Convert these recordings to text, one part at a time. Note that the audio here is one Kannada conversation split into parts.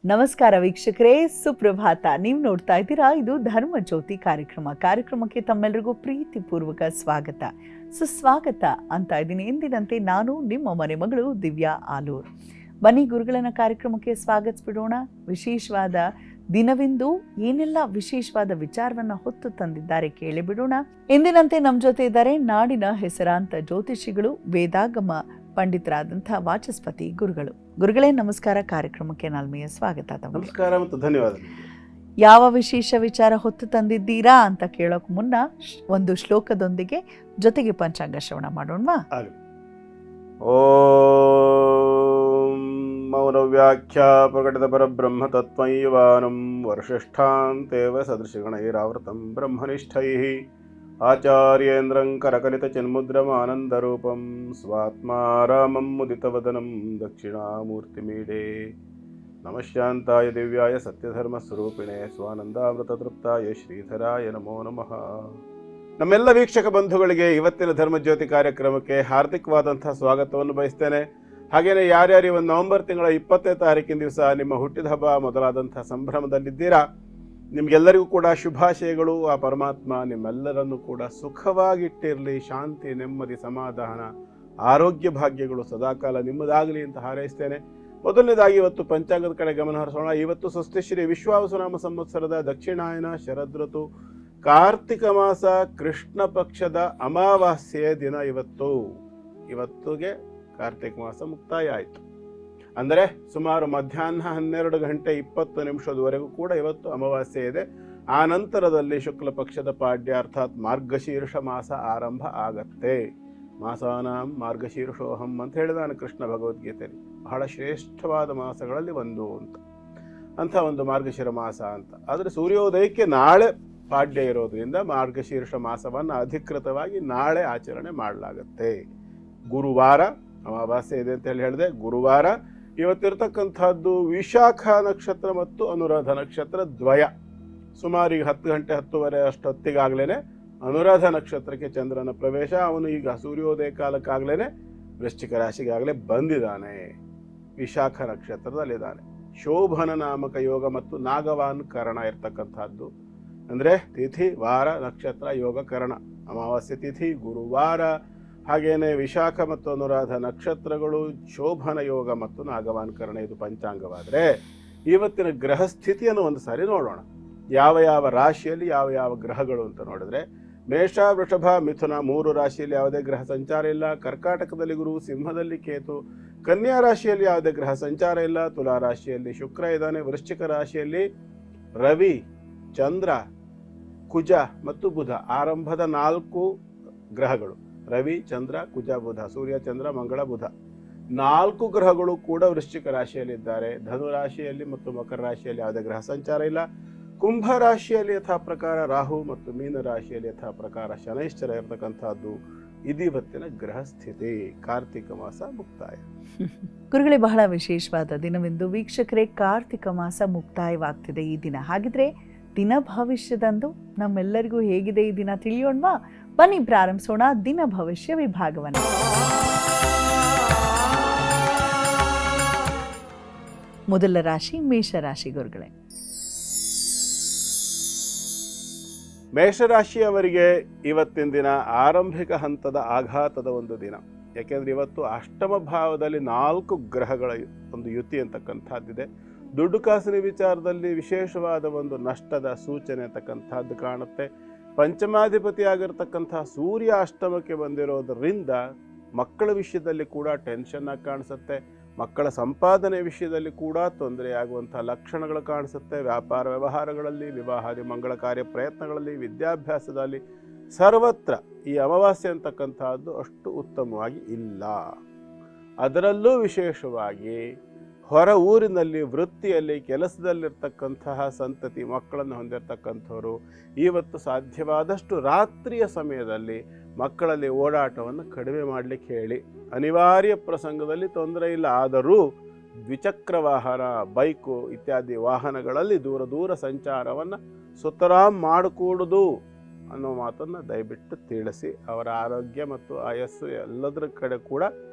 ನಮಸ್ಕಾರ ವೀಕ್ಷಕರೇ, ಸುಪ್ರಭಾತ. ನೀವು ನೋಡ್ತಾ ಇದ್ದೀರಾ ಇದು ಧರ್ಮ ಜ್ಯೋತಿ ಕಾರ್ಯಕ್ರಮಕ್ಕೆ ತಮ್ಮೆಲ್ಲರಿಗೂ ಪ್ರೀತಿಪೂರ್ವಕ ಸ್ವಾಗತ, ಸುಸ್ವಾಗತ ಅಂತ ಇದ್ದೀನಿ. ಎಂದಿನಂತೆ ನಾನು ನಿಮ್ಮ ಮನೆ ಮಗಳು ದಿವ್ಯಾ ಆಲೂರ್. ಬನ್ನಿ ಗುರುಗಳನ್ನ ಕಾರ್ಯಕ್ರಮಕ್ಕೆ ಸ್ವಾಗತಿಸ್ಬಿಡೋಣ. ವಿಶೇಷವಾದ ದಿನವಿಂದು ಏನೆಲ್ಲ ವಿಶೇಷವಾದ ವಿಚಾರವನ್ನ ಹೊತ್ತು ತಂದಿದ್ದಾರೆ ಕೇಳಿಬಿಡೋಣ. ಎಂದಿನಂತೆ ನಮ್ಮ ಜೊತೆ ಇದ್ದಾರೆ ನಾಡಿನ ಹೆಸರಾಂತ ಜ್ಯೋತಿಷಿಗಳು, ವೇದಾಗಮ ಪಂಡಿತರಾದಂತಹ ವಾಚಸ್ಪತಿ ಗುರುಗಳು. ಗುರುಗಳೇ ನಮಸ್ಕಾರ, ಕಾರ್ಯಕ್ರಮಕ್ಕೆ ನಾಲ್ಮೆಯ ಸ್ವಾಗತ. ನಮಸ್ಕಾರ ಮತ್ತು ಧನ್ಯವಾದ. ಯಾವ ವಿಶೇಷ ವಿಚಾರ ಹೊತ್ತು ತಂದಿದ್ದೀರಾ ಅಂತ ಕೇಳೋಕ್ ಮುನ್ನ ಒಂದು ಶ್ಲೋಕದೊಂದಿಗೆ ಜೊತೆಗೆ ಪಂಚಾಂಗ ಶ್ರವಣ ಮಾಡೋಣವಾ? ಓಂ ಮೌನವ್ಯಾಖ್ಯಾ ಪ್ರಕಟಿತ ಪರಬ್ರಹ್ಮ ತತ್ವೈವಾನಂ ವರ್ಷಷ್ಠಾಂತೇವ ಸದೃಶಗಣೈರಾವೃತಂ ಬ್ರಹ್ಮನಿಷ್ಠೈಃ ಆಚಾರ್ಯೇಂದ್ರಂ ಕರಕಲಿತ ಚಿನ್ಮುದ್ರಮಾನಂದರೂಪಂ ಸ್ವಾತ್ಮಾರಾಮಂ ಮುದಿತವದನಂ ದಕ್ಷಿಣಾಮೂರ್ತಿಮೀಡೇ ನಮಃಶಾಂತಾಯ ದಿವ್ಯಾಯ ಸತ್ಯಧರ್ಮಸ್ವರೂಪಿಣೆ ಸ್ವಾನಂದಾಮೃತತೃಪ್ತಾಯ ಶ್ರೀಧರಾಯ ನಮೋ ನಮಃ. ನಮ್ಮೆಲ್ಲ ವೀಕ್ಷಕ ಬಂಧುಗಳಿಗೆ ಇವತ್ತಿನ ಧರ್ಮಜ್ಯೋತಿ ಕಾರ್ಯಕ್ರಮಕ್ಕೆ ಹಾರ್ದಿಕವಾದಂತಹ ಸ್ವಾಗತವನ್ನು ಬಯಸ್ತೇನೆ. ಹಾಗೆಯೇ ಯಾರ್ಯಾರು ಒಂದು ನವೆಂಬರ್ ತಿಂಗಳ 20ನೇ ತಾರೀಕಿನ ದಿವಸ ನಿಮ್ಮ ಹುಟ್ಟಿದ ಹಬ್ಬ ಮೊದಲಾದಂತಹ ಸಂಭ್ರಮದಲ್ಲಿದ್ದೀರಾ, ನಿಮಗೆಲ್ಲರಿಗೂ ಕೂಡ ಶುಭಾಶಯಗಳು. ಆ ಪರಮಾತ್ಮ ನಿಮ್ಮೆಲ್ಲರನ್ನು ಕೂಡ ಸುಖವಾಗಿಟ್ಟಿರಲಿ, ಶಾಂತಿ, ನೆಮ್ಮದಿ, ಸಮಾಧಾನ, ಆರೋಗ್ಯ ಭಾಗ್ಯಗಳು ಸದಾಕಾಲ ನಿಮ್ಮದಾಗಲಿ ಅಂತ ಹಾರೈಸ್ತೇನೆ. ಮೊದಲನೇದಾಗಿ ಇವತ್ತು ಪಂಚಾಂಗದ ಕಡೆ ಗಮನ ಹರಿಸೋಣ. ಇವತ್ತು ಸ್ವಸ್ತಿಶ್ರೀ ವಿಶ್ವಾವಸುನಾಮ ಸಂವತ್ಸರದ ದಕ್ಷಿಣಾಯನ ಶರದೃತು ಕಾರ್ತಿಕ ಮಾಸ ಕೃಷ್ಣ ಪಕ್ಷದ ಅಮಾವಾಸ್ಯೆಯ ದಿನ. ಇವತ್ತಿಗೆ ಕಾರ್ತಿಕ ಮಾಸ ಮುಕ್ತಾಯ ಆಯಿತು. ಅಂದರೆ ಸುಮಾರು ಮಧ್ಯಾಹ್ನ 12:20 ಕೂಡ ಇವತ್ತು ಅಮಾವಾಸ್ಯೆ ಇದೆ. ಆ ನಂತರದಲ್ಲಿ ಶುಕ್ಲ ಪಕ್ಷದ ಪಾಡ್ಯ ಅರ್ಥಾತ್ ಮಾರ್ಗಶೀರ್ಷ ಮಾಸ ಆರಂಭ ಆಗತ್ತೆ. ಮಾಸಾನಾಂ ಮಾರ್ಗಶೀರ್ಷೋಹಂ ಅಂತ ಹೇಳಿದಾನೆ ಕೃಷ್ಣ ಭಗವದ್ಗೀತೆಯಲ್ಲಿ. ಬಹಳ ಶ್ರೇಷ್ಠವಾದ ಮಾಸಗಳಲ್ಲಿ ಒಂದು ಅಂಥ ಒಂದು ಮಾರ್ಗಶಿರ ಮಾಸ ಅಂತ. ಆದರೆ ಸೂರ್ಯೋದಯಕ್ಕೆ ನಾಳೆ ಪಾಡ್ಯ ಇರೋದ್ರಿಂದ ಮಾರ್ಗಶೀರ್ಷ ಮಾಸವನ್ನು ಅಧಿಕೃತವಾಗಿ ನಾಳೆ ಆಚರಣೆ ಮಾಡಲಾಗತ್ತೆ. ಗುರುವಾರ ಅಮಾವಾಸ್ಯೆ ಇದೆ ಅಂತ ಹೇಳಿದೆ. ಗುರುವಾರ ಇವತ್ತಿರ್ತಕ್ಕಂಥದ್ದು ವಿಶಾಖ ನಕ್ಷತ್ರ ಮತ್ತು ಅನುರಾಧ ನಕ್ಷತ್ರ ದ್ವಯ. ಸುಮಾರು ಈಗ 10:10 ಅಷ್ಟೊತ್ತಿಗಾಗ್ಲೇ ಅನುರಾಧ ನಕ್ಷತ್ರಕ್ಕೆ ಚಂದ್ರನ ಪ್ರವೇಶ. ಅವನು ಈಗ ಸೂರ್ಯೋದಯ ಕಾಲಕ್ಕಾಗ್ಲೇ ವೃಶ್ಚಿಕ ರಾಶಿಗಾಗಲೇ ಬಂದಿದ್ದಾನೆ, ವಿಶಾಖ ನಕ್ಷತ್ರದಲ್ಲಿದ್ದಾನೆ. ಶೋಭನ ನಾಮಕ ಯೋಗ ಮತ್ತು ನಾಗವಾನ್ ಕರಣ ಇರ್ತಕ್ಕಂಥದ್ದು. ಅಂದರೆ ತಿಥಿ, ವಾರ, ನಕ್ಷತ್ರ, ಯೋಗ, ಕರಣ. ಅಮಾವಾಸ್ಯೆ ತಿಥಿ ಗುರುವಾರ, ಹಾಗೇನೆ ವಿಶಾಖ ಮತ್ತು ಅನುರಾಧ ನಕ್ಷತ್ರಗಳು, ಶೋಭನ ಯೋಗ ಮತ್ತು ನಾಗವಾನ್ ಕರಣ. ಇದು ಪಂಚಾಂಗವಾದರೆ ಇವತ್ತಿನ ಗ್ರಹ ಸ್ಥಿತಿಯನ್ನು ಒಂದು ಸಾರಿ ನೋಡೋಣ. ಯಾವ ಯಾವ ರಾಶಿಯಲ್ಲಿ ಯಾವ ಯಾವ ಗ್ರಹಗಳು ಅಂತ ನೋಡಿದ್ರೆ, ಮೇಷ, ವೃಷಭ, ಮಿಥುನ 3 ರಾಶಿಯಲ್ಲಿ ಯಾವುದೇ ಗ್ರಹ ಸಂಚಾರ ಇಲ್ಲ. ಕರ್ಕಾಟಕದಲ್ಲಿ ಗುರು, ಸಿಂಹದಲ್ಲಿ ಕೇತು, ಕನ್ಯಾ ರಾಶಿಯಲ್ಲಿ ಯಾವುದೇ ಗ್ರಹ ಸಂಚಾರ ಇಲ್ಲ. ತುಲಾ ರಾಶಿಯಲ್ಲಿ ಶುಕ್ರ ಇದ್ದಾನೆ. ವೃಶ್ಚಿಕ ರಾಶಿಯಲ್ಲಿ ರವಿ, ಚಂದ್ರ, ಕುಜ ಮತ್ತು ಬುಧ. ಆರಂಭದ 4 ಗ್ರಹಗಳು ರವಿ, ಚಂದ್ರ, ಕುಜ, ಬುಧ. ಸೂರ್ಯ, ಚಂದ್ರ, ಮಂಗಳ, ಬುಧ. 4 ಗ್ರಹಗಳು ಕೂಡ ವೃಶ್ಚಿಕ ರಾಶಿಯಲ್ಲಿದ್ದಾರೆ. ಧನು ರಾಶಿಯಲ್ಲಿ ಮತ್ತು ಮಕರ ರಾಶಿಯಲ್ಲಿ ಯಾವುದೇ ಗ್ರಹ ಸಂಚಾರ ಇಲ್ಲ. ಕುಂಭ ರಾಶಿಯಲ್ಲಿ ಯಥಾ ಪ್ರಕಾರ ರಾಹು ಮತ್ತು ಮೀನ ರಾಶಿಯಲ್ಲಿ ಯಥಾ ಪ್ರಕಾರ ಶನೈಶ್ಚರ ಇರತಕ್ಕಂಥದ್ದು. ಇವತ್ತಿನ ಗ್ರಹ ಸ್ಥಿತಿ. ಕಾರ್ತಿಕ ಮಾಸ ಮುಕ್ತಾಯ. ಗುರುಗಳೇ, ಬಹಳ ವಿಶೇಷವಾದ ದಿನವೆಂದು ವೀಕ್ಷಕರೇ, ಕಾರ್ತಿಕ ಮಾಸ ಮುಕ್ತಾಯವಾಗ್ತಿದೆ ಈ ದಿನ. ಹಾಗಿದ್ರೆ ದಿನ ಭವಿಷ್ಯದಂದು ನಮ್ಮೆಲ್ಲರಿಗೂ ಹೇಗಿದೆ ಈ ದಿನ ತಿಳಿಯೋಣವಾ? ಬನ್ನಿ ಪ್ರಾರಂಭಿಸೋಣ ದಿನ ಭವಿಷ್ಯ ವಿಭಾಗವನ್ನು. ಮೊದಲ ರಾಶಿ ಮೇಷರಾಶಿ. ಗುರುಗಳೇ, ಮೇಷರಾಶಿಯವರಿಗೆ ಇವತ್ತಿನ ದಿನ ಆರಂಭಿಕ ಹಂತದ ಆಘಾತದ ಒಂದು ದಿನ. ಯಾಕೆಂದರೆ ಇವತ್ತು ಅಷ್ಟಮ ಭಾವದಲ್ಲಿ 4 ಗ್ರಹಗಳ ಒಂದು ಯುತಿ ಅಂತಕ್ಕಂಥದ್ದಿದೆ. ದುಡ್ಡು ಕಾಸಿನ ವಿಚಾರದಲ್ಲಿ ವಿಶೇಷವಾದ ಒಂದು ನಷ್ಟದ ಸೂಚನೆ ಅಂತಕ್ಕಂಥದ್ದು ಕಾಣುತ್ತೆ. ಪಂಚಮಾಧಿಪತಿ ಆಗಿರ್ತಕ್ಕಂಥ ಸೂರ್ಯ ಅಷ್ಟಮಕ್ಕೆ ಬಂದಿರೋದರಿಂದ ಮಕ್ಕಳ ವಿಷಯದಲ್ಲಿ ಕೂಡ ಟೆನ್ಷನ್ ಆಗಿ ಕಾಣಿಸುತ್ತೆ. ಮಕ್ಕಳ ಸಂಪಾದನೆ ವಿಷಯದಲ್ಲಿ ಕೂಡ ತೊಂದರೆಯಾಗುವಂಥ ಲಕ್ಷಣಗಳು ಕಾಣಿಸುತ್ತೆ. ವ್ಯಾಪಾರ ವ್ಯವಹಾರಗಳಲ್ಲಿ, ವಿವಾಹಾದಿ ಮಂಗಳ ಕಾರ್ಯ ಪ್ರಯತ್ನಗಳಲ್ಲಿ, ವಿದ್ಯಾಭ್ಯಾಸದಲ್ಲಿ, ಸರ್ವತ್ರ ಈ ಅಮಾವಾಸ್ಯೆ ಅಂತಕ್ಕಂಥದ್ದು ಅಷ್ಟು ಉತ್ತಮವಾಗಿ ಇಲ್ಲ. ಅದರಲ್ಲೂ ವಿಶೇಷವಾಗಿ ಹೊರ ಊರಿನಲ್ಲಿ ವೃತ್ತಿಯಲ್ಲಿ ಕೆಲಸದಲ್ಲಿರ್ತಕ್ಕಂತಹ ಸಂತತಿ ಮಕ್ಕಳನ್ನು ಹೊಂದಿರತಕ್ಕಂಥವರು ಇವತ್ತು ಸಾಧ್ಯವಾದಷ್ಟು ರಾತ್ರಿಯ ಸಮಯದಲ್ಲಿ ಮಕ್ಕಳಲ್ಲಿ ಓಡಾಟವನ್ನು ಕಡಿಮೆ ಮಾಡಲಿಕ್ಕೆ ಹೇಳಿ. ಅನಿವಾರ್ಯ ಪ್ರಸಂಗದಲ್ಲಿ ತೊಂದರೆ ಇಲ್ಲ, ಆದರೂ ದ್ವಿಚಕ್ರ ವಾಹನ, ಬೈಕು ಇತ್ಯಾದಿ ವಾಹನಗಳಲ್ಲಿ ದೂರ ಸಂಚಾರವನ್ನು ಸುತರಾಂ ಮಾಡಿಕೊಡುದು ಅನ್ನೋ ಮಾತನ್ನು ದಯವಿಟ್ಟು ತಿಳಿಸಿ. ಅವರ ಆರೋಗ್ಯ ಮತ್ತು ಆಯಸ್ಸು ಎಲ್ಲದರ ಕಡೆ ಕೂಡ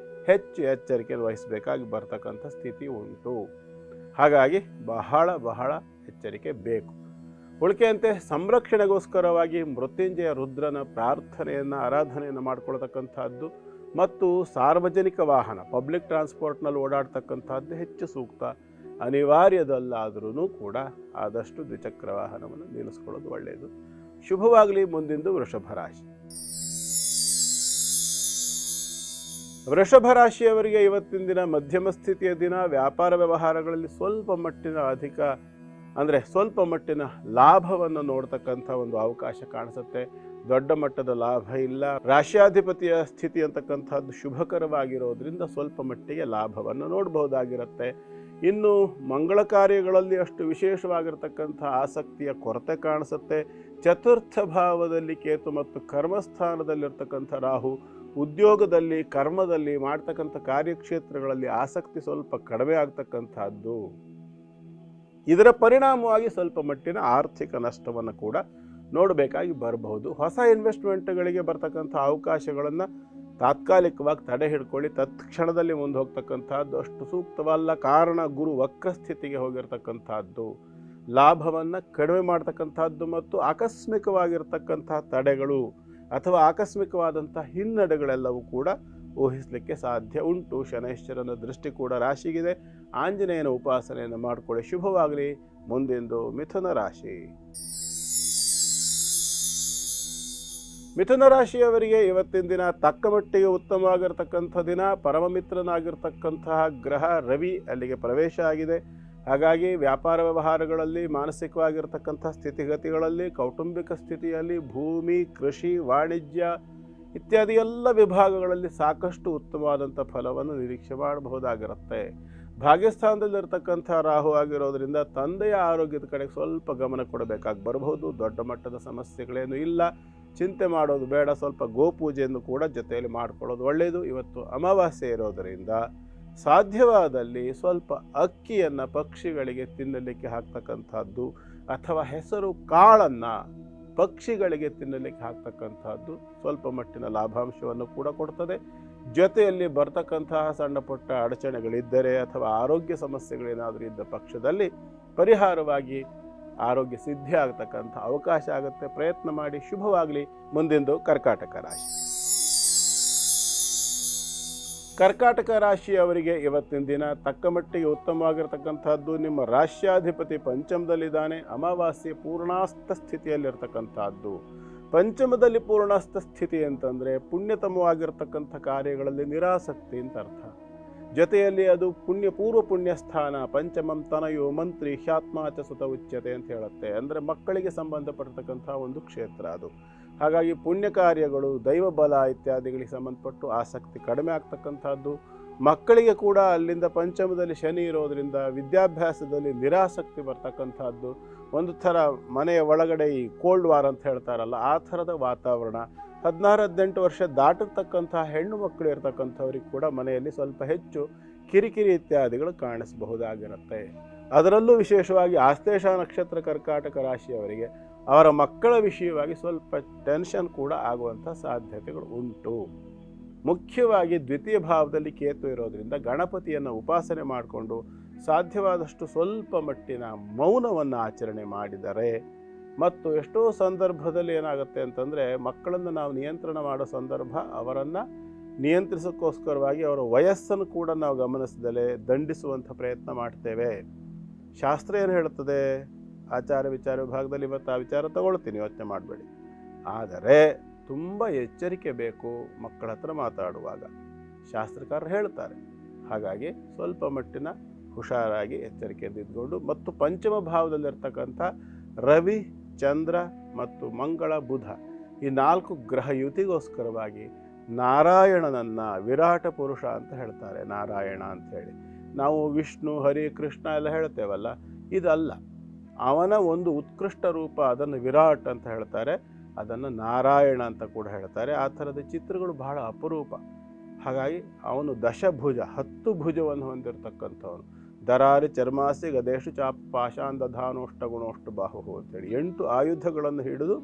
ಹೆಚ್ಚು ಎಚ್ಚರಿಕೆಯನ್ನು ವಹಿಸಬೇಕಾಗಿ ಬರ್ತಕ್ಕಂಥ ಸ್ಥಿತಿ ಉಂಟು. ಹಾಗಾಗಿ ಬಹಳ ಬಹಳ ಎಚ್ಚರಿಕೆ ಬೇಕು. ಉಳಿಕೆಯಂತೆ ಸಂರಕ್ಷಣೆಗೋಸ್ಕರವಾಗಿ ಮೃತ್ಯುಂಜಯ ರುದ್ರನ ಪ್ರಾರ್ಥನೆಯನ್ನು ಆರಾಧನೆಯನ್ನು ಮಾಡ್ಕೊಳ್ತಕ್ಕಂಥದ್ದು ಮತ್ತು ಸಾರ್ವಜನಿಕ ವಾಹನ ಪಬ್ಲಿಕ್ ಟ್ರಾನ್ಸ್ಪೋರ್ಟ್ನಲ್ಲಿ ಓಡಾಡ್ತಕ್ಕಂಥದ್ದು ಹೆಚ್ಚು ಸೂಕ್ತ. ಅನಿವಾರ್ಯದಲ್ಲಾದ್ರೂ ಕೂಡ ಆದಷ್ಟು ದ್ವಿಚಕ್ರ ವಾಹನವನ್ನು ನಿಲ್ಲಿಸ್ಕೊಳ್ಳೋದು ಒಳ್ಳೆಯದು. ಶುಭವಾಗಲಿ. ಮುಂದಿಂದು ವೃಷಭ ರಾಶಿ. ವೃಷಭ ರಾಶಿಯವರಿಗೆ ಇವತ್ತಿನ ದಿನ ಮಧ್ಯಮ ಸ್ಥಿತಿಯ ದಿನ. ವ್ಯಾಪಾರ ವ್ಯವಹಾರಗಳಲ್ಲಿ ಸ್ವಲ್ಪ ಮಟ್ಟಿನ ಲಾಭವನ್ನು ನೋಡ್ತಕ್ಕಂಥ ಒಂದು ಅವಕಾಶ ಕಾಣಿಸುತ್ತೆ. ದೊಡ್ಡ ಮಟ್ಟದ ಲಾಭ ಇಲ್ಲ. ರಾಶ್ಯಾಧಿಪತಿಯ ಸ್ಥಿತಿ ಅಂತಕ್ಕಂಥದ್ದು ಶುಭಕರವಾಗಿರೋದ್ರಿಂದ ಸ್ವಲ್ಪ ಮಟ್ಟಿಗೆ ಲಾಭವನ್ನು ನೋಡಬಹುದಾಗಿರುತ್ತೆ. ಇನ್ನು ಮಂಗಳ ಕಾರ್ಯಗಳಲ್ಲಿ ಅಷ್ಟು ವಿಶೇಷವಾಗಿರ್ತಕ್ಕಂಥ ಆಸಕ್ತಿಯ ಕೊರತೆ ಕಾಣಿಸುತ್ತೆ. ಚತುರ್ಥ ಭಾವದಲ್ಲಿ ಕೇತು ಮತ್ತು ಕರ್ಮಸ್ಥಾನದಲ್ಲಿರ್ತಕ್ಕಂಥ ರಾಹು ಉದ್ಯೋಗದಲ್ಲಿ, ಕರ್ಮದಲ್ಲಿ, ಮಾಡ್ತಕ್ಕಂಥ ಕಾರ್ಯಕ್ಷೇತ್ರಗಳಲ್ಲಿ ಆಸಕ್ತಿ ಸ್ವಲ್ಪ ಕಡಿಮೆ ಆಗ್ತಕ್ಕಂಥದ್ದು. ಇದರ ಪರಿಣಾಮವಾಗಿ ಸ್ವಲ್ಪ ಮಟ್ಟಿನ ಆರ್ಥಿಕ ನಷ್ಟವನ್ನು ಕೂಡ ನೋಡಬೇಕಾಗಿ ಬರಬಹುದು. ಹೊಸ ಇನ್ವೆಸ್ಟ್ಮೆಂಟ್ಗಳಿಗೆ ಬರ್ತಕ್ಕಂಥ ಅವಕಾಶಗಳನ್ನು ತಾತ್ಕಾಲಿಕವಾಗಿ ತಡೆ ಹಿಡ್ಕೊಳ್ಳಿ. ತತ್ಕ್ಷಣದಲ್ಲಿ ಮುಂದೆ ಹೋಗ್ತಕ್ಕಂಥದ್ದು ಅಷ್ಟು ಸೂಕ್ತವಲ್ಲ. ಕಾರಣ ಗುರು ವಕ್ರಸ್ಥಿತಿಗೆ ಹೋಗಿರ್ತಕ್ಕಂಥದ್ದು ಲಾಭವನ್ನು ಕಡಿಮೆ ಮಾಡ್ತಕ್ಕಂಥದ್ದು ಮತ್ತು ಆಕಸ್ಮಿಕವಾಗಿರ್ತಕ್ಕಂಥ ತಡೆಗಳು ಅಥವಾ ಆಕಸ್ಮಿಕವಾದಂಥ ಹಿನ್ನಡೆಗಳೆಲ್ಲವೂ ಕೂಡ ಊಹಿಸಲಿಕ್ಕೆ ಸಾಧ್ಯ ಉಂಟು. ಶನೈಶ್ವರನ ದೃಷ್ಟಿ ಕೂಡ ರಾಶಿಗಿದೆ. ಆಂಜನೇಯನ ಉಪಾಸನೆಯನ್ನು ಮಾಡಿಕೊಳ್ಳಿ. ಶುಭವಾಗಲಿ. ಮುಂದಿಂದು ಮಿಥುನ ರಾಶಿ. ಮಿಥುನ ರಾಶಿಯವರಿಗೆ ಇವತ್ತಿನ ದಿನ ತಕ್ಕ ಮಟ್ಟಿಗೆ ಉತ್ತಮವಾಗಿರ್ತಕ್ಕಂಥ ದಿನ. ಪರಮ ಮಿತ್ರನಾಗಿರ್ತಕ್ಕಂತಹ ಗ್ರಹ ರವಿ ಅಲ್ಲಿಗೆ ಪ್ರವೇಶ ಆಗಿದೆ. ಹಾಗಾಗಿ ವ್ಯಾಪಾರ ವ್ಯವಹಾರಗಳಲ್ಲಿ, ಮಾನಸಿಕವಾಗಿರ್ತಕ್ಕಂಥ ಸ್ಥಿತಿಗತಿಗಳಲ್ಲಿ, ಕೌಟುಂಬಿಕ ಸ್ಥಿತಿಯಲ್ಲಿ, ಭೂಮಿ, ಕೃಷಿ, ವಾಣಿಜ್ಯ ಇತ್ಯಾದಿ ಎಲ್ಲ ವಿಭಾಗಗಳಲ್ಲಿ ಸಾಕಷ್ಟು ಉತ್ತಮವಾದಂಥ ಫಲವನ್ನು ನಿರೀಕ್ಷೆ ಮಾಡಬಹುದಾಗಿರುತ್ತೆ. ಭಾಗ್ಯಸ್ಥಾನದಲ್ಲಿರ್ತಕ್ಕಂಥ ರಾಹು ಆಗಿರೋದ್ರಿಂದ ತಂದೆಯ ಆರೋಗ್ಯದ ಕಡೆಗೆ ಸ್ವಲ್ಪ ಗಮನ ಕೊಡಬೇಕಾಗಿ ಬರಬಹುದು. ದೊಡ್ಡ ಮಟ್ಟದ ಸಮಸ್ಯೆಗಳೇನು ಇಲ್ಲ, ಚಿಂತೆ ಮಾಡೋದು ಬೇಡ. ಸ್ವಲ್ಪ ಗೋಪೂಜೆಯನ್ನು ಕೂಡ ಜೊತೆಯಲ್ಲಿ ಮಾಡಿಕೊಳ್ಳೋದು ಒಳ್ಳೆಯದು. ಇವತ್ತು ಅಮಾವಾಸ್ಯೆ ಇರೋದರಿಂದ ಸಾಧ್ಯವಾದಲ್ಲಿ ಸ್ವಲ್ಪ ಅಕ್ಕಿಯನ್ನು ಪಕ್ಷಿಗಳಿಗೆ ತಿನ್ನಲಿಕ್ಕೆ ಹಾಕ್ತಕ್ಕಂಥದ್ದು ಅಥವಾ ಹೆಸರು ಕಾಳನ್ನು ಪಕ್ಷಿಗಳಿಗೆ ತಿನ್ನಲಿಕ್ಕೆ ಹಾಕ್ತಕ್ಕಂಥದ್ದು ಸ್ವಲ್ಪ ಮಟ್ಟಿನ ಲಾಭಾಂಶವನ್ನು ಕೂಡ ಕೊಡ್ತದೆ. ಜೊತೆಯಲ್ಲಿ ಬರ್ತಕ್ಕಂತಹ ಸಣ್ಣ ಪುಟ್ಟ ಅಡಚಣೆಗಳಿದ್ದರೆ ಅಥವಾ ಆರೋಗ್ಯ ಸಮಸ್ಯೆಗಳೇನಾದರೂ ಇದ್ದ ಪಕ್ಷದಲ್ಲಿ ಪರಿಹಾರವಾಗಿ ಆರೋಗ್ಯ ಸಿದ್ಧಿ ಆಗ್ತಕ್ಕಂಥ ಅವಕಾಶ ಆಗುತ್ತೆ. ಪ್ರಯತ್ನ ಮಾಡಿ. ಶುಭವಾಗಲಿ. ಮುಂದಿಂದು ಕರ್ಕಾಟಕ ರಾಶಿ. ಕರ್ಕಾಟಕ ರಾಶಿಯವರಿಗೆ ಇವತ್ತಿನ ದಿನ ತಕ್ಕ ಮಟ್ಟಿಗೆ ಉತ್ತಮವಾಗಿರ್ತಕ್ಕಂಥದ್ದು. ನಿಮ್ಮ ರಾಶ್ಯಾಧಿಪತಿ ಪಂಚಮದಲ್ಲಿದ್ದಾನೆ. ಅಮಾವಾಸ್ಯೆ ಪೂರ್ಣಾಸ್ಥ ಸ್ಥಿತಿಯಲ್ಲಿರ್ತಕ್ಕಂಥದ್ದು. ಪಂಚಮದಲ್ಲಿ ಪೂರ್ಣಾಸ್ಥ ಸ್ಥಿತಿ ಅಂತಂದರೆ ಪುಣ್ಯತಮವಾಗಿರ್ತಕ್ಕಂಥ ಕಾರ್ಯಗಳಲ್ಲಿ ನಿರಾಸಕ್ತಿ ಅಂತ ಅರ್ಥ. ಜೊತೆಯಲ್ಲಿ ಅದು ಪೂರ್ವ ಪುಣ್ಯ ಸ್ಥಾನ. ಪಂಚಮಂ ತನಯೋ ಮಂತ್ರಿ ಹ್ಯಾತ್ಮಾಚ ಸುತ ಉಚ್ಯತೆ ಅಂತ ಹೇಳುತ್ತೆ. ಅಂದರೆ ಮಕ್ಕಳಿಗೆ ಸಂಬಂಧಪಟ್ಟಿರ್ತಕ್ಕಂಥ ಒಂದು ಕ್ಷೇತ್ರ ಅದು. ಹಾಗಾಗಿ ಪುಣ್ಯ ಕಾರ್ಯಗಳು, ದೈವ ಬಲ ಇತ್ಯಾದಿಗಳಿಗೆ ಸಂಬಂಧಪಟ್ಟು ಆಸಕ್ತಿ ಕಡಿಮೆ ಆಗ್ತಕ್ಕಂಥದ್ದು. ಮಕ್ಕಳಿಗೆ ಕೂಡ ಅಲ್ಲಿಂದ ಪಂಚಮದಲ್ಲಿ ಶನಿ ಇರೋದರಿಂದ ವಿದ್ಯಾಭ್ಯಾಸದಲ್ಲಿ ನಿರಾಸಕ್ತಿ ಬರ್ತಕ್ಕಂಥದ್ದು. ಒಂದು ಥರ ಮನೆಯ ಒಳಗಡೆ ಈ ಕೋಲ್ಡ್ ವಾರ್ ಅಂತ ಹೇಳ್ತಾರಲ್ಲ, ಆ ಥರದ ವಾತಾವರಣ. 16-18 ವರ್ಷ ದಾಟಿರ್ತಕ್ಕಂಥ ಹೆಣ್ಣು ಮಕ್ಕಳು ಇರ್ತಕ್ಕಂಥವ್ರಿಗೆ ಕೂಡ ಮನೆಯಲ್ಲಿ ಸ್ವಲ್ಪ ಹೆಚ್ಚು ಕಿರಿಕಿರಿ ಇತ್ಯಾದಿಗಳು ಕಾಣಿಸಬಹುದಾಗಿರುತ್ತೆ. ಅದರಲ್ಲೂ ವಿಶೇಷವಾಗಿ ಆಶ್ಲೇಷ ನಕ್ಷತ್ರ ಕರ್ಕಾಟಕ ರಾಶಿಯವರಿಗೆ ಅವರ ಮಕ್ಕಳ ವಿಷಯವಾಗಿ ಸ್ವಲ್ಪ ಟೆನ್ಷನ್ ಕೂಡ ಆಗುವಂಥ ಸಾಧ್ಯತೆಗಳು ಉಂಟು. ಮುಖ್ಯವಾಗಿ ದ್ವಿತೀಯ ಭಾವದಲ್ಲಿ ಕೇತು ಇರೋದರಿಂದ ಗಣಪತಿಯನ್ನು ಉಪಾಸನೆ ಮಾಡಿಕೊಂಡು ಸಾಧ್ಯವಾದಷ್ಟು ಸ್ವಲ್ಪ ಮಟ್ಟಿನ ಮೌನವನ್ನು ಆಚರಣೆ ಮಾಡಿದರೆ ಮತ್ತು ಎಷ್ಟೋ ಸಂದರ್ಭದಲ್ಲಿ ಏನಾಗುತ್ತೆ ಅಂತಂದರೆ ಮಕ್ಕಳನ್ನು ನಾವು ನಿಯಂತ್ರಣ ಮಾಡೋ ಸಂದರ್ಭ ಅವರನ್ನು ನಿಯಂತ್ರಿಸೋಕ್ಕೋಸ್ಕರವಾಗಿ ಅವರ ವಯಸ್ಸನ್ನು ಕೂಡ ನಾವು ಗಮನಿಸದಲೇ ದಂಡಿಸುವಂಥ ಪ್ರಯತ್ನ ಮಾಡ್ತೇವೆ. ಶಾಸ್ತ್ರ ಏನು ಹೇಳ್ತದೆ? ಆಚಾರ ವಿಚಾರ ವಿಭಾಗದಲ್ಲಿ ಇವತ್ತು ಆ ವಿಚಾರ ತಗೊಳ್ತೀನಿ, ಯೋಚನೆ ಮಾಡಬೇಡಿ. ಆದರೆ ತುಂಬ ಎಚ್ಚರಿಕೆ ಬೇಕು ಮಕ್ಕಳ ಹತ್ರ ಮಾತಾಡುವಾಗ, ಶಾಸ್ತ್ರಕಾರರು ಹೇಳ್ತಾರೆ. ಹಾಗಾಗಿ ಸ್ವಲ್ಪ ಮಟ್ಟಿನ ಹುಷಾರಾಗಿ ಎಚ್ಚರಿಕೆಯಿಂದ ಇದ್ಕೊಂಡು ಮತ್ತು ಪಂಚಮ ಭಾವದಲ್ಲಿರ್ತಕ್ಕಂಥ ರವಿ, ಚಂದ್ರ ಮತ್ತು ಮಂಗಳ, ಬುಧ ಈ 4 ಗ್ರಹ ಯುತಿಗೋಸ್ಕರವಾಗಿ ನಾರಾಯಣನನ್ನು ವಿರಾಟ ಪುರುಷ ಅಂತ ಹೇಳ್ತಾರೆ. ನಾರಾಯಣ ಅಂಥೇಳಿ ನಾವು ವಿಷ್ಣು, ಹರಿ, ಕೃಷ್ಣ ಎಲ್ಲ ಹೇಳ್ತೇವಲ್ಲ, ಇದಲ್ಲ. ಅವನ ಒಂದು ಉತ್ಕೃಷ್ಟ ರೂಪ, ಅದನ್ನು ವಿರಾಟ್ ಅಂತ ಹೇಳ್ತಾರೆ, ಅದನ್ನು ನಾರಾಯಣ ಅಂತ ಕೂಡ ಹೇಳ್ತಾರೆ. ಆ ಥರದ ಚಿತ್ರಗಳು ಬಹಳ ಅಪರೂಪ. ಹಾಗಾಗಿ ಅವನು ದಶಭುಜ, 10 ಭುಜವನ್ನು ಹೊಂದಿರತಕ್ಕಂಥವನು. ದರಾರಿ ಚರ್ಮಾಸಿ ಗದೇಶು ಚಾಪ್ ಪಾಶಾಂದಧಾನೋಷ್ಟ ಗುಣೋಷ್ಟು ಬಾಹು ಅಂತೇಳಿ 8 ಆಯುಧಗಳನ್ನು ಹಿಡಿದು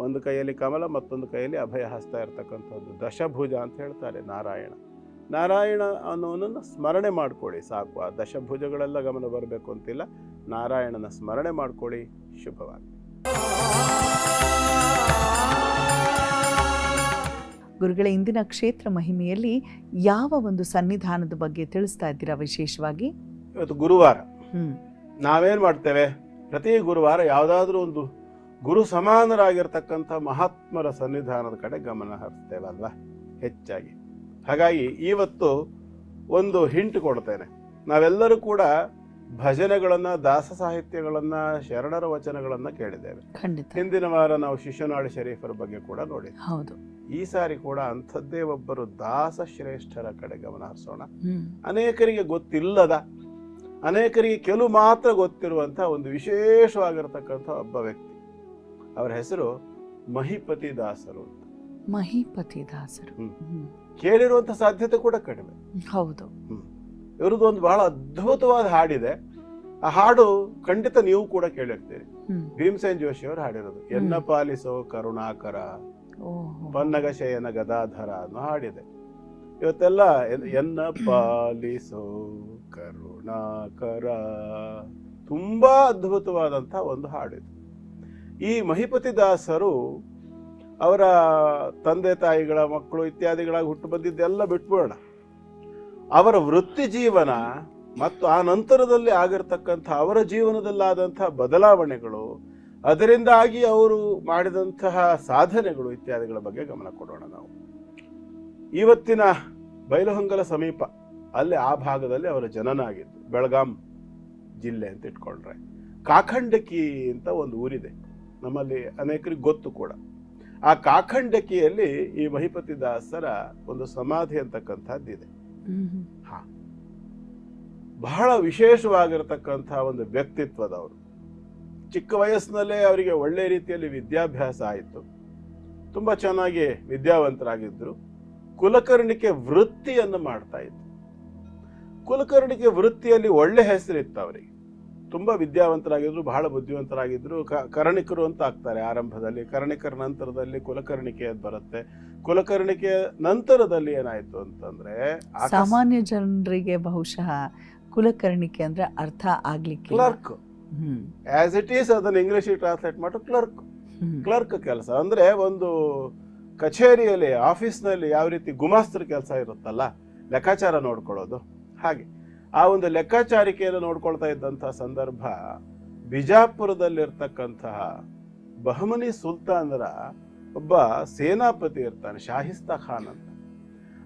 ಒಂದು ಕೈಯಲ್ಲಿ ಕಮಲ, ಮತ್ತೊಂದು ಕೈಯಲ್ಲಿ ಅಭಯ ಹಸ್ತ ಇರತಕ್ಕಂಥದ್ದು ದಶಭುಜ ಅಂತ ಹೇಳ್ತಾರೆ ನಾರಾಯಣ. ನಾರಾಯಣ ಅನ್ನೋನನ್ನು ಸ್ಮರಣೆ ಮಾಡ್ಕೊಳ್ಳಿ ಸಾಕು. ಆ ದಶಭುಜಗಳೆಲ್ಲ ಗಮನ ಬರಬೇಕು ಅಂತಿಲ್ಲ. ನಾರಾಯಣನ ಸ್ಮರಣೆ ಮಾಡ್ಕೊಳ್ಳಿ. ಶುಭವಾಗಿ. ಗುರುಗಳ ಇಂದಿನ ಕ್ಷೇತ್ರ ಮಹಿಮೆಯಲ್ಲಿ ಯಾವ ಒಂದು ಸನ್ನಿಧಾನದ ಬಗ್ಗೆ ತಿಳಿಸ್ತಾ ಇದ್ದೀರಾ ವಿಶೇಷವಾಗಿ? ಇವತ್ತು ಗುರುವಾರ. ನಾವೇನ್ ಮಾಡ್ತೇವೆ, ಪ್ರತಿ ಗುರುವಾರ ಯಾವುದಾದ್ರೂ ಒಂದು ಗುರು ಸಮಾನರಾಗಿರ್ತಕ್ಕಂಥ ಮಹಾತ್ಮರ ಸನ್ನಿಧಾನದ ಕಡೆ ಗಮನ ಹರಿಸ್ತೇವಲ್ವಾ ಹೆಚ್ಚಾಗಿ. ಹಾಗಾಗಿ ಇವತ್ತು ಒಂದು ಹಿಂಟ್ ಕೊಡ್ತೇನೆ. ನಾವೆಲ್ಲರೂ ಕೂಡ ಭಜನೆಗಳನ್ನ, ದಾಸ ಸಾಹಿತ್ಯಗಳನ್ನ, ಶರಣರ ವಚನಗಳನ್ನ ಕೇಳಿದ್ದೇವೆ. ಹಿಂದಿನ ವಾರ ನಾವು ಶಿಶುನಾಳ ಶರೀಫರ ಬಗ್ಗೆ ಕೂಡ ನೋಡಿದ್ವಿ. ಹೌದು. ಈ ಸಾರಿ ಕೂಡ ಅಂಥದ್ದೇ ಒಬ್ಬರು ದಾಸ ಶ್ರೇಷ್ಠರ ಕಡೆ ಗಮನ ಹರಿಸೋಣ. ಅನೇಕರಿಗೆ ಗೊತ್ತಿಲ್ಲದ, ಅನೇಕರಿಗೆ ಕೆಲವು ಮಾತ್ರ ಗೊತ್ತಿರುವಂತ ಒಂದು ವಿಶೇಷವಾಗಿರ್ತಕ್ಕಂಥ ಒಬ್ಬ ವ್ಯಕ್ತಿ. ಅವರ ಹೆಸರು ಮಹಿಪತಿ ದಾಸರು ಅಂತ. ಮಹಿಪತಿ ದಾಸರು ಕೇಳಿರುವಂತ ಸಾಧ್ಯತೆ ಕೂಡ ಕಡಿಮೆ. ಹೌದು. ಇವ್ರದ್ದು ಒಂದು ಬಹಳ ಅದ್ಭುತವಾದ ಹಾಡಿದೆ. ಆ ಹಾಡು ಖಂಡಿತ ನೀವು ಕೂಡ ಕೇಳಿರ್ತೀರಿ. ಭೀಮಸೇನ್ ಜೋಶಿ ಅವರು ಹಾಡಿರೋದು. ಎನ್ನ ಪಾಲಿಸೋ ಕರುಣಾಕರ ಪನ್ನಗ ಶಯನ ಗದಾಧರ ಅನ್ನೋ ಹಾಡಿದೆ. ಇವತ್ತೆಲ್ಲ ಎನ್ನ ಪಾಲಿಸೋ ಕರುಣಾಕರ, ತುಂಬಾ ಅದ್ಭುತವಾದಂತಹ ಒಂದು ಹಾಡಿದೆ. ಈ ಮಹಿಪತಿ ದಾಸರು ಅವರ ತಂದೆ ತಾಯಿಗಳ ಮಕ್ಕಳು ಇತ್ಯಾದಿಗಳಾಗಿ ಹುಟ್ಟು ಬಂದಿದ್ದೆಲ್ಲ ಬಿಟ್ಬಿಡೋಣ. ಅವರ ವೃತ್ತಿ ಜೀವನ ಮತ್ತು ಆ ನಂತರದಲ್ಲಿ ಆಗಿರ್ತಕ್ಕಂಥ ಅವರ ಜೀವನದಲ್ಲಾದಂತಹ ಬದಲಾವಣೆಗಳು, ಅದರಿಂದಾಗಿ ಅವರು ಮಾಡಿದಂತಹ ಸಾಧನೆಗಳು ಇತ್ಯಾದಿಗಳ ಬಗ್ಗೆ ಗಮನ ಕೊಡೋಣ ನಾವು. ಇವತ್ತಿನ ಬೈಲಹೊಂಗಲ ಸಮೀಪ ಅಲ್ಲಿ ಆ ಭಾಗದಲ್ಲಿ ಅವರ ಜನನ ಆಗಿದ್ದು. ಬೆಳಗಾಂ ಜಿಲ್ಲೆ ಅಂತ ಇಟ್ಕೊಂಡ್ರೆ ಕಾಖಂಡಕಿ ಅಂತ ಒಂದು ಊರಿದೆ, ನಮ್ಮಲ್ಲಿ ಅನೇಕರಿಗೆ ಗೊತ್ತು ಕೂಡ. ಆ ಕಾಖಂಡಕಿಯಲ್ಲಿ ಈ ಮಹಿಪತಿ ದಾಸರ ಒಂದು ಸಮಾಧಿ ಅಂತಕ್ಕಂಥದ್ದಿದೆ. ಬಹಳ ವಿಶೇಷವಾಗಿರತಕ್ಕಂಥ ಒಂದು ವ್ಯಕ್ತಿತ್ವದವರು. ಚಿಕ್ಕ ವಯಸ್ಸಿನಲ್ಲೇ ಅವರಿಗೆ ಒಳ್ಳೆ ರೀತಿಯಲ್ಲಿ ವಿದ್ಯಾಭ್ಯಾಸ ಆಯಿತು. ತುಂಬಾ ಚೆನ್ನಾಗಿ ವಿದ್ಯಾವಂತರಾಗಿದ್ರು. ಕುಲಕರ್ಣಿಕೆ ವೃತ್ತಿಯನ್ನು ಮಾಡ್ತಾ ಇದ್ರು. ಕುಲಕರ್ಣಿಕೆ ವೃತ್ತಿಯಲ್ಲಿ ಒಳ್ಳೆ ಹೆಸರಿತ್ತು ಅವರಿಗೆ. ತುಂಬಾ ವಿದ್ಯಾವಂತರಾಗಿದ್ರು, ಬಹಳ ಬುದ್ಧಿವಂತರಾಗಿದ್ರು. ಕರ್ಣಿಕರು ಅಂತ ಆಗ್ತಾರೆ ಆರಂಭದಲ್ಲಿ. ಕರ್ಣಿಕರ ನಂತರದಲ್ಲಿ ಕುಲಕರ್ಣಿಕೆ ಬರುತ್ತೆ. ಕುಲಕರ್ಣಿಕೆ ನಂತರದಲ್ಲಿ ಏನಾಯ್ತು ಅಂತಂದ್ರೆ, ಸಾಮಾನ್ಯ ಜನರಿಗೆ ಬಹುಶಃ ಕುಲಕರ್ಣಿಕೆ ಅಂದ್ರೆ ಅರ್ಥ ಆಗ್ಲಿಕ್ಕೆ ಕ್ಲರ್ಕ್, ಆಸ್ ಇಟ್ ಈಸ್ ಅದನ್ನ ಇಂಗ್ಲಿಷ್ ಟ್ರಾನ್ಸ್ಲೇಟ್ ಮಾಡೋ ಕ್ಲರ್ಕ್. ಕ್ಲರ್ಕ್ ಕೆಲಸ ಅಂದ್ರೆ ಒಂದು ಕಚೇರಿಯಲ್ಲಿ, ಆಫೀಸ್ನಲ್ಲಿ ಯಾವ ರೀತಿ ಗುಮಾಸ್ತರ ಕೆಲಸ ಇರುತ್ತಲ್ಲ, ಲೆಕ್ಕಾಚಾರ ನೋಡ್ಕೊಳ್ಳೋದು, ಹಾಗೆ ಆ ಒಂದು ಲೆಕ್ಕಾಚಾರಿಕೆಯನ್ನು ನೋಡ್ಕೊಳ್ತಾ ಇದ್ದಂತಹ ಸಂದರ್ಭ ಬಿಜಾಪುರದಲ್ಲಿರ್ತಕ್ಕಂತಹ ಬಹಮನಿ ಸುಲ್ತಾನರ ಒಬ್ಬ ಸೇನಾಪತಿ ಇರ್ತಾನೆ, ಶಾಹಿಸ್ತಾ ಖಾನ್ ಅಂತ.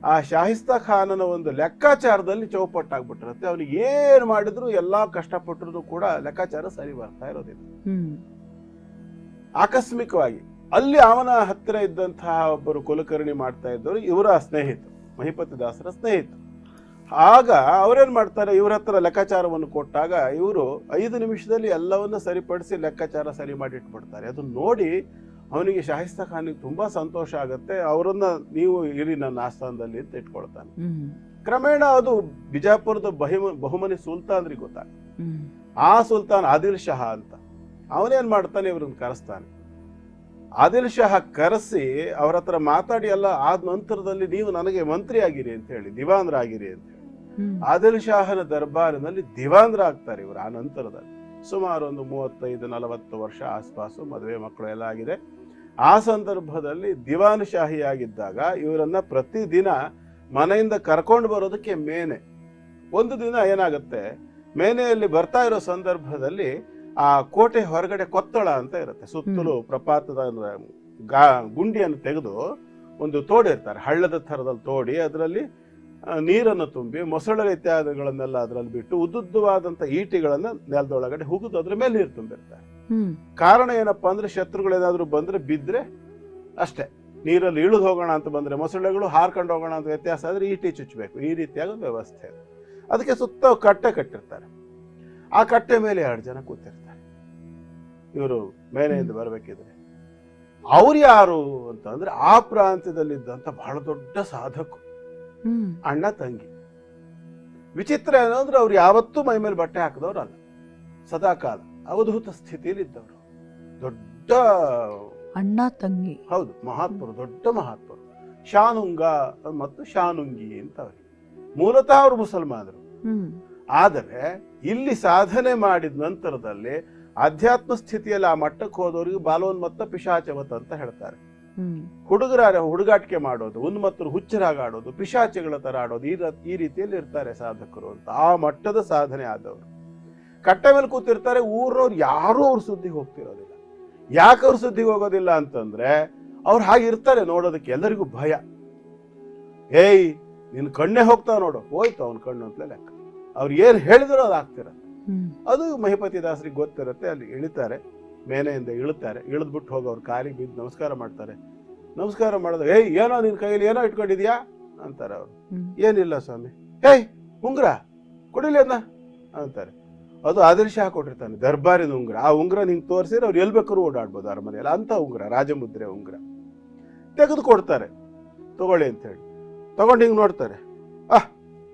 ಆ ಶಾಹಿಸ್ತಾ ಖಾನನ ಒಂದು ಲೆಕ್ಕಾಚಾರದಲ್ಲಿ ಚೌಪಟ್ಟಾಗ್ಬಿಟ್ಟಿರುತ್ತೆ. ಅವನಿಗೆ ಏನ್ ಮಾಡಿದ್ರು, ಎಲ್ಲಾ ಕಷ್ಟಪಟ್ಟರು ಕೂಡ ಲೆಕ್ಕಾಚಾರ ಸರಿ ಬರ್ತಾ ಇರೋದಿಲ್ಲ. ಆಕಸ್ಮಿಕವಾಗಿ ಅಲ್ಲಿ ಅವನ ಹತ್ತಿರ ಇದ್ದಂತಹ ಒಬ್ಬರು ಕುಲಕರ್ಣಿ ಮಾಡ್ತಾ ಇದ್ದವರು ಇವರ ಸ್ನೇಹಿತರು, ಮಹಿಪತಿ ದಾಸರ ಸ್ನೇಹಿತರು. ಆಗ ಅವರೇನ್ ಮಾಡ್ತಾರೆ, ಇವ್ರ ಹತ್ರ ಲೆಕ್ಕಾಚಾರವನ್ನು ಕೊಟ್ಟಾಗ ಇವರು 5 ನಿಮಿಷದಲ್ಲಿ ಎಲ್ಲವನ್ನ ಸರಿಪಡಿಸಿ ಲೆಕ್ಕಾಚಾರ ಸರಿ ಮಾಡಿ ಇಟ್ಬಿಡ್ತಾರೆ. ಅದನ್ನ ನೋಡಿ ಅವನಿಗೆ ಶಾಹಿಸ್ತಾ ಖಾನಿಗೆ ತುಂಬಾ ಸಂತೋಷ ಆಗುತ್ತೆ. ಅವರನ್ನ ನೀವು ಇರಿ ನನ್ನ ಆಸ್ಥಾನದಲ್ಲಿ ಅಂತ ಇಟ್ಕೊಳ್ತಾನೆ. ಕ್ರಮೇಣ ಅದು ಬಿಜಾಪುರದ ಬಹುಮನಿ ಸುಲ್ತಾನ್ರಿಗೆ ಗೊತ್ತಾಗ. ಆ ಸುಲ್ತಾನ್ ಆದಿಲ್ ಶಹ ಅಂತ, ಅವನೇನ್ ಮಾಡ್ತಾನೆ, ಇವ್ರನ್ನ ಕರೆಸ್ತಾನೆ. ಆದಿಲ್ ಶಹ ಕರೆಸಿ ಅವ್ರ ಹತ್ರ ಮಾತಾಡಿ ಎಲ್ಲ ಆದ ನಂತರದಲ್ಲಿ ನೀವು ನನಗೆ ಮಂತ್ರಿ ಆಗಿರಿ ಅಂತ ಹೇಳಿ, ದಿವಾನ್ರಾಗಿರಿ ಅಂತ ಹೇಳಿ ಆದಿಲ್ ಶಾಹನ ದರ್ಬಾರಿನಲ್ಲಿ ದಿವಾನ್ರ ಆಗ್ತಾರೆ ಇವರು. ಆ ನಂತರದಲ್ಲಿ ಸುಮಾರು ಒಂದು 35-40 ವರ್ಷ ಆಸ್ಪಾಸು, ಮದುವೆ ಮಕ್ಕಳು ಎಲ್ಲ ಆಗಿದೆ. ಆ ಸಂದರ್ಭದಲ್ಲಿ ದಿವಾನ್ ಶಾಹಿಯಾಗಿದ್ದಾಗ ಇವರನ್ನ ಪ್ರತಿದಿನ ಮನೆಯಿಂದ ಕರ್ಕೊಂಡು ಬರೋದಕ್ಕೆ ಮೇನೆ. ಒಂದು ದಿನ ಏನಾಗುತ್ತೆ, ಮೇನೆಯಲ್ಲಿ ಬರ್ತಾ ಇರೋ ಸಂದರ್ಭದಲ್ಲಿ ಆ ಕೋಟೆ ಹೊರಗಡೆ ಕೊತ್ತಳ ಅಂತ ಇರುತ್ತೆ, ಸುತ್ತಲೂ ಪ್ರಪಾತದ ಗುಂಡಿಯನ್ನು ತೆಗೆದು ಒಂದು ತೋಡಿರ್ತಾರೆ, ಹಳ್ಳದ ಥರದಲ್ಲಿ ತೋಡಿ ಅದರಲ್ಲಿ ನೀರನ್ನು ತುಂಬಿ ಮೊಸಳೆ ಇತ್ಯಾದಿಗಳನ್ನೆಲ್ಲ ಅದರಲ್ಲಿ ಬಿಟ್ಟು ಉದ್ದುದ್ದವಾದಂಥ ಈಟಿಗಳನ್ನ ನೆಲದೊಳಗಡೆ ಹುಗಿದು ಅದ್ರ ಮೇಲೆ ನೀರು ತುಂಬಿರ್ತಾರೆ. ಕಾರಣ ಏನಪ್ಪಾ ಅಂದ್ರೆ, ಶತ್ರುಗಳೇನಾದ್ರೂ ಬಂದ್ರೆ ಬಿದ್ರೆ ಅಷ್ಟೇ, ನೀರಲ್ಲಿ ಇಳಿದು ಹೋಗೋಣ ಅಂತ ಬಂದ್ರೆ ಮೊಸಳೆಗಳು, ಹಾರ್ಕೊಂಡು ಹೋಗೋಣ ಅಂತ ವ್ಯತ್ಯಾಸ ಆದ್ರೆ ಈಟಿ ಚುಚ್ಚಬೇಕು. ಈ ರೀತಿಯಾದ ಒಂದು ವ್ಯವಸ್ಥೆ ಇದೆ. ಅದಕ್ಕೆ ಸುತ್ತ ಕಟ್ಟೆ ಕಟ್ಟಿರ್ತಾರೆ. ಆ ಕಟ್ಟೆ ಮೇಲೆ 2 ಜನ ಕೂತಿರ್ತಾರೆ. ಇವರು ಮೇಲೆಯಿಂದ ಬರಬೇಕಿದ್ರೆ ಅವ್ರು ಯಾರು ಅಂತಂದ್ರೆ, ಆ ಪ್ರಾಂತ್ಯದಲ್ಲಿದ್ದಂತ ಬಹಳ ದೊಡ್ಡ ಸಾಧಕು, ಅಣ್ಣ ತಂಗಿ. ವಿಚಿತ್ರ ಏನಂದ್ರೆ ಅವ್ರು ಯಾವತ್ತೂ ಮೈ ಮೇಲೆ ಬಟ್ಟೆ ಹಾಕಿದವ್ರು ಅಲ್ಲ, ಸದಾಕಾಲ ಅವಧೂತ ಸ್ಥಿತಿಯಲ್ಲಿ ಇದ್ದವರು. ದೊಡ್ಡ ಅಣ್ಣ ತಂಗಿ, ಹೌದು, ಮಹಾತ್ಮರು, ದೊಡ್ಡ ಮಹಾತ್ಮರು. ಶಾನುಂಗ ಮತ್ತು ಶಾನುಂಗಿ ಅಂತ ಅವ್ರಿಗೆ. ಮೂಲತಃ ಅವರು ಮುಸಲ್ಮಾನರು. ಹ್ಮ್ ಆದರೆ ಇಲ್ಲಿ ಸಾಧನೆ ಮಾಡಿದ ನಂತರದಲ್ಲಿ ಆಧ್ಯಾತ್ಮ ಸ್ಥಿತಿಯಲ್ಲಿ ಆ ಮಟ್ಟಕ್ಕೆ ಹೋದವರಿಗೆ ಬಾಲೋನ್ಮತ್ತ ಪಿಶಾಚವತ್ ಅಂತ ಹೇಳ್ತಾರೆ. ಹ್ಮ್ ಹುಡುಗಾಟಿಕೆ ಮಾಡೋದು, ಉನ್ಮತ್ತರು ಹುಚ್ಚರಾಗ ಆಡೋದು, ಪಿಶಾಚಿಗಳ ತರ ಆಡೋದು, ಈ ರೀತಿಯಲ್ಲಿ ಇರ್ತಾರೆ ಸಾಧಕರು ಅಂತ. ಆ ಮಟ್ಟದ ಸಾಧನೆ ಆದವರು ಕಟ್ಟೆ ಮೇಲೆ ಕೂತಿರ್ತಾರೆ. ಊರವ್ರು ಯಾರೂ ಅವ್ರ ಸುದ್ದಿಗೆ ಹೋಗ್ತಿರೋದಿಲ್ಲ. ಯಾಕೆ ಅವ್ರ ಸುದ್ದಿಗೆ ಹೋಗೋದಿಲ್ಲ ಅಂತಂದ್ರೆ ಅವ್ರು ಹಾಗಿರ್ತಾರೆ ನೋಡೋದಕ್ಕೆ. ಎಲ್ಲರಿಗೂ ಭಯ. ಏಯ್ ನಿನ್ ಕಣ್ಣೇ ಹೋಗ್ತಾವ ನೋಡು, ಹೋಯ್ತು ಅವನ ಕಣ್ಣು ಅಂತಲೇ ಲೆಕ್ಕ. ಅವ್ರು ಏನ್ ಹೇಳಿದ್ರು ಅದು ಆಗ್ತಿರತ್ತೆ. ಅದು ಮಹಿಪತಿ ದಾಸರಿಗೆ ಗೊತ್ತಿರತ್ತೆ. ಅಲ್ಲಿ ಇಳಿತಾರೆ, ಮೇನೆಯಿಂದ ಇಳುತ್ತಾರೆ. ಇಳಿದ್ಬಿಟ್ಟು ಹೋಗಿ ಅವ್ರ ಕಾಲಿಗೆ ಬಿದ್ದು ನಮಸ್ಕಾರ ಮಾಡ್ತಾರೆ. ನಮಸ್ಕಾರ ಮಾಡಿದ್ರೆ ಏಯ್ ಏನೋ ನಿನ್ ಕೈಯಲ್ಲಿ ಏನೋ ಇಟ್ಕೊಂಡಿದ್ಯಾ ಅಂತಾರೆ ಅವ್ರು. ಏನಿಲ್ಲ ಸ್ವಾಮಿ. ಏಯ್ ಉಂಗ್ರ ಕೊಡಿಲಿ ಅದನ್ನ ಅಂತಾರೆ. ಅದು ಆದರ್ಶ ಹಾಕೊಟ್ಟಿರ್ತಾನೆ, ದರ್ಬಾರಿನ ಉಂಗ್ರ. ಆ ಉಂಗ್ರ ನಿಂಗೆ ತೋರಿಸಿದ್ರೆ ಅವ್ರು ಎಲ್ಲಿ ಬೇಕಾದ್ರೂ ಓಡಾಡ್ಬೋದು ಅರಮನೆಯಲ್ಲಿ. ಅಂತ ಉಂಗ್ರ, ರಾಜಮುದ್ರೆ ಉಂಗ್ರ ತೆಗೆದು ಕೊಡ್ತಾರೆ. ತಗೊಳ್ಳಿ ಅಂತ ಹೇಳಿ ತಗೊಂಡು ಹಿಂಗೆ ನೋಡ್ತಾರೆ.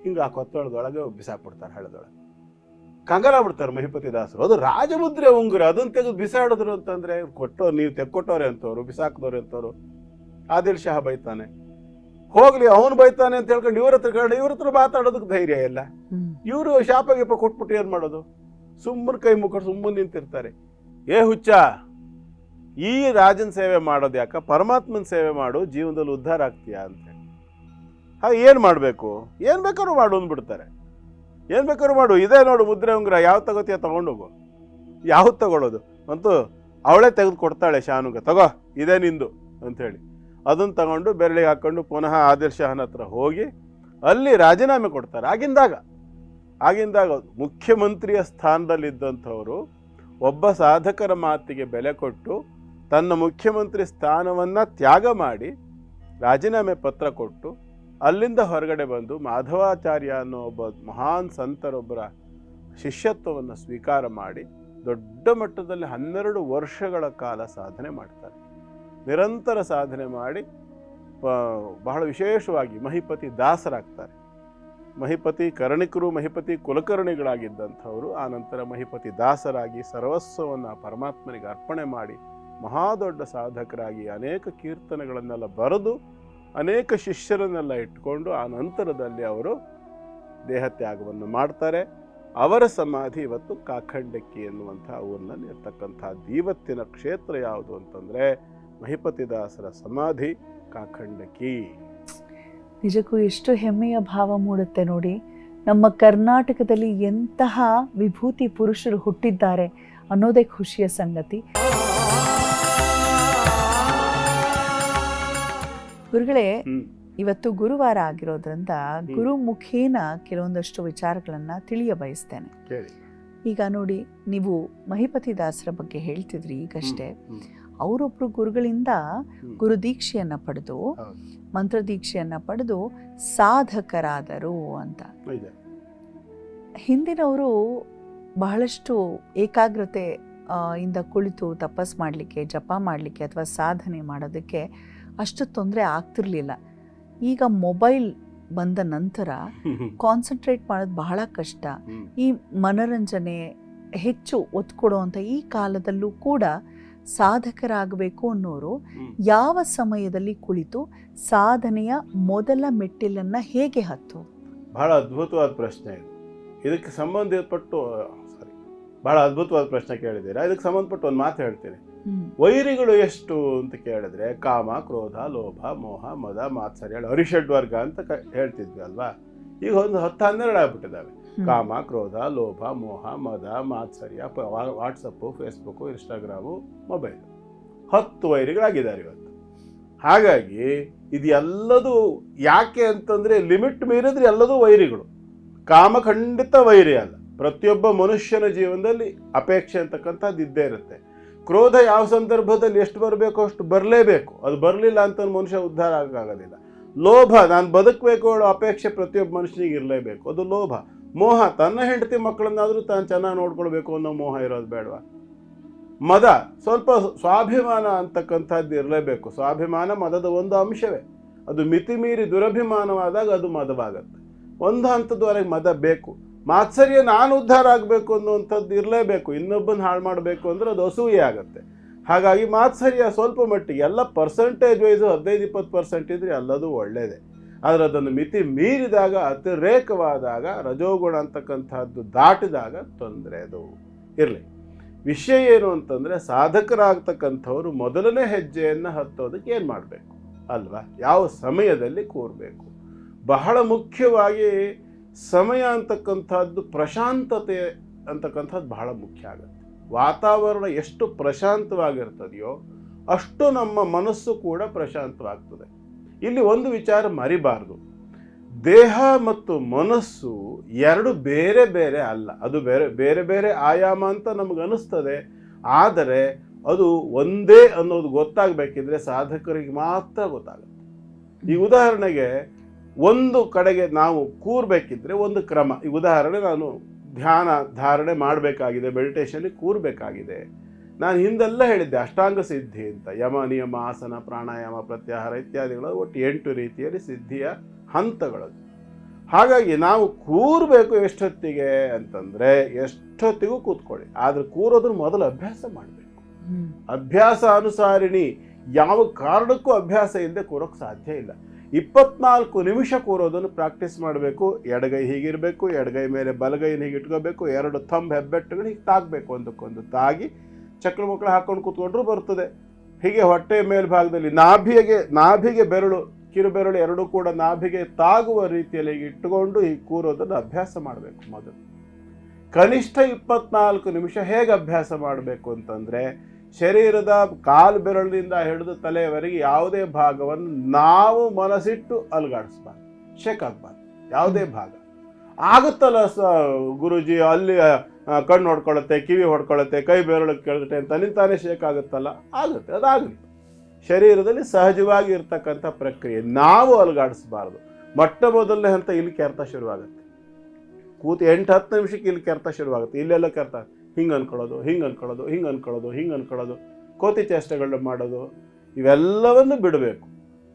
ಹಿಂಗೆ ಆ ಕೊತ್ತೊಳದೊಳಗೆ ಬಿಸಾಕ್ಬಿಡ್ತಾರೆ, ಹಳ್ಳದೊಳಗೆ. ಕಂಗಾಲಾಗ್ಬಿಡ್ತಾರೆ ಮಹಿಪತಿ ದಾಸರು. ಅದು ರಾಜಮುದ್ರೆ ಉಂಗುರ, ಅದನ್ನ ತೆಗೆದು ಬಿಸಾಡಿದ್ರು ಅಂತಂದ್ರೆ ಕೊಟ್ಟವ್ರು, ನೀವು ತೆಕ್ಕೊಟ್ಟವ್ರೆ ಅಂತವ್ರು, ಬಿಸಾಕ್ದವ್ರೆ ಅಂತವ್ರು. ಆದಿಲ್ ಶಾ ಬೈತಾನೆ. ಹೋಗ್ಲಿ ಅವನು ಬೈತಾನೆ ಅಂತ ಹೇಳ್ಕೊಂಡು ಇವ್ರ ಹತ್ರ ಮಾತಾಡೋದಕ್ಕೆ ಧೈರ್ಯ ಇಲ್ಲ. ಇವರು ಶಾಪ ಗೀಪ ಕೊಟ್ಬಿಟ್ಟು ಏನ್ ಮಾಡೋದು? ಸುಮ್ಮನೆ ಕೈ ಮುಕ್ಕೊಂಡು ಸುಮ್ಮನೆ ನಿಂತಿರ್ತಾರೆ. ಏ ಹುಚ್ಚ, ಈ ರಾಜನ ಸೇವೆ ಮಾಡೋದು ಯಾಕ? ಪರಮಾತ್ಮನ ಸೇವೆ ಮಾಡು, ಜೀವನದಲ್ಲಿ ಉದ್ಧಾರ ಆಗ್ತೀಯಾ ಅಂತ ಹೇಳಿ. ಹಾಗೆ ಏನ್ ಮಾಡ್ಬೇಕು? ಏನ್ ಬೇಕಾದ್ರು ಮಾಡು ಅಂದ್ಬಿಡ್ತಾರೆ. ಏನ್ ಬೇಕಾದ್ರು ಮಾಡು, ಇದೇ ನೋಡು ಮುದ್ರೆ ಉಂಗ್ರ, ಯಾವ ತಗೋತೀಯ ತಗೊಂಡೋಗು. ಯಾವ್ದು ತಗೊಳ್ಳೋದು ಅಂತೂ ಅವಳೇ ತೆಗೆದು ಕೊಡ್ತಾಳೆ ಶಾನುಗ. ತಗೋ ಇದೇ ನಿಂದು ಅಂಥೇಳಿ ಅದನ್ನು ತಗೊಂಡು ಬೆರಳಿಗೆ ಹಾಕೊಂಡು ಪುನಃ ಆದಿಲ್ ಶಾಹನ ಹತ್ರ ಹೋಗಿ ಅಲ್ಲಿ ರಾಜೀನಾಮೆ ಕೊಡ್ತಾರೆ. ಆಗಿಂದಾಗ ಮುಖ್ಯಮಂತ್ರಿಯ ಸ್ಥಾನದಲ್ಲಿದ್ದಂಥವರು ಒಬ್ಬ ಸಾಧಕರ ಮಾತಿಗೆ ಬೆಲೆ ಕೊಟ್ಟು ತನ್ನ ಮುಖ್ಯಮಂತ್ರಿ ಸ್ಥಾನವನ್ನು ತ್ಯಾಗ ಮಾಡಿ ರಾಜೀನಾಮೆ ಪತ್ರ ಕೊಟ್ಟು ಅಲ್ಲಿಂದ ಹೊರಗಡೆ ಬಂದು ಮಾಧವಾಚಾರ್ಯ ಅನ್ನೋ ಒಬ್ಬ ಮಹಾನ್ ಸಂತರೊಬ್ಬರ ಶಿಷ್ಯತ್ವವನ್ನು ಸ್ವೀಕಾರ ಮಾಡಿ ದೊಡ್ಡ ಮಟ್ಟದಲ್ಲಿ 12 ವರ್ಷಗಳ ಕಾಲ ಸಾಧನೆ ಮಾಡ್ತಾರೆ. ನಿರಂತರ ಸಾಧನೆ ಮಾಡಿ ಬಹಳ ವಿಶೇಷವಾಗಿ ಮಹಿಪತಿ ದಾಸರಾಗ್ತಾರೆ. ಮಹಿಪತಿ ಕರ್ಣಿಕರು, ಮಹಿಪತಿ ಕುಲಕರ್ಣಿಗಳಾಗಿದ್ದಂಥವರು ಆನಂತರ ಮಹಿಪತಿ ದಾಸರಾಗಿ ಸರ್ವಸ್ವವನ್ನು ಪರಮಾತ್ಮನಿಗೆ ಅರ್ಪಣೆ ಮಾಡಿ ಮಹಾದೊಡ್ಡ ಸಾಧಕರಾಗಿ ಅನೇಕ ಕೀರ್ತನೆಗಳನ್ನೆಲ್ಲ ಬರೆದು ಅನೇಕ ಶಿಷ್ಯರನ್ನೆಲ್ಲ ಇಟ್ಕೊಂಡು ಆ ನಂತರದಲ್ಲಿ ಅವರು ದೇಹತ್ಯಾಗವನ್ನು ಮಾಡ್ತಾರೆ. ಅವರ ಸಮಾಧಿ ಇವತ್ತು ಕಾಖಂಡಕ್ಕಿ ಎನ್ನುವಂಥ ಊರಿನಲ್ಲಿ ಇರ್ತಕ್ಕಂಥ ಇವತ್ತಿನ ಕ್ಷೇತ್ರ ಯಾವುದು ಅಂತಂದರೆ ಮಹಿಪತಿದಾಸರ ಸಮಾಧಿ ಕಾಖಂಡಕ್ಕಿ. ನಿಜಕ್ಕೂ ಎಷ್ಟು ಹೆಮ್ಮೆಯ ಭಾವ ಮೂಡುತ್ತೆ ನೋಡಿ. ನಮ್ಮ ಕರ್ನಾಟಕದಲ್ಲಿ ಎಂತಹ ವಿಭೂತಿ ಪುರುಷರು ಹುಟ್ಟಿದ್ದಾರೆ ಅನ್ನೋದೇ ಖುಷಿಯ ಸಂಗತಿ. ಗುರುಗಳೇ, ಇವತ್ತು ಗುರುವಾರ ಆಗಿರೋದ್ರಿಂದ ಗುರುಮುಖೇನ ಕೆಲವೊಂದಷ್ಟು ವಿಚಾರಗಳನ್ನ ತಿಳಿಯ ಬಯಸ್ತೇನೆ. ಈಗ ನೋಡಿ, ನೀವು ಮಹಿಪತಿ ದಾಸರ ಬಗ್ಗೆ ಹೇಳ್ತಿದ್ರಿ ಈಗಷ್ಟೇ. ಅವರೊಬ್ರು ಗುರುಗಳಿಂದ ಗುರು ದೀಕ್ಷೆಯನ್ನ ಪಡೆದು ಮಂತ್ರ ದೀಕ್ಷೆಯನ್ನ ಪಡೆದು ಸಾಧಕರಾದರು ಅಂತ. ಹಿಂದಿನವರು ಬಹಳಷ್ಟು ಏಕಾಗ್ರತೆ ಇಂದ ಕುಳಿತು ತಪಸ್ ಮಾಡಲಿಕ್ಕೆ, ಜಪ ಮಾಡಲಿಕ್ಕೆ ಅಥವಾ ಸಾಧನೆ ಮಾಡೋದಕ್ಕೆ ಅಷ್ಟು ತೊಂದರೆ ಆಗ್ತಿರ್ಲಿಲ್ಲ. ಈಗ ಮೊಬೈಲ್ ಬಂದ ನಂತರ ಕಾನ್ಸಂಟ್ರೇಟ್ ಮಾಡೋದು ಬಹಳ ಕಷ್ಟ. ಈ ಮನರಂಜನೆ ಹೆಚ್ಚು ಒತ್ತು ಕೊಡುವಂಥ ಈ ಕಾಲದಲ್ಲೂ ಕೂಡ ಸಾಧಕರಾಗಬೇಕು ಅನ್ನೋರು ಯಾವ ಸಮಯದಲ್ಲಿ ಕುಳಿತು ಸಾಧನೆಯ ಮೊದಲ ಮೆಟ್ಟಿಲನ್ನ ಹೇಗೆ ಹತ್ತು? ಬಹಳ ಅದ್ಭುತವಾದ ಪ್ರಶ್ನೆ ಇದು. ಇದಕ್ಕೆ ಸಂಬಂಧಪಟ್ಟು ಬಹಳ ಅದ್ಭುತವಾದ ಪ್ರಶ್ನೆ ಕೇಳಿದ್ದೀರಾ. ಇದಕ್ಕೆ ಸಂಬಂಧಪಟ್ಟು ಒಂದು ಮಾತು ಹೇಳ್ತೀನಿ. ವೈರಿಗಳು ಎಷ್ಟು ಅಂತ ಕೇಳಿದ್ರೆ ಕಾಮ, ಕ್ರೋಧ, ಲೋಭ, ಮೋಹ, ಮದ, ಮಾತ್ಸರ್ಯ, ಅರಿಷಡ್ವರ್ಗ ಅಂತ ಹೇಳ್ತಿದ್ವಿ ಅಲ್ವಾ. ಈಗ ಒಂದು 10-12 ಆಗ್ಬಿಟ್ಟಿದ್ದಾವೆ. ಕಾಮ, ಕ್ರೋಧ, ಲೋಭ, ಮೋಹ, ಮದ, ಮಾತ್ಸರ್ಯ, ವಾಟ್ಸಪ್ಪು, ಫೇಸ್ಬುಕ್ಕು, ಇನ್ಸ್ಟಾಗ್ರಾಮು, ಮೊಬೈಲ್ 10 ವೈರಿಗಳಾಗಿದ್ದಾರೆ ಇವತ್ತು. ಹಾಗಾಗಿ ಇದೆಲ್ಲದೂ ಯಾಕೆ ಅಂತಂದ್ರೆ ಲಿಮಿಟ್ ಮೀರಿದ್ರೆ ಎಲ್ಲದೂ ವೈರಿಗಳು. ಕಾಮ ಖಂಡಿತ ವೈರಿ ಅಲ್ಲ. ಪ್ರತಿಯೊಬ್ಬ ಮನುಷ್ಯನ ಜೀವನದಲ್ಲಿ ಅಪೇಕ್ಷೆ ಅಂತಕ್ಕಂಥದ್ದು ಇದ್ದೇ ಇರುತ್ತೆ. ಕ್ರೋಧ ಯಾವ ಸಂದರ್ಭದಲ್ಲಿ ಎಷ್ಟು ಬರಬೇಕು ಅಷ್ಟು ಬರಲೇಬೇಕು. ಅದು ಬರಲಿಲ್ಲ ಅಂತ ಮನುಷ್ಯ ಉದ್ಧಾರ ಆಗೋದಿಲ್ಲ. ಲೋಭ, ನಾನು ಬದುಕಬೇಕು ಅನ್ನೋ ಅಪೇಕ್ಷೆ ಪ್ರತಿಯೊಬ್ಬ ಮನುಷ್ಯನಿಗೆ ಇರಲೇಬೇಕು, ಅದು ಲೋಭ. ಮೋಹ, ತನ್ನ ಹೆಂಡತಿ ಮಕ್ಕಳನ್ನಾದರೂ ತಾನು ಚೆನ್ನಾಗಿ ನೋಡ್ಕೊಳ್ಬೇಕು ಅನ್ನೋ ಮೋಹ ಇರೋದು ಬೇಡವಾ. ಮದ, ಸ್ವಲ್ಪ ಸ್ವಾಭಿಮಾನ ಅಂತಕ್ಕಂಥದ್ದು ಇರಲೇಬೇಕು. ಸ್ವಾಭಿಮಾನ ಮದದ ಒಂದು ಅಂಶವೇ. ಅದು ಮಿತಿ ಮೀರಿ ದುರಭಿಮಾನವಾದಾಗ ಅದು ಮದವಾಗತ್ತೆ. ಒಂದು ಹಂತದವರೆಗೆ ಮದ ಬೇಕು. ಮಾತ್ಸರ್ಯ, ನಾನು ಉದ್ಧಾರ ಆಗಬೇಕು ಅನ್ನುವಂಥದ್ದು ಇರಲೇಬೇಕು. ಇನ್ನೊಬ್ಬನ ಹಾಳು ಮಾಡಬೇಕು ಅಂದರೆ ಅದು ಅಸೂಯೆ ಆಗುತ್ತೆ. ಹಾಗಾಗಿ ಮಾತ್ಸರ್ಯ ಸ್ವಲ್ಪ ಮಟ್ಟಿಗೆ ಎಲ್ಲ ಪರ್ಸೆಂಟೇಜ್ ವೈಸು 15-20% ಇದ್ರೆ ಎಲ್ಲದೂ ಒಳ್ಳೆಯದೇ. ಆದರೆ ಅದನ್ನು ಮಿತಿ ಮೀರಿದಾಗ, ಅತಿರೇಕವಾದಾಗ, ರಜೋಗುಣ ಅಂತಕ್ಕಂಥದ್ದು ದಾಟಿದಾಗ ತೊಂದರೆ ಅದು ಇರಲಿ. ವಿಷಯ ಏನು ಅಂತಂದರೆ, ಸಾಧಕರಾಗ್ತಕ್ಕಂಥವ್ರು ಮೊದಲನೇ ಹೆಜ್ಜೆಯನ್ನು ಹತ್ತೋದಕ್ಕೆ ಏನು ಮಾಡಬೇಕು ಅಲ್ವಾ, ಯಾವ ಸಮಯದಲ್ಲಿ ಕೂರಬೇಕು. ಬಹಳ ಮುಖ್ಯವಾಗಿ ಸಮಯ ಅಂತಕ್ಕಂಥದ್ದು, ಪ್ರಶಾಂತತೆ ಅಂತಕ್ಕಂಥದ್ದು ಬಹಳ ಮುಖ್ಯ ಆಗುತ್ತೆ. ವಾತಾವರಣ ಎಷ್ಟು ಪ್ರಶಾಂತವಾಗಿರ್ತದೆಯೋ ಅಷ್ಟು ನಮ್ಮ ಮನಸ್ಸು ಕೂಡ ಪ್ರಶಾಂತವಾಗ್ತದೆ. ಇಲ್ಲಿ ಒಂದು ವಿಚಾರ ಮರಿಬಾರ್ದು, ದೇಹ ಮತ್ತು ಮನಸ್ಸು ಎರಡು ಬೇರೆ ಬೇರೆ ಅಲ್ಲ. ಅದು ಬೇರೆ ಬೇರೆ ಆಯಾಮ ಅಂತ ನಮಗೆ ಅನಿಸ್ತದೆ, ಆದರೆ ಅದು ಒಂದೇ ಅನ್ನೋದು ಗೊತ್ತಾಗಬೇಕಿದ್ರೆ ಸಾಧಕರಿಗೆ ಮಾತ್ರ ಗೊತ್ತಾಗುತ್ತೆ. ಈ ಉದಾಹರಣೆಗೆ, ಒಂದು ಕಡೆಗೆ ನಾವು ಕೂರಬೇಕಿದ್ರೆ ಒಂದು ಕ್ರಮ. ಈ ಉದಾಹರಣೆ, ನಾನು ಧ್ಯಾನ ಧಾರಣೆ ಮಾಡಬೇಕಾಗಿದೆ, ಮೆಡಿಟೇಷನ್ಗೆ ಕೂರಬೇಕಾಗಿದೆ. ನಾನು ಹಿಂದೆಲ್ಲ ಹೇಳಿದ್ದೆ ಅಷ್ಟಾಂಗ ಸಿದ್ಧಿ ಅಂತ, ಯಮ ನಿಯಮ ಆಸನ ಪ್ರಾಣಾಯಾಮ ಪ್ರತ್ಯಾಹಾರ ಇತ್ಯಾದಿಗಳು ಒಟ್ಟು 8 ರೀತಿಯಲ್ಲಿ ಸಿದ್ಧಿಯ ಹಂತಗಳು. ಹಾಗಾಗಿ ನಾವು ಕೂರಬೇಕು ಎಷ್ಟೊತ್ತಿಗೆ ಅಂತಂದರೆ, ಎಷ್ಟೊತ್ತಿಗೂ ಕೂತ್ಕೊಳ್ಳಿ, ಆದರೆ ಕೂರೋದ್ರ ಮೊದಲು ಅಭ್ಯಾಸ ಮಾಡಬೇಕು. ಅಭ್ಯಾಸ ಅನುಸಾರಿಣಿ, ಯಾವ ಕಾರಣಕ್ಕೂ ಅಭ್ಯಾಸ ಇಲ್ಲದೆ ಕೂರೋಕ್ಕೆ ಸಾಧ್ಯ ಇಲ್ಲ. 24 ನಿಮಿಷ ಕೂರೋದನ್ನು ಪ್ರಾಕ್ಟೀಸ್ ಮಾಡಬೇಕು. ಎಡಗೈ ಹೀಗಿರಬೇಕು, ಎಡಗೈ ಮೇಲೆ ಬಲಗೈನ ಹೀಗೆ ಇಟ್ಕೋಬೇಕು, 2 ಥಂಬ್ ಹೆಬ್ಬೆಟ್ಟುಗಳು ಹೀಗೆ ತಾಗಬೇಕು, ಒಂದಕ್ಕೊಂದು ತಾಗಿ ಚಕ್ರ ಮಕ್ಕಳು ಹಾಕೊಂಡು ಕೂತ್ಕೊಂಡ್ರೂ ಬರ್ತದೆ. ಹೀಗೆ ಹೊಟ್ಟೆ ಮೇಲ್ಭಾಗದಲ್ಲಿ ನಾಭಿಗೆ ಬೆರಳು, ಕಿರು ಬೆರಳು ಎರಡೂ ಕೂಡ ನಾಭಿಗೆ ತಾಗುವ ರೀತಿಯಲ್ಲಿ ಹೀಗೆ ಇಟ್ಟುಕೊಂಡು ಹೀಗೆ ಕೂರೋದನ್ನು ಅಭ್ಯಾಸ ಮಾಡಬೇಕು. ಮೊದಲು ಕನಿಷ್ಠ 24 ನಿಮಿಷ ಹೇಗೆ ಅಭ್ಯಾಸ ಮಾಡಬೇಕು ಅಂತಂದರೆ, ಶರೀರದ ಕಾಲು ಬೆರಳಿನಿಂದ ಹಿಡಿದು ತಲೆಯವರೆಗೆ ಯಾವುದೇ ಭಾಗವನ್ನು ನಾವು ಮನಸ್ಸಿಟ್ಟು ಅಲುಗಾಡಿಸ್ಬಾರ್ದು, ಶೇಕ್ ಆಗಬಾರ್ದು ಯಾವುದೇ ಭಾಗ. ಆಗುತ್ತಲ್ಲ ಗುರುಜಿ, ಅಲ್ಲಿ ಕಣ್ಣು ಹೊಡ್ಕೊಳ್ಳುತ್ತೆ, ಕಿವಿ ಹೊಡ್ಕೊಳ್ಳುತ್ತೆ, ಕೈ ಬೆರಳು ಕೇಳುತ್ತೆ ಅಂತ ನಿಂತಾನೆ ಶೇಕ್ ಆಗುತ್ತಲ್ಲ, ಆಗುತ್ತೆ, ಅದಾಗುತ್ತೆ. ಶರೀರದಲ್ಲಿ ಸಹಜವಾಗಿ ಇರ್ತಕ್ಕಂಥ ಪ್ರಕ್ರಿಯೆ, ನಾವು ಅಲುಗಾಡಿಸ್ಬಾರ್ದು. ಮೊಟ್ಟ ಮೊದಲನೇ ಹಂತ ಇಲ್ಲಿ ಕೆರೆತ ಶುರುವಾಗುತ್ತೆ. ಕೂತು 8-10 ನಿಮಿಷಕ್ಕೆ ಇಲ್ಲಿ ಕೆರೆತ ಶುರುವಾಗುತ್ತೆ. ಇಲ್ಲೆಲ್ಲ ಕೆರೆತ, ಹಿಂಗೆ ಅನ್ಕೊಳ್ಳೋದು, ಕೋತಿ ಚೇಷ್ಟೆಗಳನ್ನ ಮಾಡೋದು, ಇವೆಲ್ಲವನ್ನು ಬಿಡಬೇಕು.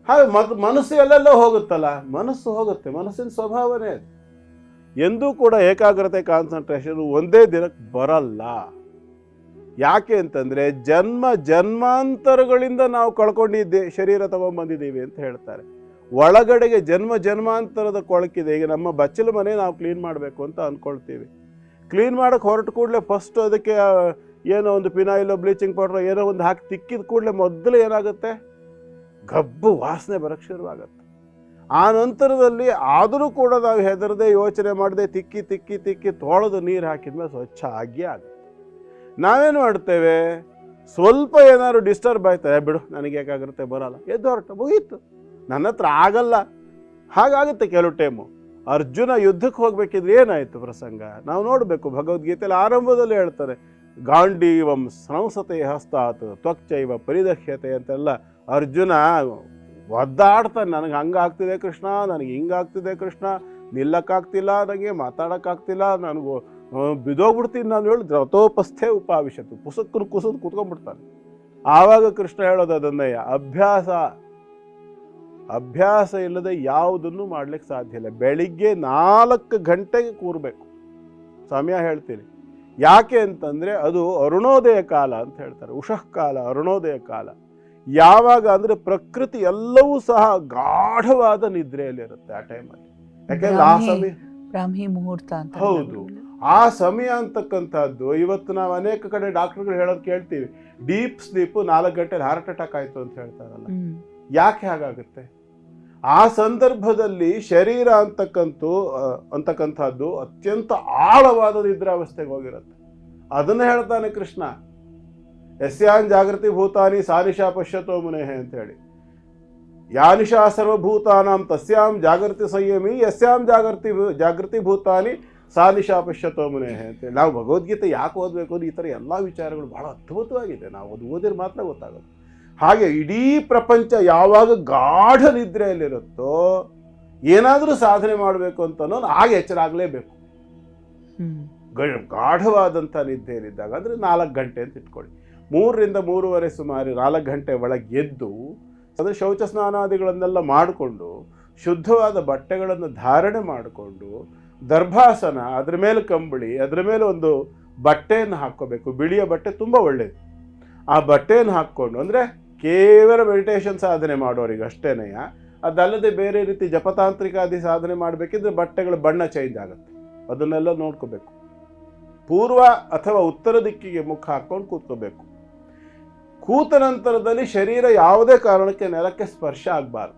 ಹಾಗೆ ಮನಸ್ಸು ಎಲ್ಲೆಲ್ಲ ಹೋಗುತ್ತಲ್ಲ, ಮನಸ್ಸು ಹೋಗುತ್ತೆ, ಮನಸ್ಸಿನ ಸ್ವಭಾವನೇ ಅದು. ಎಂದೂ ಕೂಡ ಏಕಾಗ್ರತೆ, ಕಾನ್ಸಂಟ್ರೇಷನ್ ಒಂದೇ ದಿನಕ್ಕೆ ಬರಲ್ಲ. ಯಾಕೆ ಅಂತಂದರೆ, ಜನ್ಮಾಂತರಗಳಿಂದ ನಾವು ಕಳ್ಕೊಂಡಿದ್ದೆ ಶರೀರ ತಗೊಂಡ್ಬಂದಿದ್ದೀವಿ ಅಂತ ಹೇಳ್ತಾರೆ. ಒಳಗಡೆಗೆ ಜನ್ಮಾಂತರದ ಕೊಳಕಿದೆ. ಈಗ ನಮ್ಮ ಬಚ್ಚಲ ಮನೆ ನಾವು ಕ್ಲೀನ್ ಮಾಡಬೇಕು ಅಂತ ಅಂದ್ಕೊಳ್ತೀವಿ. ಕ್ಲೀನ್ ಮಾಡೋಕ್ಕೆ ಹೊರಟು ಕೂಡಲೇ ಫಸ್ಟ್ ಅದಕ್ಕೆ ಏನೋ ಒಂದು ಪಿನಾಯಿಲೋ ಬ್ಲೀಚಿಂಗ್ ಪೌಡ್ರೋ ಏನೋ ಒಂದು ಹಾಕಿ ತಿಕ್ಕಿದ ಕೂಡಲೇ ಮೊದಲು ಏನಾಗುತ್ತೆ, ಗಬ್ಬು ವಾಸನೆ ಬರೋಕ್ಕೆ ಶುರುವಾಗುತ್ತೆ. ಆ ನಂತರದಲ್ಲಿ ಆದರೂ ಕೂಡ ನಾವು ಹೆದರದೆ, ಯೋಚನೆ ಮಾಡದೆ ತಿಕ್ಕಿ ತೊಳೆದು ನೀರು ಹಾಕಿದ್ಮೇಲೆ ಸ್ವಚ್ಛ ಆಗಿಯೇ ಆಗುತ್ತೆ. ನಾವೇನು ಮಾಡ್ತೇವೆ, ಸ್ವಲ್ಪ ಏನಾದ್ರು ಡಿಸ್ಟರ್ಬ್ ಆಯ್ತಾರೆ, ಬಿಡು ನನಗೆ ಯಾಕಾಗಿರುತ್ತೆ, ಬರೋಲ್ಲ, ಎದ್ದು ಹೊರಟ ಮುಗೀತು, ನನ್ನ ಹತ್ರ ಆಗಲ್ಲ. ಹಾಗಾಗುತ್ತೆ ಕೆಲವು ಟೈಮು. ಅರ್ಜುನ ಯುದ್ಧಕ್ಕೆ ಹೋಗ್ಬೇಕಿದ್ರೆ ಏನಾಯಿತು ಪ್ರಸಂಗ ನಾವು ನೋಡಬೇಕು. ಭಗವದ್ಗೀತೆಯಲ್ಲಿ ಆರಂಭದಲ್ಲಿ ಹೇಳ್ತಾರೆ, ಗಾಂಡೀವಂ ಸಂಸತೆ ಹಸ್ತಾತ್ ತ್ವಕ್ಚೈವ ಪರಿದಕ್ಷ್ಯತೆ ಅಂತೆಲ್ಲ. ಅರ್ಜುನ ಒದ್ದಾಡ್ತಾನೆ, ನನಗೆ ಹಂಗಾಗ್ತಿದೆ ಕೃಷ್ಣ, ನನಗೆ ಹಿಂಗಾಗ್ತಿದೆ ಕೃಷ್ಣ, ನಿಲ್ಲಕ್ಕಾಗ್ತಿಲ್ಲ, ನನಗೆ ಮಾತಾಡೋಕ್ಕಾಗ್ತಿಲ್ಲ, ನನಗೂ ಬಿದೋಗ್ಬಿಡ್ತೀನಿ ನಾನು ಹೇಳಿ ರಥೋಪಸ್ಥೆ ಉಪಾವಿಶತ್ತು, ಕುಸುದು ಕೂತ್ಕೊಂಡ್ಬಿಡ್ತಾನೆ. ಆವಾಗ ಕೃಷ್ಣ ಹೇಳೋದು ಅದನ್ನಯ್ಯ, ಅಭ್ಯಾಸ ಇಲ್ಲದೆ ಯಾವುದನ್ನು ಮಾಡ್ಲಿಕ್ಕೆ ಸಾಧ್ಯ ಇಲ್ಲ. ಬೆಳಿಗ್ಗೆ 4 ಗಂಟೆಗೆ ಕೂರಬೇಕು, ಸಮಯ ಹೇಳ್ತೀನಿ. ಯಾಕೆ ಅಂತಂದರೆ ಅದು ಅರುಣೋದಯ ಕಾಲ ಅಂತ ಹೇಳ್ತಾರೆ, ಉಷಃ ಕಾಲ, ಅರುಣೋದಯ ಕಾಲ. ಯಾವಾಗ ಅಂದರೆ ಪ್ರಕೃತಿ ಎಲ್ಲವೂ ಸಹ ಗಾಢವಾದ ನಿದ್ರೆಯಲ್ಲಿರುತ್ತೆ ಆ ಟೈಮಲ್ಲಿ. ಯಾಕೆಂದ್ರೆ ಆ ಸಮಯ ಬ್ರಾಹ್ಮಿ ಮುಹೂರ್ತ ಅಂತ. ಹೌದು, ಆ ಸಮಯ ಅಂತಕ್ಕಂಥದ್ದು ಇವತ್ತು ನಾವು ಅನೇಕ ಕಡೆ ಡಾಕ್ಟರ್ಗಳು ಹೇಳೋದು ಕೇಳ್ತೀವಿ, ಡೀಪ್ ಸ್ಲೀಪು 4 ಗಂಟೆಲಿ ಹಾರ್ಟ್ ಅಟ್ಯಾಕ್ ಆಯಿತು ಅಂತ ಹೇಳ್ತಾರಲ್ಲ. ಯಾಕೆ ಹಾಗಾಗುತ್ತೆ? ಆ ಸಂದರ್ಭದಲ್ಲಿ ಶರೀರ ಅಂತಕ್ಕಂಥದ್ದು ಅತ್ಯಂತ ಆಳವಾದ ನಿದ್ರಾವಸ್ಥೆಗೆ ಹೋಗಿರುತ್ತೆ. ಅದನ್ನು ಹೇಳ್ತಾನೆ ಕೃಷ್ಣ, ಯಸ್ಯಾಂ ಜಾಗೃತಿ ಭೂತಾನಿ ಸಾನಿಶಾ ಪಶ್ಯತೋ ಮುನೇಹ ಅಂತ ಹೇಳಿ. ಯಾನಿಶಾ ಸರ್ವಭೂತಾನಾಂ ತಸ್ಯಾಂ ಜಾಗೃತಿ ಸಂಯಮಿ ಯಸ್ಯಾಂ ಜಾಗೃತಿ ಭೂತಾನಿ ಸಾನಿಶಾ ಪಶ್ಯತೋ ಮುನೇಹ ಅಂತೇಳಿ. ನಾವು ಭಗವದ್ಗೀತೆ ಯಾಕೆ ಓದಬೇಕು ಅಂದ್ರೆ ಈ ಥರ ಎಲ್ಲ ವಿಚಾರಗಳು ಬಹಳ ಅದ್ಭುತವಾಗಿದೆ, ನಾವು ಅದು ಓದಿದ್ರೆ ಮಾತ್ರ ಗೊತ್ತಾಗೋದು. ಹಾಗೆ ಇಡೀ ಪ್ರಪಂಚ ಯಾವಾಗ ಗಾಢ ನಿದ್ರೆಯಲ್ಲಿರುತ್ತೋ, ಏನಾದರೂ ಸಾಧನೆ ಮಾಡಬೇಕು ಅಂತನೋ ಹಾಗೆ ಎಚ್ಚರ ಆಗಲೇಬೇಕು. ಗಾಢವಾದಂಥ ನಿದ್ದೆಯಲ್ಲಿದ್ದಾಗ ಅಂದರೆ 4 ಗಂಟೆ ಅಂತ ಇಟ್ಕೊಳ್ಳಿ, 3 ರಿಂದ 3:30 ಸುಮಾರು 4 ಗಂಟೆ ಒಳಗೆ ಎದ್ದು, ಅಂದರೆ ಶೌಚ ಸ್ನಾನಾದಿಗಳನ್ನೆಲ್ಲ ಮಾಡಿಕೊಂಡು, ಶುದ್ಧವಾದ ಬಟ್ಟೆಗಳನ್ನು ಧಾರಣೆ ಮಾಡಿಕೊಂಡು, ದರ್ಭಾಸನ, ಅದ್ರ ಮೇಲೆ ಕಂಬಳಿ, ಅದರ ಮೇಲೆ ಒಂದು ಬಟ್ಟೆಯನ್ನು ಹಾಕ್ಕೋಬೇಕು. ಬಿಳಿಯ ಬಟ್ಟೆ ತುಂಬ ಒಳ್ಳೆಯದು. ಆ ಬಟ್ಟೆಯನ್ನು ಹಾಕ್ಕೊಂಡು, ಅಂದರೆ ಕೇವಲ ಮೆಡಿಟೇಷನ್ ಸಾಧನೆ ಮಾಡೋರಿಗೆ ಅಷ್ಟೇನೆಯ, ಅದಲ್ಲದೆ ಬೇರೆ ರೀತಿ ಜಪತಾಂತ್ರಿಕಾದಿ ಸಾಧನೆ ಮಾಡಬೇಕಿದ್ರೆ ಬಟ್ಟೆಗಳ ಬಣ್ಣ ಚೇಂಜ್ ಆಗುತ್ತೆ, ಅದನ್ನೆಲ್ಲ ನೋಡ್ಕೋಬೇಕು. ಪೂರ್ವ ಅಥವಾ ಉತ್ತರ ದಿಕ್ಕಿಗೆ ಮುಖ ಹಾಕೊಂಡು ಕೂತ್ಕೋಬೇಕು. ಕೂತ ನಂತರದಲ್ಲಿ ಶರೀರ ಯಾವುದೇ ಕಾರಣಕ್ಕೆ ನೆಲಕ್ಕೆ ಸ್ಪರ್ಶ ಆಗಬಾರ್ದು.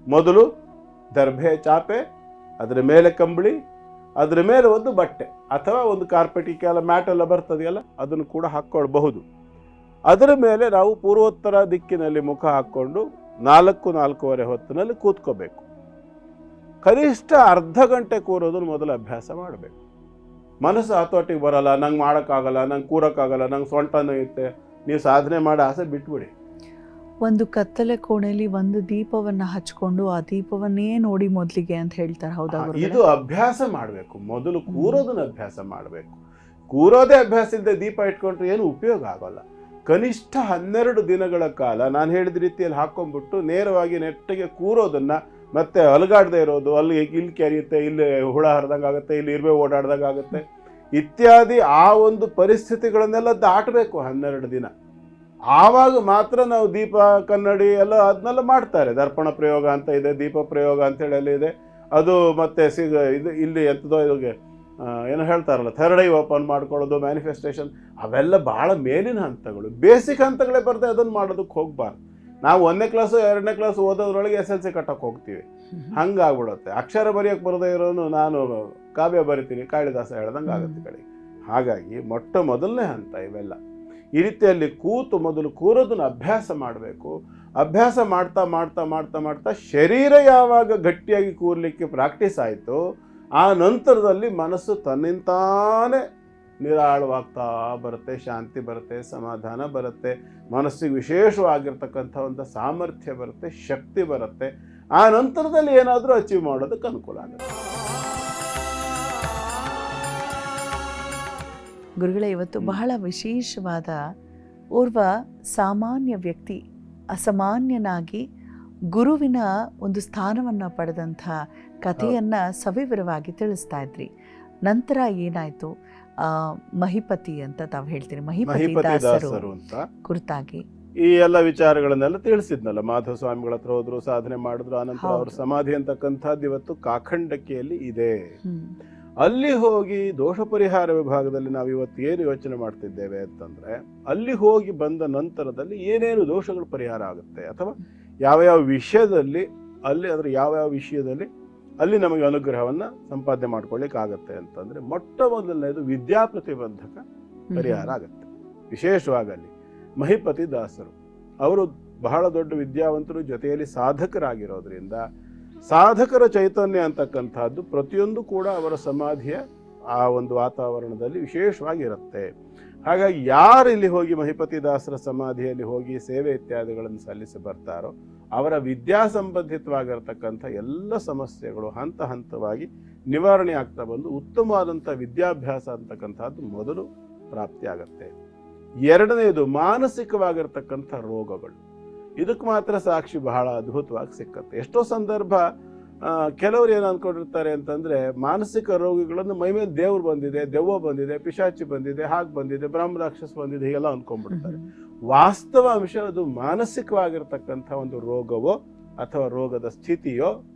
ಮೊದಲು ದರ್ಭೆ ಚಾಪೆ, ಅದರ ಮೇಲೆ ಕಂಬಳಿ, ಅದರ ಮೇಲೆ ಒಂದು ಬಟ್ಟೆ ಅಥವಾ ಒಂದು ಕಾರ್ಪೆಟಿಗೆಲ್ಲ ಮ್ಯಾಟ್ ಎಲ್ಲ ಬರ್ತದೆಯಲ್ಲ ಅದನ್ನು ಕೂಡ ಹಾಕ್ಕೊಳ್ಬಹುದು. ಅದರ ಮೇಲೆ ನಾವು ಪೂರ್ವೋತ್ತರ ದಿಕ್ಕಿನಲ್ಲಿ ಮುಖ ಹಾಕ್ಕೊಂಡು 4-4:15 ಹೊತ್ತಿನಲ್ಲಿ ಕೂತ್ಕೋಬೇಕು. ಕನಿಷ್ಠ ಅರ್ಧ ಗಂಟೆ ಕೂರೋದನ್ನು ಮೊದಲು ಅಭ್ಯಾಸ ಮಾಡಬೇಕು. ಮನಸ್ಸು ಹತೋಟಿಗೆ ಬರಲ್ಲ, ನಂಗೆ ಮಾಡೋಕ್ಕಾಗಲ್ಲ, ನಂಗೆ ಕೂರೋಕ್ಕಾಗಲ್ಲ, ನಂಗೆ ಸೊಂಟ ನೋಯುತ್ತೆ, ನೀವು ಸಾಧನೆ ಮಾಡೋ ಆಸೆ ಬಿಟ್ಬಿಡಿ. ಒಂದು ಕತ್ತಲೆ ಕೋಣೆಯಲ್ಲಿ ಒಂದು ದೀಪವನ್ನ ಹಚ್ಕೊಂಡು ಆ ದೀಪವನ್ನೇ ನೋಡಿ ಮೊದಲಿಗೆ ಅಂತ ಹೇಳ್ತಾರೆ. ಹೌದಾ? ಇದು ಅಭ್ಯಾಸ ಮಾಡಬೇಕು. ಮೊದಲು ಕೂರೋದನ್ನ ಅಭ್ಯಾಸ ಮಾಡಬೇಕು. ಕೂರೋದೇ ಅಭ್ಯಾಸ ಇಲ್ಲದೆ ದೀಪ ಇಟ್ಕೊಂಡ್ರೆ ಏನು ಉಪಯೋಗ ಆಗೋಲ್ಲ. ಕನಿಷ್ಠ 12 ದಿನಗಳ ಕಾಲ ನಾನು ಹೇಳಿದ ರೀತಿಯಲ್ಲಿ ಹಾಕೊಂಡ್ಬಿಟ್ಟು ನೇರವಾಗಿ ನೆಟ್ಟಿಗೆ ಕೂರೋದನ್ನ, ಮತ್ತೆ ಅಲಗಾಡದೆ ಇರೋದು, ಅಲ್ಲಿ ಇಲ್ಲಿ ಕೆರೆಯುತ್ತೆ, ಇಲ್ಲಿ ಹುಳ ಹರಿದಂಗೆ ಆಗುತ್ತೆ, ಇಲ್ಲಿ ಇರುವೆ ಓಡಾಡ್ದಂಗೆ ಆಗುತ್ತೆ ಇತ್ಯಾದಿ ಆ ಒಂದು ಪರಿಸ್ಥಿತಿಗಳನ್ನೆಲ್ಲ ದಾಟಬೇಕು 12 ದಿನ. ಆವಾಗ ಮಾತ್ರ ನಾವು ದೀಪ ಕನ್ನಡಿ ಎಲ್ಲ ಅದನ್ನೆಲ್ಲ ಮಾಡ್ತಾರೆ. ದರ್ಪಣ ಪ್ರಯೋಗ ಅಂತ ಇದೆ, ದೀಪ ಪ್ರಯೋಗ ಅಂತೇಳಿ ಎಲ್ಲ ಇದೆ. ಅದು ಮತ್ತೆ ಇದು ಇಲ್ಲಿ ಎಂಥದೋ ಇದಾಗೆ ಏನೋ ಹೇಳ್ತಾರಲ್ಲ, ಥರ್ಡ್ ಐ ಓಪನ್ ಮಾಡ್ಕೊಳ್ಳೋದು, ಮ್ಯಾನಿಫೆಸ್ಟೇಷನ್, ಅವೆಲ್ಲ ಭಾಳ ಮೇಲಿನ ಹಂತಗಳು. ಬೇಸಿಕ್ ಹಂತಗಳೇ ಬರದೆ ಅದನ್ನು ಮಾಡೋದಕ್ಕೆ ಹೋಗ್ಬಾರ್ದು. ನಾವು 1ನೇ ಕ್ಲಾಸು 2ನೇ ಕ್ಲಾಸ್ ಓದೋದ್ರೊಳಗೆ SLC ಕಟ್ಟಕ್ಕೆ ಹೋಗ್ತೀವಿ, ಹಂಗಾಗ್ಬಿಡುತ್ತೆ. ಅಕ್ಷರ ಬರೆಯೋಕ್ಕೆ ಬರದೇ ಇರೋನು ನಾನು ಕಾವ್ಯ ಬರಿತೀನಿ, ಕಾಳಿದಾಸ ಹೇಳ್ದಂಗೆ ಆಗುತ್ತೆ ಕಡೆಗೆ. ಹಾಗಾಗಿ ಮೊದಲನೇ ಹಂತ ಇವೆಲ್ಲ. ಈ ರೀತಿಯಲ್ಲಿ ಮೊದಲು ಕೂರೋದನ್ನು ಅಭ್ಯಾಸ ಮಾಡಬೇಕು. ಅಭ್ಯಾಸ ಮಾಡ್ತಾ ಮಾಡ್ತಾ ಮಾಡ್ತಾ ಮಾಡ್ತಾ ಶರೀರ ಯಾವಾಗ ಗಟ್ಟಿಯಾಗಿ ಕೂರ್ಲಿಕ್ಕೆ ಪ್ರಾಕ್ಟೀಸ್ ಆಯಿತು, ಆ ನಂತರದಲ್ಲಿ ಮನಸ್ಸು ತನ್ನಿಂತಾನೇ ನಿರಾಳವಾಗ್ತಾ ಬರುತ್ತೆ, ಶಾಂತಿ ಬರುತ್ತೆ, ಸಮಾಧಾನ ಬರುತ್ತೆ, ಮನಸ್ಸಿಗೆ ವಿಶೇಷವಾಗಿರ್ತಕ್ಕಂಥ ಒಂದು ಸಾಮರ್ಥ್ಯ ಬರುತ್ತೆ, ಶಕ್ತಿ ಬರುತ್ತೆ. ಆ ನಂತರದಲ್ಲಿ ಏನಾದರೂ ಅಚೀವ್ ಮಾಡೋದಕ್ಕೆ ಅನುಕೂಲ ಆಗುತ್ತೆ. ಗುರುಗಳೇ, ಇವತ್ತು ಬಹಳ ವಿಶೇಷವಾದ ಓರ್ವ ಸಾಮಾನ್ಯ ವ್ಯಕ್ತಿ ಅಸಾಮಾನ್ಯನಾಗಿ ಗುರುವಿನ ಒಂದು ಸ್ಥಾನವನ್ನು ಪಡೆದಂಥ ಕಥೆಯನ್ನು ಸವಿವರವಾಗಿ ತಿಳಿಸ್ತಾ ಇದ್ರಿ. ನಂತರ ಏನಾಯಿತು? ಮಹಿಪತಿ ಅಂತ ತಾವು ಹೇಳ್ತೀರಿ, ಮಹಿಪತಿ ದಾಸರು ಅಂತ ಕುರಿತಾಗಿ ಈ ಎಲ್ಲ ವಿಚಾರಗಳನ್ನೆಲ್ಲ ತಿಳಿಸಿದ್ನಲ್ಲ. ಮಾಧವ ಸ್ವಾಮಿಗಳ ಹತ್ರ ಹೋದ್ರು, ಸಾಧನೆ ಮಾಡಿದ್ರು, ಆನಂತರ ಅವ್ರ ಸಮಾಧಿ ಅಂತಕ್ಕಂಥದ್ದು ಇವತ್ತು ಕಾಖಂಡಕಿಯಲ್ಲಿ ಇದೆ. ಅಲ್ಲಿ ಹೋಗಿ ದೋಷ ಪರಿಹಾರ ವಿಭಾಗದಲ್ಲಿ ನಾವು ಇವತ್ತು ಏನು ಯೋಚನೆ ಮಾಡ್ತಿದ್ದೇವೆ ಅಂತಂದ್ರೆ, ಅಲ್ಲಿ ಹೋಗಿ ಬಂದ ನಂತರದಲ್ಲಿ ಏನೇನು ದೋಷಗಳು ಪರಿಹಾರ ಆಗುತ್ತೆ, ಅಥವಾ ಯಾವ್ಯಾವ ವಿಷಯದಲ್ಲಿ ಅಲ್ಲಿ ನಮಗೆ ಅನುಗ್ರಹವನ್ನ ಸಂಪಾದನೆ ಮಾಡ್ಕೊಳ್ಳಿಕ್ಕೆ ಆಗತ್ತೆ ಅಂತಂದ್ರೆ, ಮೊದಲನೇದು ವಿದ್ಯಾ ಪ್ರತಿಬಂಧಕ ಪರಿಹಾರ ಆಗತ್ತೆ. ವಿಶೇಷವಾಗಿ ಅಲ್ಲಿ ಮಹಿಪತಿ ದಾಸರು ಅವರು ಬಹಳ ದೊಡ್ಡ ವಿದ್ಯಾವಂತರು, ಜೊತೆಯಲ್ಲಿ ಸಾಧಕರಾಗಿರೋದ್ರಿಂದ ಸಾಧಕರ ಚೈತನ್ಯ ಅಂತಕ್ಕಂಥದ್ದು ಪ್ರತಿಯೊಂದು ಕೂಡ ಅವರ ಸಮಾಧಿಯ ಆ ಒಂದು ವಾತಾವರಣದಲ್ಲಿ ವಿಶೇಷವಾಗಿರುತ್ತೆ. ಹಾಗಾಗಿ ಯಾರು ಇಲ್ಲಿ ಹೋಗಿ ಮಹಿಪತಿ ದಾಸರ ಸಮಾಧಿಯಲ್ಲಿ ಹೋಗಿ ಸೇವೆ ಇತ್ಯಾದಿಗಳನ್ನು ಸಲ್ಲಿಸಿ ಬರ್ತಾರೋ ಅವರ ವಿದ್ಯಾ ಸಂಬಂಧಿತವಾಗಿರತಕ್ಕಂಥ ಎಲ್ಲ ಸಮಸ್ಯೆಗಳು ಹಂತ ಹಂತವಾಗಿ ನಿವಾರಣೆ ಆಗ್ತಾ ಬಂದು ಉತ್ತಮವಾದಂಥ ವಿದ್ಯಾಭ್ಯಾಸ ಅಂತಕ್ಕಂಥದ್ದು ಮೊದಲು ಪ್ರಾಪ್ತಿಯಾಗತ್ತೆ. ಎರಡನೇದು ಮಾನಸಿಕವಾಗಿರ್ತಕ್ಕಂಥ ರೋಗಗಳು. ಇದಕ್ಕೆ ಮಾತ್ರ ಸಾಕ್ಷಿ ಬಹಳ ಅದ್ಭುತವಾಗಿ ಸಿಕ್ಕತ್ತೆ. ಎಷ್ಟೋ ಸಂದರ್ಭ ಕೆಲವರು ಏನು ಅಂದ್ಕೊಂಡಿರ್ತಾರೆ ಅಂತಂದ್ರೆ, ಮಾನಸಿಕ ರೋಗಿಗಳನ್ನು ಮೈಮೇಲೆ ದೇವ್ರು ಬಂದಿದೆ, ದೆವ್ವ ಬಂದಿದೆ, ಪಿಶಾಚಿ ಬಂದಿದೆ, ಹಾಗೆ ಬಂದಿದೆ, ಬ್ರಹ್ಮರಾಕ್ಷಸ ಬಂದಿದೆ, ಹೀಗೆಲ್ಲ ಅಂದ್ಕೊಂಡ್ಬಿಡ್ತಾರೆ. ವಾಸ್ತವ ಅಂಶ ಅದು ಮಾನಸಿಕವಾಗಿರ್ತಕ್ಕಂಥ ಒಂದು ರೋಗವೋ ಅಥವಾ ರೋಗದ ಸ್ಥಿತಿಯೋ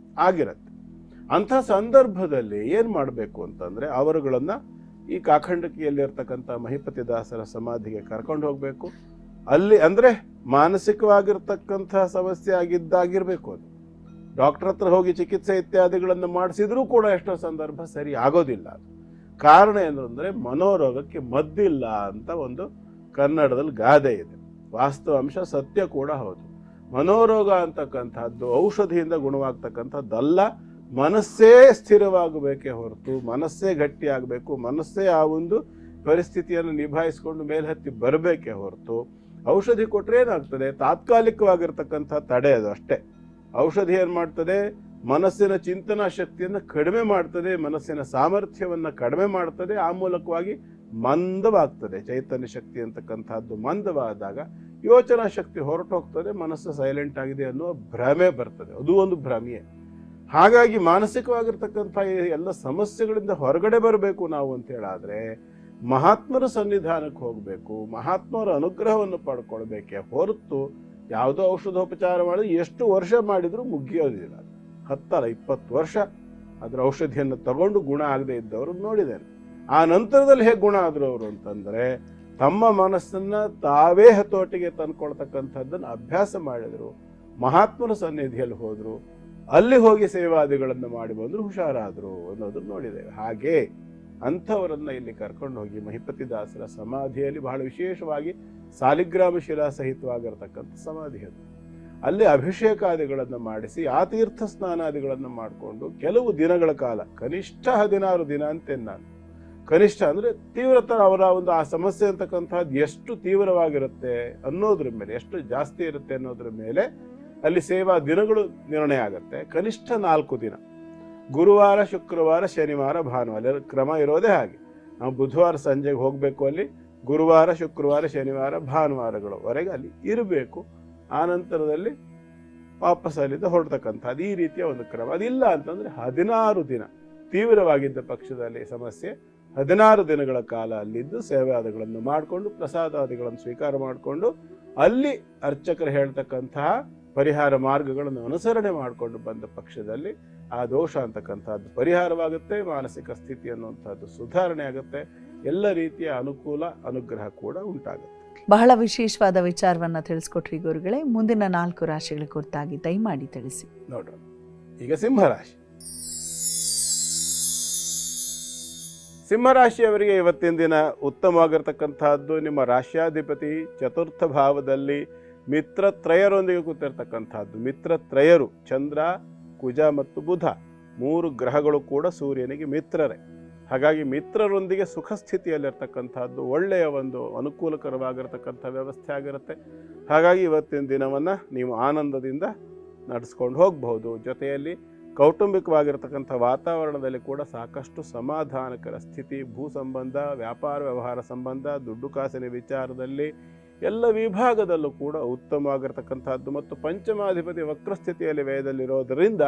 ಆಗಿರುತ್ತೆ. ಅಂಥ ಸಂದರ್ಭದಲ್ಲಿ ಏನು ಮಾಡಬೇಕು ಅಂತಂದ್ರೆ, ಅವರುಗಳನ್ನ ಈ ಕಾಖಂಡಕಿಯಲ್ಲಿರ್ತಕ್ಕಂಥ ಮಹಿಪತಿ ದಾಸರ ಸಮಾಧಿಗೆ ಕರ್ಕೊಂಡು ಹೋಗ್ಬೇಕು. ಅಲ್ಲಿ ಅಂದ್ರೆ ಮಾನಸಿಕವಾಗಿರ್ತಕ್ಕಂಥ ಸಮಸ್ಯೆ ಆಗಿದ್ದಾಗಿರ್ಬೇಕು. ಅದು ಡಾಕ್ಟರ್ ಹತ್ರ ಹೋಗಿ ಚಿಕಿತ್ಸೆ ಇತ್ಯಾದಿಗಳನ್ನು ಮಾಡಿಸಿದ್ರೂ ಕೂಡ ಎಷ್ಟೋ ಸಂದರ್ಭ ಸರಿ ಆಗೋದಿಲ್ಲ. ಅದು ಕಾರಣ ಏನು ಅಂದ್ರೆ, ಮನೋರೋಗಕ್ಕೆ ಮದ್ದಿಲ್ಲ ಅಂತ ಒಂದು ಕನ್ನಡದಲ್ಲಿ ಗಾದೆ ಇದೆ. ವಾಸ್ತವ ಅಂಶ ಸತ್ಯ ಕೂಡ ಹೌದು. ಮನೋರೋಗ ಅಂತಕ್ಕಂಥದ್ದು ಔಷಧಿಯಿಂದ ಗುಣವಾಗ್ತಕ್ಕಂಥದ್ದಲ್ಲ. ಮನಸ್ಸೇ ಸ್ಥಿರವಾಗಬೇಕೇ ಹೊರತು, ಮನಸ್ಸೇ ಗಟ್ಟಿಯಾಗಬೇಕು, ಮನಸ್ಸೇ ಆ ಒಂದು ಪರಿಸ್ಥಿತಿಯನ್ನು ನಿಭಾಯಿಸ್ಕೊಂಡು ಮೇಲ್ಹತ್ತಿ ಬರಬೇಕೇ ಹೊರತು ಔಷಧಿ ಕೊಟ್ಟರೆ ಏನಾಗ್ತದೆ, ತಾತ್ಕಾಲಿಕವಾಗಿರ್ತಕ್ಕಂಥ ತಡೆ ಅದು ಅಷ್ಟೇ. ಔಷಧಿ ಏನು ಮಾಡ್ತದೆ, ಮನಸ್ಸಿನ ಚಿಂತನಾ ಶಕ್ತಿಯನ್ನು ಕಡಿಮೆ ಮಾಡ್ತದೆ, ಮನಸ್ಸಿನ ಸಾಮರ್ಥ್ಯವನ್ನು ಕಡಿಮೆ ಮಾಡ್ತದೆ, ಆ ಮೂಲಕವಾಗಿ ಮಂದವಾಗ್ತದೆ. ಚೈತನ್ಯ ಶಕ್ತಿ ಅಂತಕ್ಕಂಥದ್ದು ಮಂದವಾದಾಗ ಯೋಚನಾ ಶಕ್ತಿ ಹೊರಟೋಗ್ತದೆ, ಮನಸ್ಸು ಸೈಲೆಂಟ್ ಆಗಿದೆ ಅನ್ನುವ ಭ್ರಮೆ ಬರ್ತದೆ. ಅದು ಒಂದು ಭ್ರಮೆಯೇ. ಹಾಗಾಗಿ ಮಾನಸಿಕವಾಗಿರ್ತಕ್ಕಂಥ ಎಲ್ಲ ಸಮಸ್ಯೆಗಳಿಂದ ಹೊರಗಡೆ ಬರಬೇಕು ನಾವು ಅಂತ ಹೇಳಾದ್ರೆ ಮಹಾತ್ಮರ ಸನ್ನಿಧಾನಕ್ಕೆ ಹೋಗಬೇಕು, ಮಹಾತ್ಮರ ಅನುಗ್ರಹವನ್ನು ಪಡ್ಕೊಳ್ಬೇಕೆ ಹೊರತು ಯಾವುದೋ ಔಷಧೋಪಚಾರ ಮಾಡಿದ್ರೆ ಎಷ್ಟು ವರ್ಷ ಮಾಡಿದರೂ ಮುಗಿಯೋದಿಲ್ಲ. 10 ಅಲ್ಲ 20 ವರ್ಷ ಅದರ ಔಷಧಿಯನ್ನು ತಗೊಂಡು ಗುಣ ಆಗದೆ ಇದ್ದವರು ನೋಡಿದ್ದೇನೆ. ಆ ನಂತರದಲ್ಲಿ ಹೇಗೆ ಗುಣ ಆದರು ಅವರು ಅಂತಂದರೆ, ತಮ್ಮ ಮನಸ್ಸನ್ನು ತಾವೇ ಹತೋಟಿಗೆ ತಂದ್ಕೊಳ್ತಕ್ಕಂಥದ್ದನ್ನು ಅಭ್ಯಾಸ ಮಾಡಿದರು. ಮಹಾತ್ಮನ ಸನ್ನಿಧಿಯಲ್ಲಿ ಹೋದರು, ಅಲ್ಲಿ ಹೋಗಿ ಸೇವಾದಿಗಳನ್ನು ಮಾಡಿ ಬಂದರು, ಹುಷಾರಾದರು ಅನ್ನೋದನ್ನು ನೋಡಿದ್ದೇವೆ. ಹಾಗೆ ಅಂಥವರನ್ನು ಇಲ್ಲಿ ಕರ್ಕೊಂಡು ಹೋಗಿ ಮಹಿಪತಿದಾಸರ ಸಮಾಧಿಯಲ್ಲಿ, ಬಹಳ ವಿಶೇಷವಾಗಿ ಸಾಲಿಗ್ರಾಮ ಶಿಲಾ ಸಹಿತವಾಗಿರತಕ್ಕಂಥ ಸಮಾಧಿ ಅದು, ಅಲ್ಲಿ ಅಭಿಷೇಕಾದಿಗಳನ್ನು ಮಾಡಿಸಿ ಆ ತೀರ್ಥ ಸ್ನಾನಾದಿಗಳನ್ನು ಮಾಡಿಕೊಂಡು ಕೆಲವು ದಿನಗಳ ಕಾಲ, ಕನಿಷ್ಠ 16 ದಿನ ಅಂತೇನು ನಾನು, ಕನಿಷ್ಠ ಅಂದರೆ ತೀವ್ರತರ ಅವರ ಒಂದು ಆ ಸಮಸ್ಯೆ ಅಂತಕ್ಕಂಥದ್ದು ಎಷ್ಟು ತೀವ್ರವಾಗಿರುತ್ತೆ ಅನ್ನೋದ್ರ ಮೇಲೆ, ಎಷ್ಟು ಜಾಸ್ತಿ ಇರುತ್ತೆ ಅನ್ನೋದ್ರ ಮೇಲೆ ಅಲ್ಲಿ ಸೇವಾ ದಿನಗಳು ನಿರ್ಣಯ ಆಗುತ್ತೆ. ಕನಿಷ್ಠ 4 ದಿನ, ಗುರುವಾರ, ಶುಕ್ರವಾರ, ಶನಿವಾರ, ಭಾನುವಾರ, ಕ್ರಮ ಇರೋದೇ ಹಾಗೆ. ನಾವು ಬುಧವಾರ ಸಂಜೆಗೆ ಹೋಗಬೇಕು, ಅಲ್ಲಿ ಗುರುವಾರ, ಶುಕ್ರವಾರ, ಶನಿವಾರ, ಭಾನುವಾರಗಳವರೆಗೆ ಅಲ್ಲಿ ಇರಬೇಕು. ಆ ನಂತರದಲ್ಲಿ ವಾಪಸ್ ಅಲ್ಲಿಂದ ಹೊರಡ್ತಕ್ಕಂಥದ್ದು, ಈ ರೀತಿಯ ಒಂದು ಕ್ರಮ. ಅದಿಲ್ಲ ಅಂತಂದರೆ 16 ದಿನ ತೀವ್ರವಾಗಿದ್ದ ಪಕ್ಷದಲ್ಲಿ ಸಮಸ್ಯೆ, 16 ದಿನಗಳ ಕಾಲ ಅಲ್ಲಿದ್ದು ಸೇವಾದಿಗಳನ್ನು ಮಾಡಿಕೊಂಡು ಪ್ರಸಾದಾದಿಗಳನ್ನು ಸ್ವೀಕಾರ ಮಾಡಿಕೊಂಡು ಅಲ್ಲಿ ಅರ್ಚಕರು ಹೇಳ್ತಕ್ಕಂತಹ ಪರಿಹಾರ ಮಾರ್ಗಗಳನ್ನು ಅನುಸರಣೆ ಮಾಡಿಕೊಂಡು ಬಂದ ಪಕ್ಷದಲ್ಲಿ ಆ ದೋಷ ಅಂತಕ್ಕಂಥದ್ದು ಪರಿಹಾರವಾಗುತ್ತೆ, ಮಾನಸಿಕ ಸ್ಥಿತಿ ಅನ್ನುವಂಥದ್ದು ಸುಧಾರಣೆ ಆಗುತ್ತೆ, ಎಲ್ಲ ರೀತಿಯ ಅನುಕೂಲ ಅನುಗ್ರಹ ಕೂಡ ಉಂಟಾಗುತ್ತೆ. ಬಹಳ ವಿಶೇಷವಾದ ವಿಚಾರವನ್ನು ತಿಳಿಸ್ಕೊಟ್ರಿ ಗುರುಗಳೇ. ಮುಂದಿನ 4 ರಾಶಿಗಳ ಕುರಿತಾಗಿ ದಯಮಾಡಿ ತಿಳಿಸಿ. ನೋಡೋಣ. ಈಗ ಸಿಂಹರಾಶಿ. ಸಿಂಹರಾಶಿಯವರಿಗೆ ಇವತ್ತಿನ ದಿನ ಉತ್ತಮವಾಗಿರ್ತಕ್ಕಂಥದ್ದು. ನಿಮ್ಮ ರಾಶ್ಯಾಧಿಪತಿ ಚತುರ್ಥ ಭಾವದಲ್ಲಿ ಮಿತ್ರತ್ರಯರೊಂದಿಗೆ ಕೂತಿರ್ತಕ್ಕಂಥದ್ದು. ಮಿತ್ರತ್ರಯರು ಚಂದ್ರ, ಕುಜ ಮತ್ತು ಬುಧ, 3 ಗ್ರಹಗಳು ಕೂಡ ಸೂರ್ಯನಿಗೆ ಮಿತ್ರರೇ. ಹಾಗಾಗಿ ಮಿತ್ರರೊಂದಿಗೆ ಸುಖ ಸ್ಥಿತಿಯಲ್ಲಿರ್ತಕ್ಕಂಥದ್ದು ಒಳ್ಳೆಯ ಒಂದು ಅನುಕೂಲಕರವಾಗಿರ್ತಕ್ಕಂಥ ವ್ಯವಸ್ಥೆ ಆಗಿರುತ್ತೆ. ಹಾಗಾಗಿ ಇವತ್ತಿನ ದಿನವನ್ನು ನೀವು ಆನಂದದಿಂದ ನಡೆಸ್ಕೊಂಡು ಹೋಗಬಹುದು. ಜೊತೆಯಲ್ಲಿ ಕೌಟುಂಬಿಕವಾಗಿರ್ತಕ್ಕಂಥ ವಾತಾವರಣದಲ್ಲಿ ಕೂಡ ಸಾಕಷ್ಟು ಸಮಾಧಾನಕರ ಸ್ಥಿತಿ, ಭೂ ಸಂಬಂಧ, ವ್ಯಾಪಾರ ವ್ಯವಹಾರ ಸಂಬಂಧ, ದುಡ್ಡು ಕಾಸಿನ ವಿಚಾರದಲ್ಲಿ ಎಲ್ಲ ವಿಭಾಗದಲ್ಲೂ ಕೂಡ ಉತ್ತಮವಾಗಿರ್ತಕ್ಕಂಥದ್ದು. ಮತ್ತು ಪಂಚಮಾಧಿಪತಿ ವಕ್ರಸ್ಥಿತಿಯಲ್ಲಿ ವ್ಯಯದಲ್ಲಿರೋದರಿಂದ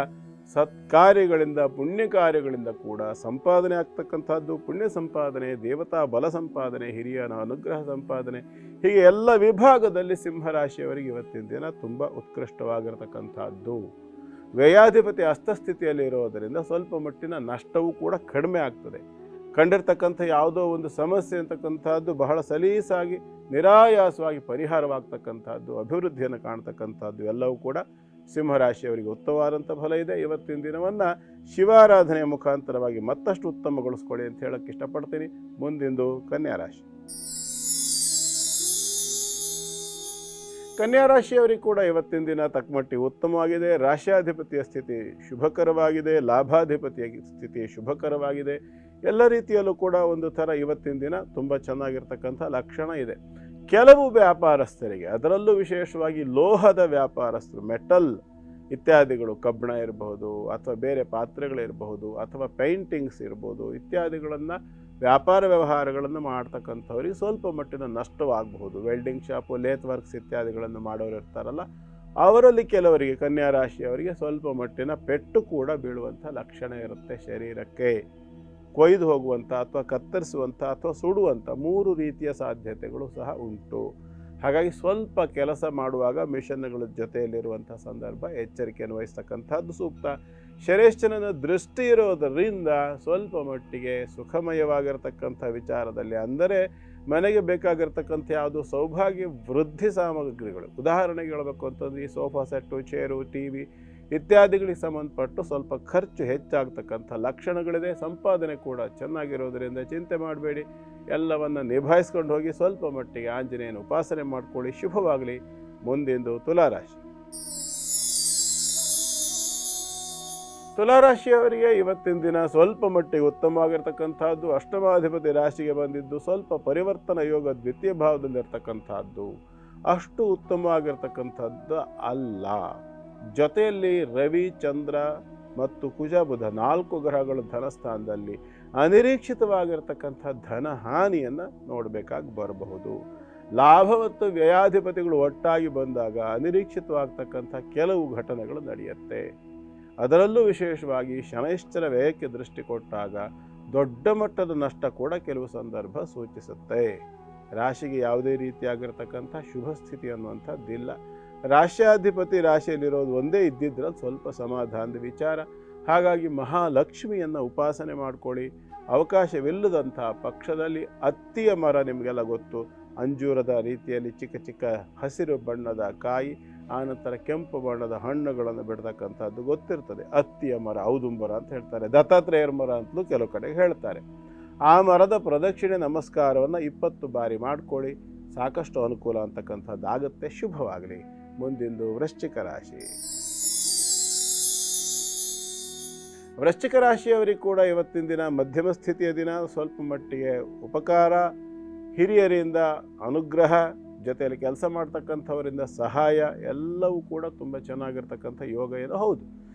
ಸತ್ಕಾರ್ಯಗಳಿಂದ, ಪುಣ್ಯ ಕಾರ್ಯಗಳಿಂದ ಕೂಡ ಸಂಪಾದನೆ ಆಗ್ತಕ್ಕಂಥದ್ದು. ಪುಣ್ಯ ಸಂಪಾದನೆ, ದೇವತಾ ಬಲ ಸಂಪಾದನೆ, ಹಿರಿಯನ ಅನುಗ್ರಹ ಸಂಪಾದನೆ, ಹೀಗೆ ಎಲ್ಲ ವಿಭಾಗದಲ್ಲಿ ಸಿಂಹರಾಶಿಯವರಿಗೆ ಇವತ್ತಿನ ದಿನ ತುಂಬ ಉತ್ಕೃಷ್ಟವಾಗಿರ್ತಕ್ಕಂಥದ್ದು. ವ್ಯಯಾಧಿಪತಿ ಹಸ್ತಸ್ಥಿತಿಯಲ್ಲಿ ಇರೋದರಿಂದ ಸ್ವಲ್ಪ ಮಟ್ಟಿನ ನಷ್ಟವೂ ಕೂಡ ಕಡಿಮೆ ಆಗ್ತದೆ. ಕಂಡಿರ್ತಕ್ಕಂಥ ಯಾವುದೋ ಒಂದು ಸಮಸ್ಯೆ ಅಂತಕ್ಕಂಥದ್ದು ಬಹಳ ಸಲೀಸಾಗಿ ನಿರಾಯಾಸವಾಗಿ ಪರಿಹಾರವಾಗ್ತಕ್ಕಂಥದ್ದು, ಅಭಿವೃದ್ಧಿಯನ್ನು ಕಾಣ್ತಕ್ಕಂಥದ್ದು ಎಲ್ಲವೂ ಕೂಡ ಸಿಂಹರಾಶಿಯವರಿಗೆ ಉತ್ತಮವಾದಂಥ ಫಲ ಇದೆ. ಇವತ್ತಿನ ದಿನವನ್ನು ಶಿವಾರಾಧನೆಯ ಮುಖಾಂತರವಾಗಿ ಮತ್ತಷ್ಟು ಉತ್ತಮಗೊಳಿಸ್ಕೊಳ್ಳಿ ಅಂತ ಹೇಳಕ್ಕೆ ಇಷ್ಟಪಡ್ತೀನಿ. ಮುಂದಿಂದು ಕನ್ಯಾ ರಾಶಿ. ಕನ್ಯಾ ರಾಶಿಯವರಿಗೆ ಕೂಡ ಇವತ್ತಿನ ದಿನ ತಕ್ಕಮಟ್ಟಿಗೆ ಉತ್ತಮವಾಗಿದೆ. ರಾಶ್ಯಾಧಿಪತಿಯ ಸ್ಥಿತಿ ಶುಭಕರವಾಗಿದೆ, ಲಾಭಾಧಿಪತಿಯ ಸ್ಥಿತಿ ಶುಭಕರವಾಗಿದೆ. ಎಲ್ಲ ರೀತಿಯಲ್ಲೂ ಕೂಡ ಒಂದು ಥರ ಇವತ್ತಿನ ದಿನ ತುಂಬ ಚೆನ್ನಾಗಿರ್ತಕ್ಕಂಥ ಲಕ್ಷಣ ಇದೆ. ಕೆಲವು ವ್ಯಾಪಾರಸ್ಥರಿಗೆ, ಅದರಲ್ಲೂ ವಿಶೇಷವಾಗಿ ಲೋಹದ ವ್ಯಾಪಾರಸ್ಥರು, ಮೆಟಲ್ ಇತ್ಯಾದಿಗಳು, ಕಬ್ಬಿಣ ಇರಬಹುದು ಅಥವಾ ಬೇರೆ ಪಾತ್ರೆಗಳಿರಬಹುದು ಅಥವಾ ಪೇಂಟಿಂಗ್ಸ್ ಇರ್ಬೋದು, ಇತ್ಯಾದಿಗಳನ್ನು ವ್ಯಾಪಾರ ವ್ಯವಹಾರಗಳನ್ನು ಮಾಡ್ತಕ್ಕಂಥವ್ರಿಗೆ ಸ್ವಲ್ಪ ಮಟ್ಟಿನ ನಷ್ಟವಾಗಬಹುದು. ವೆಲ್ಡಿಂಗ್ ಶಾಪು, ಲೇತ್ ವರ್ಕ್ಸ್ ಇತ್ಯಾದಿಗಳನ್ನು ಮಾಡೋರು ಇರ್ತಾರಲ್ಲ, ಅವರಲ್ಲಿ ಕೆಲವರಿಗೆ, ಕನ್ಯಾ ರಾಶಿಯವರಿಗೆ ಸ್ವಲ್ಪ ಮಟ್ಟಿನ ಪೆಟ್ಟು ಕೂಡ ಬೀಳುವಂಥ ಲಕ್ಷಣ ಇರುತ್ತೆ. ಶರೀರಕ್ಕೆ ಕೊಯ್ದು ಹೋಗುವಂಥ ಅಥವಾ ಕತ್ತರಿಸುವಂಥ ಅಥವಾ ಸುಡುವಂಥ 3 ರೀತಿಯ ಸಾಧ್ಯತೆಗಳು ಸಹ ಉಂಟು. ಹಾಗಾಗಿ ಸ್ವಲ್ಪ ಕೆಲಸ ಮಾಡುವಾಗ ಮಿಷನ್ಗಳ ಜೊತೆಯಲ್ಲಿರುವಂಥ ಸಂದರ್ಭ ಎಚ್ಚರಿಕೆಯನ್ನು ವಹಿಸ್ತಕ್ಕಂಥದ್ದು ಸೂಕ್ತ. ಶರೇಶ್ಚರನ ದೃಷ್ಟಿ ಇರೋದರಿಂದ ಸ್ವಲ್ಪ ಮಟ್ಟಿಗೆ ಸುಖಮಯವಾಗಿರ್ತಕ್ಕಂಥ ವಿಚಾರದಲ್ಲಿ, ಅಂದರೆ ಮನೆಗೆ ಬೇಕಾಗಿರ್ತಕ್ಕಂಥ ಯಾವುದು ಸೌಭಾಗ್ಯ ವೃದ್ಧಿ ಸಾಮಗ್ರಿಗಳು, ಉದಾಹರಣೆಗೆ ಹೇಳಬೇಕು ಅಂತಂದ್ರೆ ಈ ಸೋಫಾ ಸೆಟ್ಟು, ಚೇರು, TV ಇತ್ಯಾದಿಗಳಿಗೆ ಸಂಬಂಧಪಟ್ಟು ಸ್ವಲ್ಪ ಖರ್ಚು ಹೆಚ್ಚಾಗ್ತಕ್ಕಂಥ ಲಕ್ಷಣಗಳಿದೆ. ಸಂಪಾದನೆ ಕೂಡ ಚೆನ್ನಾಗಿರೋದರಿಂದ ಚಿಂತೆ ಮಾಡಬೇಡಿ, ಎಲ್ಲವನ್ನು ನಿಭಾಯಿಸ್ಕೊಂಡು ಹೋಗಿ. ಸ್ವಲ್ಪ ಮಟ್ಟಿಗೆ ಆಂಜನೇಯನ ಉಪಾಸನೆ ಮಾಡ್ಕೊಳ್ಳಿ, ಶುಭವಾಗಲಿ. ಮುಂದಿಂದು ತುಲಾರಾಶಿ. ತುಲಾರಾಶಿಯವರಿಗೆ ಇವತ್ತಿನ ದಿನ ಸ್ವಲ್ಪ ಮಟ್ಟಿಗೆ ಉತ್ತಮವಾಗಿರ್ತಕ್ಕಂಥದ್ದು. ಅಷ್ಟಮಾಧಿಪತಿ ರಾಶಿಗೆ ಬಂದಿದ್ದು ಸ್ವಲ್ಪ ಪರಿವರ್ತನಾ ಯೋಗ ದ್ವಿತೀಯ ಭಾವದಲ್ಲಿರ್ತಕ್ಕಂಥದ್ದು ಅಷ್ಟು ಉತ್ತಮವಾಗಿರ್ತಕ್ಕಂಥದ್ದು ಅಲ್ಲ. ಜೊತೆಯಲ್ಲಿ ರವಿ, ಚಂದ್ರ ಮತ್ತು ಕುಜ, ಬುಧ 4 ಗ್ರಹಗಳು ಧನಸ್ಥಾನದಲ್ಲಿ ಅನಿರೀಕ್ಷಿತವಾಗಿರ್ತಕ್ಕಂಥ ಧನ ಹಾನಿಯನ್ನು ನೋಡಬೇಕಾಗಿ ಬರಬಹುದು. ಲಾಭ ಮತ್ತು ವ್ಯಯಾಧಿಪತಿಗಳು ಒಟ್ಟಾಗಿ ಬಂದಾಗ ಅನಿರೀಕ್ಷಿತವಾಗ್ತಕ್ಕಂಥ ಕೆಲವು ಘಟನೆಗಳು ನಡೆಯುತ್ತೆ. ಅದರಲ್ಲೂ ವಿಶೇಷವಾಗಿ ಶನೈಶ್ಚರ ವ್ಯಯಕ್ಕೆ ದೃಷ್ಟಿ ಕೊಟ್ಟಾಗ ದೊಡ್ಡ ಮಟ್ಟದ ನಷ್ಟ ಕೂಡ ಕೆಲವು ಸಂದರ್ಭ ಸೂಚಿಸುತ್ತೆ. ರಾಶಿಗೆ ಯಾವುದೇ ರೀತಿಯಾಗಿರ್ತಕ್ಕಂಥ ಶುಭ ಸ್ಥಿತಿ ಅನ್ನುವಂಥದ್ದಿಲ್ಲ. ರಾಶ್ಯಾಧಿಪತಿ ರಾಶಿಯಲ್ಲಿರೋದು ಒಂದೇ ಇದ್ದಿದ್ರಲ್ಲಿ ಸ್ವಲ್ಪ ಸಮಾಧಾನದ ವಿಚಾರ. ಹಾಗಾಗಿ ಮಹಾಲಕ್ಷ್ಮಿಯನ್ನು ಉಪಾಸನೆ ಮಾಡ್ಕೊಳ್ಳಿ. ಅವಕಾಶವಿಲ್ಲದಂಥ ಪಕ್ಷದಲ್ಲಿ ಅತ್ತಿಯ ಮರ ನಿಮಗೆಲ್ಲ ಗೊತ್ತು, ಅಂಜೂರದ ರೀತಿಯಲ್ಲಿ ಚಿಕ್ಕ ಚಿಕ್ಕ ಹಸಿರು ಬಣ್ಣದ ಕಾಯಿ, ಆನಂತರ ಕೆಂಪು ಬಣ್ಣದ ಹಣ್ಣುಗಳನ್ನು ಬಿಡ್ತಕ್ಕಂಥದ್ದು ಗೊತ್ತಿರ್ತದೆ. ಅತ್ತಿಯ ಮರ, ಔದುಂಬರ ಅಂತ ಹೇಳ್ತಾರೆ, ದತ್ತಾತ್ರೇಯರ ಮರ ಅಂತಲೂ ಕೆಲವು ಕಡೆ ಹೇಳ್ತಾರೆ. ಆ ಮರದ ಪ್ರದಕ್ಷಿಣೆ ನಮಸ್ಕಾರವನ್ನು 20 ಬಾರಿ ಮಾಡ್ಕೊಳ್ಳಿ, ಸಾಕಷ್ಟು ಅನುಕೂಲ ಅಂತಕ್ಕಂಥದ್ದಾಗುತ್ತೆ. ಶುಭವಾಗಲಿ. ಮುಂದಿಂದು ವೃಶ್ಚಿಕ ರಾಶಿ. ವೃಶ್ಚಿಕ ರಾಶಿಯವರಿಗೆ ಕೂಡ ಇವತ್ತಿನ ದಿನ ಮಧ್ಯಮ ಸ್ಥಿತಿಯ ದಿನ. ಸ್ವಲ್ಪ ಮಟ್ಟಿಗೆ ಉಪಕಾರ, ಹಿರಿಯರಿಂದ ಅನುಗ್ರಹ, ಜೊತೆಯಲ್ಲಿ ಕೆಲಸ ಮಾಡ್ತಕ್ಕಂಥವರಿಂದ ಸಹಾಯ, ಎಲ್ಲವೂ ಕೂಡ ತುಂಬ ಚೆನ್ನಾಗಿರ್ತಕ್ಕಂಥ ಯೋಗ ಏನು ಹೌದು.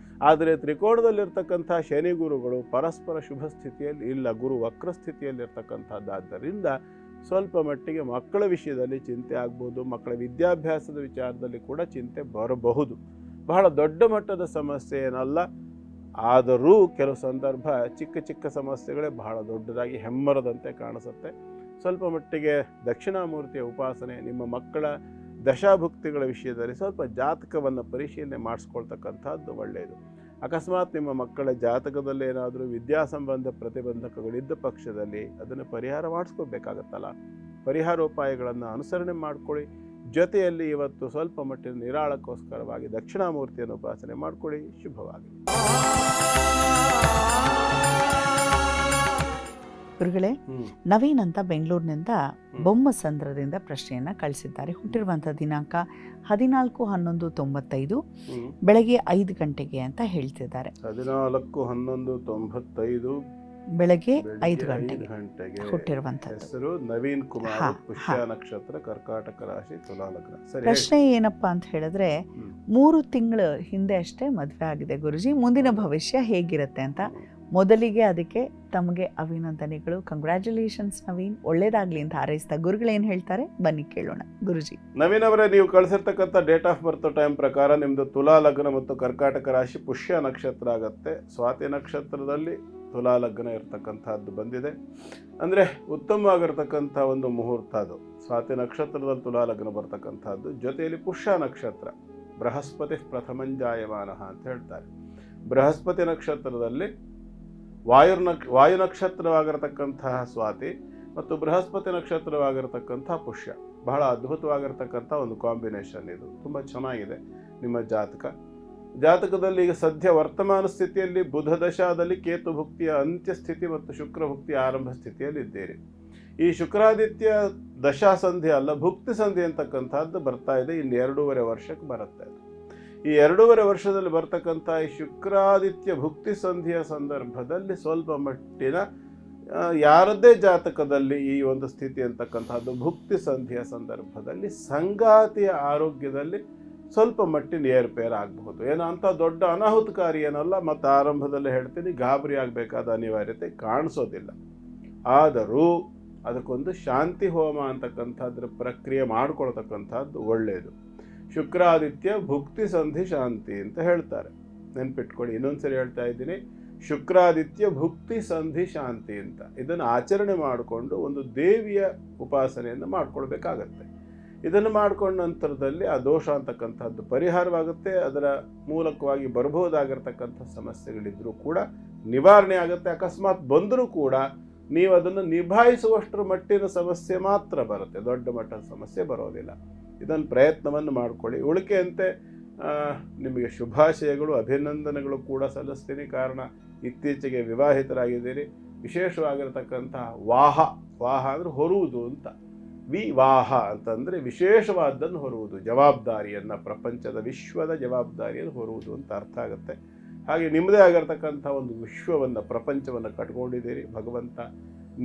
ಆದರೆ ತ್ರಿಕೋಣದಲ್ಲಿರ್ತಕ್ಕಂಥ ಶನಿ ಗುರುಗಳು ಪರಸ್ಪರ ಶುಭ ಸ್ಥಿತಿಯಲ್ಲಿ ಇಲ್ಲ, ಗುರು ವಕ್ರ ಸ್ಥಿತಿಯಲ್ಲಿರ್ತಕ್ಕಂಥದ್ದಾದ್ದರಿಂದ ಸ್ವಲ್ಪ ಮಟ್ಟಿಗೆ ಮಕ್ಕಳ ವಿಷಯದಲ್ಲಿ ಚಿಂತೆ ಆಗ್ಬೋದು. ಮಕ್ಕಳ ವಿದ್ಯಾಭ್ಯಾಸದ ವಿಚಾರದಲ್ಲಿ ಕೂಡ ಚಿಂತೆ ಬರಬಹುದು. ಬಹಳ ದೊಡ್ಡ ಮಟ್ಟದ ಸಮಸ್ಯೆ ಏನಲ್ಲ, ಆದರೂ ಕೆಲವು ಸಂದರ್ಭ ಚಿಕ್ಕ ಚಿಕ್ಕ ಸಮಸ್ಯೆಗಳೇ ಬಹಳ ದೊಡ್ಡದಾಗಿ ಹೆಮ್ಮರದಂತೆ ಕಾಣಿಸುತ್ತೆ. ಸ್ವಲ್ಪ ಮಟ್ಟಿಗೆ ದಕ್ಷಿಣಾಮೂರ್ತಿಯ ಉಪಾಸನೆ, ನಿಮ್ಮ ಮಕ್ಕಳ ದಶಾಭುಕ್ತಿಗಳ ವಿಷಯದಲ್ಲಿ ಸ್ವಲ್ಪ ಜಾತಕವನ್ನು ಪರಿಶೀಲನೆ ಮಾಡಿಸ್ಕೊಳ್ತಕ್ಕಂಥದ್ದು ಒಳ್ಳೆಯದು. ಅಕಸ್ಮಾತ್ ನಿಮ್ಮ ಮಕ್ಕಳ ಜಾತಕದಲ್ಲಿ ಏನಾದರೂ ವಿದ್ಯಾಸಂಬಂಧ ಪ್ರತಿಬಂಧಕಗಳಿದ್ದ ಪಕ್ಷದಲ್ಲಿ ಅದನ್ನು ಪರಿಹಾರ ಮಾಡಿಸ್ಕೋಬೇಕಾಗತ್ತಲ್ಲ. ಪರಿಹಾರೋಪಾಯಗಳನ್ನು ಅನುಸರಣೆ ಮಾಡಿಕೊಳ್ಳಿ. ಜೊತೆಯಲ್ಲಿ ಇವತ್ತು ಸ್ವಲ್ಪ ಮಟ್ಟಿನ ನಿರಾಳಕ್ಕೋಸ್ಕರವಾಗಿ ದಕ್ಷಿಣಾಮೂರ್ತಿಯನ್ನು ಉಪಾಸನೆ ಮಾಡಿಕೊಳ್ಳಿ. ಶುಭವಾಗಿ. ಗುರುಗಳೇ, ನವೀನ್ ಅಂತ ಬೆಂಗಳೂರಿನಿಂದ ಬೊಮ್ಮಸಂದ್ರದಿಂದ ಪ್ರಶ್ನೆಯನ್ನ ಕಳಿಸಿದ್ದಾರೆ. ಹುಟ್ಟಿರುವಂಥ ದಿನಾಂಕ 14/11/95 ಬೆಳಗ್ಗೆ 5 ಗಂಟೆಗೆ ಅಂತ ಹೇಳ್ತಿದ್ದಾರೆ. 14/11/95 ಬೆಳಗ್ಗೆ 5 ಗಂಟೆಗೆ ಹುಟ್ಟಿರುವಂಥದ್ದು. ಹೆಸರು ನವೀನ್ ಕುಮಾರ್, ಪುಷ್ಯ ನಕ್ಷತ್ರ, ಕರ್ಕಾಟಕ ರಾಶಿ, ತುಲಾ ಲಗ್ನ. ಪ್ರಶ್ನೆ ಏನಪ್ಪಾ ಅಂತ ಹೇಳಿದ್ರೆ, 3 ತಿಂಗಳ ಹಿಂದೆ ಅಷ್ಟೇ ಮದುವೆ ಆಗಿದೆ ಗುರುಜಿ, ಮುಂದಿನ ಭವಿಷ್ಯ ಹೇಗಿರುತ್ತೆ ಅಂತ. ಮೊದಲಿಗೆ ಅದಕ್ಕೆ ತಮಗೆ ಅಭಿನಂದನೆಗಳು, ಕಂಗ್ರ್ಯಾಚುಲೇಷನ್ಸ್ ನವೀನ್, ಒಳ್ಳೇದಾಗ್ಲಿ ಅಂತ ಹಾರೈಸ್ತಾ ಗುರುಗಳೇನು ಹೇಳ್ತಾರೆ ಬನ್ನಿ ಕೇಳೋಣ. ಗುರುಜಿ, ನವೀನ್ ಅವರೇ, ನೀವು ಕಳಿಸಿರ್ತಕ್ಕಂಥ ಡೇಟ್ ಆಫ್ ಬರ್ತ್ ಟೈಮ್ ಪ್ರಕಾರ ನಿಮ್ಮದು ತುಲಾ ಲಗ್ನ ಮತ್ತು ಕರ್ಕಾಟಕ ರಾಶಿ, ಪುಷ್ಯ ನಕ್ಷತ್ರ ಆಗುತ್ತೆ. ಸ್ವಾತಿ ನಕ್ಷತ್ರದಲ್ಲಿ ತುಲಾ ಲಗ್ನ ಇರ್ತಕ್ಕಂಥದ್ದು ಬಂದಿದೆ. ಅಂದರೆ ಉತ್ತಮವಾಗಿರ್ತಕ್ಕಂಥ ಒಂದು ಮುಹೂರ್ತ ಅದು. ಸ್ವಾತಿ ನಕ್ಷತ್ರದಲ್ಲಿ ತುಲಾ ಲಗ್ನ ಬರ್ತಕ್ಕಂಥದ್ದು, ಜೊತೆಯಲ್ಲಿ ಪುಷ್ಯ ನಕ್ಷತ್ರ, ಬೃಹಸ್ಪತಿ ಪ್ರಥಮಂಜಾಯಮಾನ ಅಂತ ಹೇಳ್ತಾರೆ. ಬೃಹಸ್ಪತಿ ನಕ್ಷತ್ರದಲ್ಲಿ ವಾಯು ನಕ್ಷತ್ರವಾಗಿರತಕ್ಕಂತಹ ಸ್ವಾತಿ ಮತ್ತು ಬೃಹಸ್ಪತಿ ನಕ್ಷತ್ರವಾಗಿರತಕ್ಕಂಥ ಪುಷ್ಯ, ಬಹಳ ಅದ್ಭುತವಾಗಿರ್ತಕ್ಕಂಥ ಒಂದು ಕಾಂಬಿನೇಷನ್ ಇದು. ತುಂಬ ಚೆನ್ನಾಗಿದೆ ನಿಮ್ಮ ಜಾತಕದಲ್ಲಿ. ಈಗ ಸದ್ಯ ವರ್ತಮಾನ ಸ್ಥಿತಿಯಲ್ಲಿ ಬುಧ ದಶಾದಲ್ಲಿ ಕೇತು ಭುಕ್ತಿಯ ಅಂತ್ಯ ಸ್ಥಿತಿ ಮತ್ತು ಶುಕ್ರ ಭುಕ್ತಿಯ ಆರಂಭ ಸ್ಥಿತಿಯಲ್ಲಿ ಇದ್ದೀರಿ. ಈ ಶುಕ್ರಾದಿತ್ಯ ದಶಾಸಂಧಿ ಅಲ್ಲ, ಭುಕ್ತಿ ಸಂಧಿ ಅಂತಕ್ಕಂಥದ್ದು ಬರ್ತಾ ಇದೆ. ಇನ್ನು 2.5 ವರ್ಷಕ್ಕೆ ಬರುತ್ತೆ. ಈ 2.5 ವರ್ಷದಲ್ಲಿ ಬರ್ತಕ್ಕಂಥ ಈ ಶುಕ್ರಾದಿತ್ಯ ಭುಕ್ತಿ ಸಂಧಿಯ ಸಂದರ್ಭದಲ್ಲಿ ಸ್ವಲ್ಪ ಮಟ್ಟಿನ ಯಾರದ್ದೇ ಜಾತಕದಲ್ಲಿ ಈ ಒಂದು ಸ್ಥಿತಿ ಅಂತಕ್ಕಂಥದ್ದು ಭುಕ್ತಿ ಸಂಧಿಯ ಸಂದರ್ಭದಲ್ಲಿ ಸಂಗಾತಿಯ ಆರೋಗ್ಯದಲ್ಲಿ ಸ್ವಲ್ಪ ಮಟ್ಟಿನ ಏರ್ಪೇರ್ ಆಗಬಹುದು. ಏನೋ ಅಂಥ ದೊಡ್ಡ ಅನಾಹುತಕಾರಿ ಏನಲ್ಲ, ಮತ್ತು ಆರಂಭದಲ್ಲಿ ಹೇಳ್ತೀನಿ ಗಾಬರಿ ಆಗಬೇಕಾದ ಅನಿವಾರ್ಯತೆ ಕಾಣಿಸೋದಿಲ್ಲ. ಆದರೂ ಅದಕ್ಕೊಂದು ಶಾಂತಿ ಹೋಮ ಅಂತಕ್ಕಂಥದ್ರ ಪ್ರಕ್ರಿಯೆ ಮಾಡ್ಕೊಳ್ತಕ್ಕಂಥದ್ದು ಒಳ್ಳೆಯದು. ಶುಕ್ರಾದಿತ್ಯ ಭುಕ್ತಿ ಸಂಧಿ ಶಾಂತಿ ಅಂತ ಹೇಳ್ತಾರೆ, ನೆನ್ಪಿಟ್ಕೊಳ್ಳಿ. ಇನ್ನೊಂದ್ಸರಿ ಹೇಳ್ತಾ ಇದ್ದೀನಿ, ಶುಕ್ರಾದಿತ್ಯ ಭುಕ್ತಿ ಸಂಧಿ ಶಾಂತಿ ಅಂತ. ಇದನ್ನು ಆಚರಣೆ ಮಾಡಿಕೊಂಡು ಒಂದು ದೇವಿಯ ಉಪಾಸನೆಯನ್ನು ಮಾಡ್ಕೊಳ್ಬೇಕಾಗತ್ತೆ. ಇದನ್ನು ಮಾಡ್ಕೊಂಡ ನಂತರದಲ್ಲಿ ಆ ದೋಷ ಅಂತಕ್ಕಂಥದ್ದು ಪರಿಹಾರವಾಗುತ್ತೆ. ಅದರ ಮೂಲಕವಾಗಿ ಬರಬಹುದಾಗಿರ್ತಕ್ಕಂಥ ಸಮಸ್ಯೆಗಳಿದ್ರೂ ಕೂಡ ನಿವಾರಣೆ ಆಗುತ್ತೆ. ಅಕಸ್ಮಾತ್ ಬಂದರೂ ಕೂಡ ನೀವು ಅದನ್ನು ನಿಭಾಯಿಸುವಷ್ಟರ ಮಟ್ಟಿನ ಸಮಸ್ಯೆ ಮಾತ್ರ ಬರುತ್ತೆ, ದೊಡ್ಡ ಮಟ್ಟದ ಸಮಸ್ಯೆ ಬರೋದಿಲ್ಲ. ಇದನ್ನು ಪ್ರಯತ್ನವನ್ನು ಮಾಡಿಕೊಳ್ಳಿ. ಉಳಿಕೆಯಂತೆ ನಿಮಗೆ ಶುಭಾಶಯಗಳು, ಅಭಿನಂದನೆಗಳು ಕೂಡ ಸಲ್ಲಿಸ್ತೀನಿ. ಕಾರಣ ಇತ್ತೀಚೆಗೆ ವಿವಾಹಿತರಾಗಿದ್ದೀರಿ. ವಿಶೇಷವಾಗಿರತಕ್ಕಂಥ ವಾಹ ಅಂದರೆ ಹೊರುವುದು ಅಂತ, ವಿವಾಹ ಅಂತಂದರೆ ವಿಶೇಷವಾದ್ದನ್ನು ಹೊರುವುದು, ಜವಾಬ್ದಾರಿಯನ್ನು, ಪ್ರಪಂಚದ ವಿಶ್ವದ ಜವಾಬ್ದಾರಿಯನ್ನು ಹೊರುವುದು ಅಂತ ಅರ್ಥ ಆಗುತ್ತೆ. ಹಾಗೆ ನಿಮ್ಮದೇ ಆಗಿರ್ತಕ್ಕಂಥ ಒಂದು ವಿಶ್ವವನ್ನು, ಪ್ರಪಂಚವನ್ನು ಕಟ್ಕೊಂಡಿದ್ದೀರಿ. ಭಗವಂತ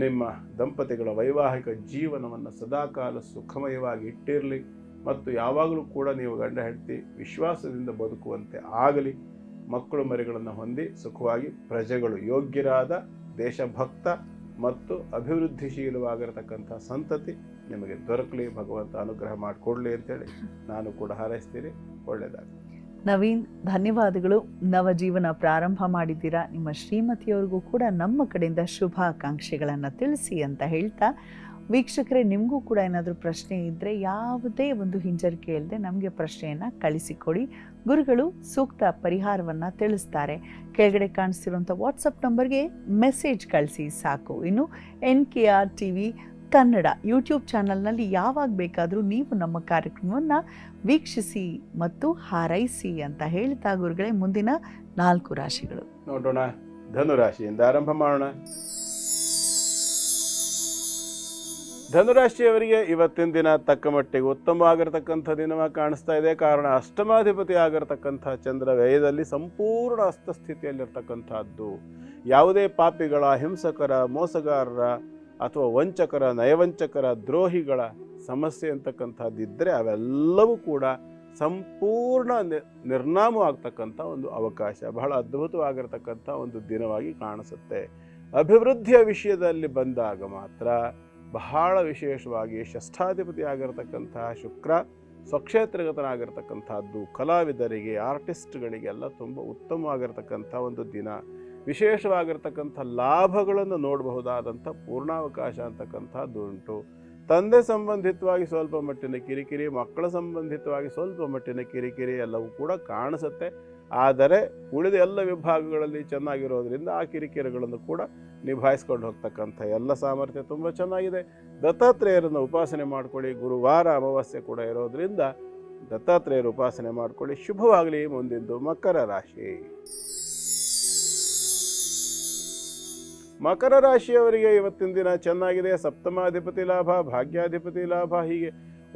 ನಿಮ್ಮ ದಂಪತಿಗಳ ವೈವಾಹಿಕ ಜೀವನವನ್ನು ಸದಾಕಾಲ ಸುಖಮಯವಾಗಿ ಇಟ್ಟಿರಲಿ ಮತ್ತು ಯಾವಾಗಲೂ ಕೂಡ ನೀವು ಗಂಡ ಹೆಂಡತಿ ವಿಶ್ವಾಸದಿಂದ ಬದುಕುವಂತೆ ಆಗಲಿ. ಮಕ್ಕಳು ಮರಿಗಳನ್ನು ಹೊಂದಿ ಸುಖವಾಗಿ ಪ್ರಜೆಗಳು ಯೋಗ್ಯರಾದ ದೇಶಭಕ್ತ ಮತ್ತು ಅಭಿವೃದ್ಧಿಶೀಲವಾಗಿರತಕ್ಕಂಥ ಸಂತತಿ ನಿಮಗೆ ದೊರಕಲಿ, ಭಗವಂತ ಅನುಗ್ರಹ ಮಾಡಿಕೊಡ್ಲಿ ಅಂತೇಳಿ ನಾನು ಕೂಡ ಹಾರೈಸ್ತೀನಿ. ಒಳ್ಳೆಯದಾಗಲಿ. ನವೀನ್, ಧನ್ಯವಾದಗಳು. ನವಜೀವನ ಪ್ರಾರಂಭ ಮಾಡಿದ್ದೀರಾ. ನಿಮ್ಮ ಶ್ರೀಮತಿಯವರಿಗೂ ಕೂಡ ನಮ್ಮ ಕಡೆಯಿಂದ ಶುಭಾಕಾಂಕ್ಷೆಗಳನ್ನು ತಿಳಿಸಿ ಅಂತ ಹೇಳ್ತಾ ವೀಕ್ಷಕರೇ, ನಿಮಗೂ ಕೂಡ ಏನಾದರೂ ಪ್ರಶ್ನೆ ಇದ್ದರೆ ಯಾವುದೇ ಒಂದು ಹಿಂಜರಿಕೆ ಇಲ್ಲದೆ ನಮಗೆ ಪ್ರಶ್ನೆಯನ್ನು ಕಳಿಸಿಕೊಡಿ. ಗುರುಗಳು ಸೂಕ್ತ ಪರಿಹಾರವನ್ನು ತಿಳಿಸ್ತಾರೆ. ಕೆಳಗಡೆ ಕಾಣಿಸ್ತಿರುವಂಥ ವಾಟ್ಸಪ್ ನಂಬರ್ಗೆ ಮೆಸೇಜ್ ಕಳಿಸಿ ಸಾಕು. ಇನ್ನು NKR TV ಕನ್ನಡ ಯೂಟ್ಯೂಬ್ ಚಾನಲ್ನಲ್ಲಿ ಯಾವಾಗ ಬೇಕಾದರೂ ನೀವು ನಮ್ಮ ಕಾರ್ಯಕ್ರಮವನ್ನು ವೀಕ್ಷಿಸಿ ಮತ್ತು ಹಾರೈಸಿ ಅಂತ ಹೇಳ್ತಾ ಗುರುಗಳೇ, ಮುಂದಿನ 4 ರಾಶಿಗಳು ನೋಡೋಣ. ಧನುರಾಶಿಯಿಂದ ಆರಂಭ ಮಾಡೋಣ. ಧನುರಾಶಿಯವರಿಗೆ ಇವತ್ತಿನ ದಿನ ತಕ್ಕ ಮಟ್ಟಿಗೆ ಉತ್ತಮವಾಗಿರ್ತಕ್ಕಂಥ ದಿನವಾಗಿ ಕಾಣಿಸ್ತಾ ಇದೆ. ಕಾರಣ ಅಷ್ಟಮಾಧಿಪತಿ ಆಗಿರ್ತಕ್ಕಂಥ ಚಂದ್ರ ವ್ಯಯದಲ್ಲಿ ಸಂಪೂರ್ಣ ಹಸ್ತಸ್ಥಿತಿಯಲ್ಲಿರ್ತಕ್ಕಂಥದ್ದು. ಯಾವುದೇ ಪಾಪಿಗಳ, ಹಿಂಸಕರ, ಮೋಸಗಾರರ ಅಥವಾ ವಂಚಕರ, ನಯವಂಚಕರ, ದ್ರೋಹಿಗಳ ಸಮಸ್ಯೆ ಅಂತಕ್ಕಂಥದ್ದಿದ್ದರೆ ಅವೆಲ್ಲವೂ ಕೂಡ ಸಂಪೂರ್ಣ ನಿರ್ನಾಮವಾಗ್ತಕ್ಕಂಥ ಒಂದು ಅವಕಾಶ. ಬಹಳ ಅದ್ಭುತವಾಗಿರ್ತಕ್ಕಂಥ ಒಂದು ದಿನವಾಗಿ ಕಾಣಿಸುತ್ತೆ. ಅಭಿವೃದ್ಧಿಯ ವಿಷಯದಲ್ಲಿ ಬಂದಾಗ ಮಾತ್ರ ಬಹಳ ವಿಶೇಷವಾಗಿ ಷಷ್ಠಾಧಿಪತಿ ಆಗಿರತಕ್ಕಂತಹ ಶುಕ್ರ ಸ್ವಕ್ಷೇತ್ರಗತನಾಗಿರ್ತಕ್ಕಂಥದ್ದು ಕಲಾವಿದರಿಗೆ, ಆರ್ಟಿಸ್ಟ್ಗಳಿಗೆಲ್ಲ ತುಂಬ ಉತ್ತಮವಾಗಿರ್ತಕ್ಕಂಥ ಒಂದು ದಿನ. ವಿಶೇಷವಾಗಿರ್ತಕ್ಕಂಥ ಲಾಭಗಳನ್ನು ನೋಡಬಹುದಾದಂಥ ಪೂರ್ಣಾವಕಾಶ ಅಂತಕ್ಕಂಥದ್ದು ಉಂಟು. ತಂದೆ ಸಂಬಂಧಿತವಾಗಿ ಸ್ವಲ್ಪ ಮಟ್ಟಿನ ಕಿರಿಕಿರಿ, ಮಕ್ಕಳ ಸಂಬಂಧಿತವಾಗಿ ಸ್ವಲ್ಪ ಮಟ್ಟಿನ ಕಿರಿಕಿರಿ ಎಲ್ಲವೂ ಕೂಡ ಕಾಣಿಸುತ್ತೆ. ಆದರೆ ಉಳಿದ ಎಲ್ಲ ವಿಭಾಗಗಳಲ್ಲಿ ಚೆನ್ನಾಗಿರೋದ್ರಿಂದ ಆ ಕಿರಿಕಿರಿಗಳನ್ನು ಕೂಡ ನಿಭಾಯಿಸ್ಕೊಂಡು ಹೋಗ್ತಕ್ಕಂಥ ಎಲ್ಲ ಸಾಮರ್ಥ್ಯ ತುಂಬ ಚೆನ್ನಾಗಿದೆ. ದತ್ತಾತ್ರೇಯರನ್ನು ಉಪಾಸನೆ ಮಾಡಿಕೊಳ್ಳಿ. ಗುರುವಾರ ಅಮಾವಾಸ್ಯೆ ಕೂಡ ಇರೋದ್ರಿಂದ ದತ್ತಾತ್ರೇಯರ ಉಪಾಸನೆ ಮಾಡಿಕೊಳ್ಳಿ. ಶುಭವಾಗಲಿ. ಮುಂದಿಂದು ಮಕರ ರಾಶಿ. ಮಕರ ರಾಶಿಯವರಿಗೆ ಇವತ್ತಿನ ದಿನ ಚೆನ್ನಾಗಿದೆ. ಸಪ್ತಮಾಧಿಪತಿ ಲಾಭ, ಭಾಗ್ಯಾಧಿಪತಿ ಲಾಭ, ಹೀಗೆ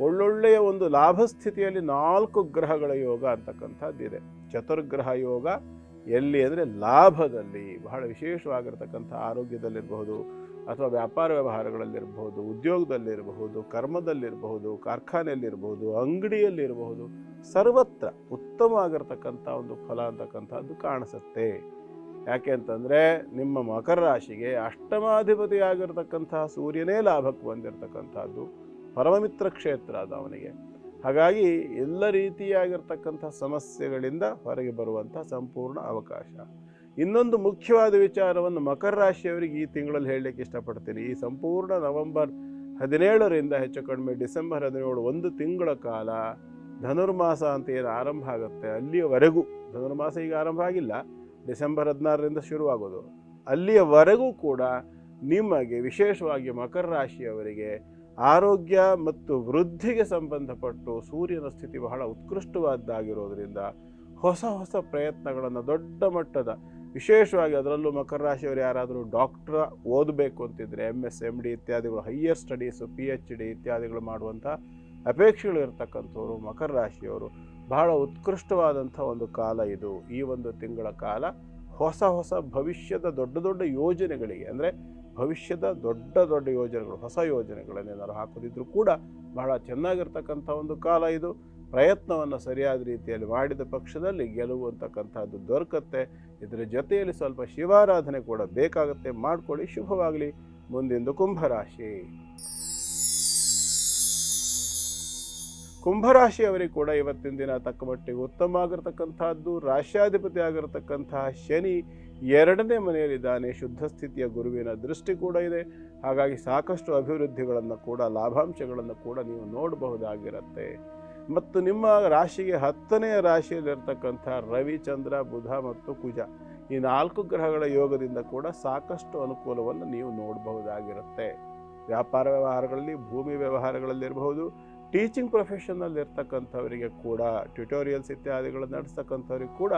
ಒಳ್ಳೊಳ್ಳೆಯ ಒಂದು ಲಾಭ ಸ್ಥಿತಿಯಲ್ಲಿ 4 ಗ್ರಹಗಳ ಯೋಗ ಅಂತಕ್ಕಂಥದ್ದಿದೆ. ಚತುರ್ಗ್ರಹ ಯೋಗ ಎಲ್ಲಿ ಅಂದರೆ ಲಾಭದಲ್ಲಿ. ಬಹಳ ವಿಶೇಷವಾಗಿರ್ತಕ್ಕಂಥ ಆರೋಗ್ಯದಲ್ಲಿರಬಹುದು, ಅಥವಾ ವ್ಯಾಪಾರ ವ್ಯವಹಾರಗಳಲ್ಲಿರಬಹುದು, ಉದ್ಯೋಗದಲ್ಲಿರಬಹುದು, ಕರ್ಮದಲ್ಲಿರಬಹುದು, ಕಾರ್ಖಾನೆಯಲ್ಲಿರಬಹುದು, ಅಂಗಡಿಯಲ್ಲಿರಬಹುದು, ಸರ್ವತ್ರ ಉತ್ತಮವಾಗಿರ್ತಕ್ಕಂಥ ಒಂದು ಫಲ ಅಂತಕ್ಕಂಥದ್ದು ಕಾಣಿಸುತ್ತೆ. ಯಾಕೆ ಅಂತಂದರೆ ನಿಮ್ಮ ಮಕರ ರಾಶಿಗೆ ಅಷ್ಟಮಾಧಿಪತಿ ಆಗಿರ್ತಕ್ಕಂತಹ ಸೂರ್ಯನೇ ಲಾಭಕ್ಕೆ ಬಂದಿರತಕ್ಕಂಥದ್ದು. ಪರಮಮಿತ್ರ ಕ್ಷೇತ್ರ ಅದು ಅವನಿಗೆ. ಹಾಗಾಗಿ ಎಲ್ಲ ರೀತಿಯಾಗಿರ್ತಕ್ಕಂಥ ಸಮಸ್ಯೆಗಳಿಂದ ಹೊರಗೆ ಬರುವಂಥ ಸಂಪೂರ್ಣ ಅವಕಾಶ. ಇನ್ನೊಂದು ಮುಖ್ಯವಾದ ವಿಚಾರವನ್ನು ಮಕರ ರಾಶಿಯವರಿಗೆ ಈ ತಿಂಗಳಲ್ಲಿ ಹೇಳಲಿಕ್ಕೆ ಇಷ್ಟಪಡ್ತೀನಿ. ಈ ಸಂಪೂರ್ಣ ನವೆಂಬರ್ 17ರಿಂದ ಹೆಚ್ಚು ಕಡಿಮೆ ಡಿಸೆಂಬರ್ 17, 1 ತಿಂಗಳ ಕಾಲ ಧನುರ್ಮಾಸ ಅಂತ ಏನು ಆರಂಭ ಆಗುತ್ತೆ ಅಲ್ಲಿಯವರೆಗೂ, ಧನುರ್ಮಾಸ ಈಗ ಆರಂಭ ಆಗಿಲ್ಲ, ಡಿಸೆಂಬರ್ 16ರಿಂದ ಶುರುವಾಗೋದು, ಅಲ್ಲಿಯವರೆಗೂ ಕೂಡ ನಿಮಗೆ ವಿಶೇಷವಾಗಿ ಮಕರ ರಾಶಿಯವರಿಗೆ ಆರೋಗ್ಯ ಮತ್ತು ವೃದ್ಧಿಗೆ ಸಂಬಂಧಪಟ್ಟು ಸೂರ್ಯನ ಸ್ಥಿತಿ ಬಹಳ ಉತ್ಕೃಷ್ಟವಾದ್ದಾಗಿರೋದ್ರಿಂದ ಹೊಸ ಹೊಸ ಪ್ರಯತ್ನಗಳನ್ನು ದೊಡ್ಡ ಮಟ್ಟದ, ವಿಶೇಷವಾಗಿ ಅದರಲ್ಲೂ ಮಕರ ರಾಶಿಯವರು ಯಾರಾದರೂ ಡಾಕ್ಟರ್ ಓದಬೇಕು ಅಂತಿದ್ರೆ MS MD ಇತ್ಯಾದಿಗಳು, ಹೈಯರ್ ಸ್ಟಡೀಸು, PhD ಇತ್ಯಾದಿಗಳು ಮಾಡುವಂಥ ಅಪೇಕ್ಷೆಗಳು ಇರತಕ್ಕಂಥವ್ರು ಮಕರ ರಾಶಿಯವರು ಬಹಳ ಉತ್ಕೃಷ್ಟವಾದಂಥ ಒಂದು ಕಾಲ ಇದು. ಈ ಒಂದು ತಿಂಗಳ ಕಾಲ ಹೊಸ ಹೊಸ ಭವಿಷ್ಯದ ದೊಡ್ಡ ದೊಡ್ಡ ಯೋಜನೆಗಳಿಗೆ, ಅಂದರೆ ಭವಿಷ್ಯದ ದೊಡ್ಡ ದೊಡ್ಡ ಯೋಜನೆಗಳು, ಹೊಸ ಯೋಜನೆಗಳನ್ನೇನಾದ್ರು ಹಾಕೋದಿದ್ರು ಕೂಡ ಬಹಳ ಚೆನ್ನಾಗಿರ್ತಕ್ಕಂಥ ಒಂದು ಕಾಲ ಇದು. ಪ್ರಯತ್ನವನ್ನು ಸರಿಯಾದ ರೀತಿಯಲ್ಲಿ ಮಾಡಿದ ಪಕ್ಷದಲ್ಲಿ ಗೆಲುವು ಅಂತಕ್ಕಂಥದ್ದು ದೊರಕತ್ತೆ. ಇದರ ಜೊತೆಯಲ್ಲಿ ಸ್ವಲ್ಪ ಶಿವಾರಾಧನೆ ಕೂಡ ಬೇಕಾಗುತ್ತೆ, ಮಾಡ್ಕೊಳ್ಳಿ. ಶುಭವಾಗಲಿ. ಮುಂದಿಂದು ಕುಂಭರಾಶಿ. ಕುಂಭರಾಶಿಯವರಿಗೆ ಕೂಡ ಇವತ್ತಿನ ದಿನ ತಕ್ಕ ಮಟ್ಟಿಗೆ ಉತ್ತಮ ಆಗಿರ್ತಕ್ಕಂಥದ್ದು. ರಾಶ್ಯಾಧಿಪತಿ ಆಗಿರತಕ್ಕಂತಹ ಶನಿ 2ನೇ ಮನೆಯಲ್ಲಿದ್ದಾನೆ. ಶುದ್ಧ ಸ್ಥಿತಿಯ ಗುರುವಿನ ದೃಷ್ಟಿ ಕೂಡ ಇದೆ. ಹಾಗಾಗಿ ಸಾಕಷ್ಟು ಅಭಿವೃದ್ಧಿಗಳನ್ನು ಕೂಡ, ಲಾಭಾಂಶಗಳನ್ನು ಕೂಡ ನೀವು ನೋಡಬಹುದಾಗಿರುತ್ತೆ. ಮತ್ತು ನಿಮ್ಮ ರಾಶಿಗೆ 10ನೇ ರಾಶಿಯಲ್ಲಿರ್ತಕ್ಕಂಥ ರವಿ, ಚಂದ್ರ, ಬುಧ ಮತ್ತು ಕುಜ, ಈ 4 ಗ್ರಹಗಳ ಯೋಗದಿಂದ ಕೂಡ ಸಾಕಷ್ಟು ಅನುಕೂಲವನ್ನು ನೀವು ನೋಡಬಹುದಾಗಿರುತ್ತೆ. ವ್ಯಾಪಾರ ವ್ಯವಹಾರಗಳಲ್ಲಿ, ಭೂಮಿ ವ್ಯವಹಾರಗಳಲ್ಲಿರಬಹುದು, ಟೀಚಿಂಗ್ ಪ್ರೊಫೆಷನಲ್ಲಿ ಇರ್ತಕ್ಕಂಥವರಿಗೆ ಕೂಡ, ಟ್ಯುಟೋರಿಯಲ್ಸ್ ಇತ್ಯಾದಿಗಳನ್ನು ನಡೆಸ್ತಕ್ಕಂಥವ್ರಿಗೆ ಕೂಡ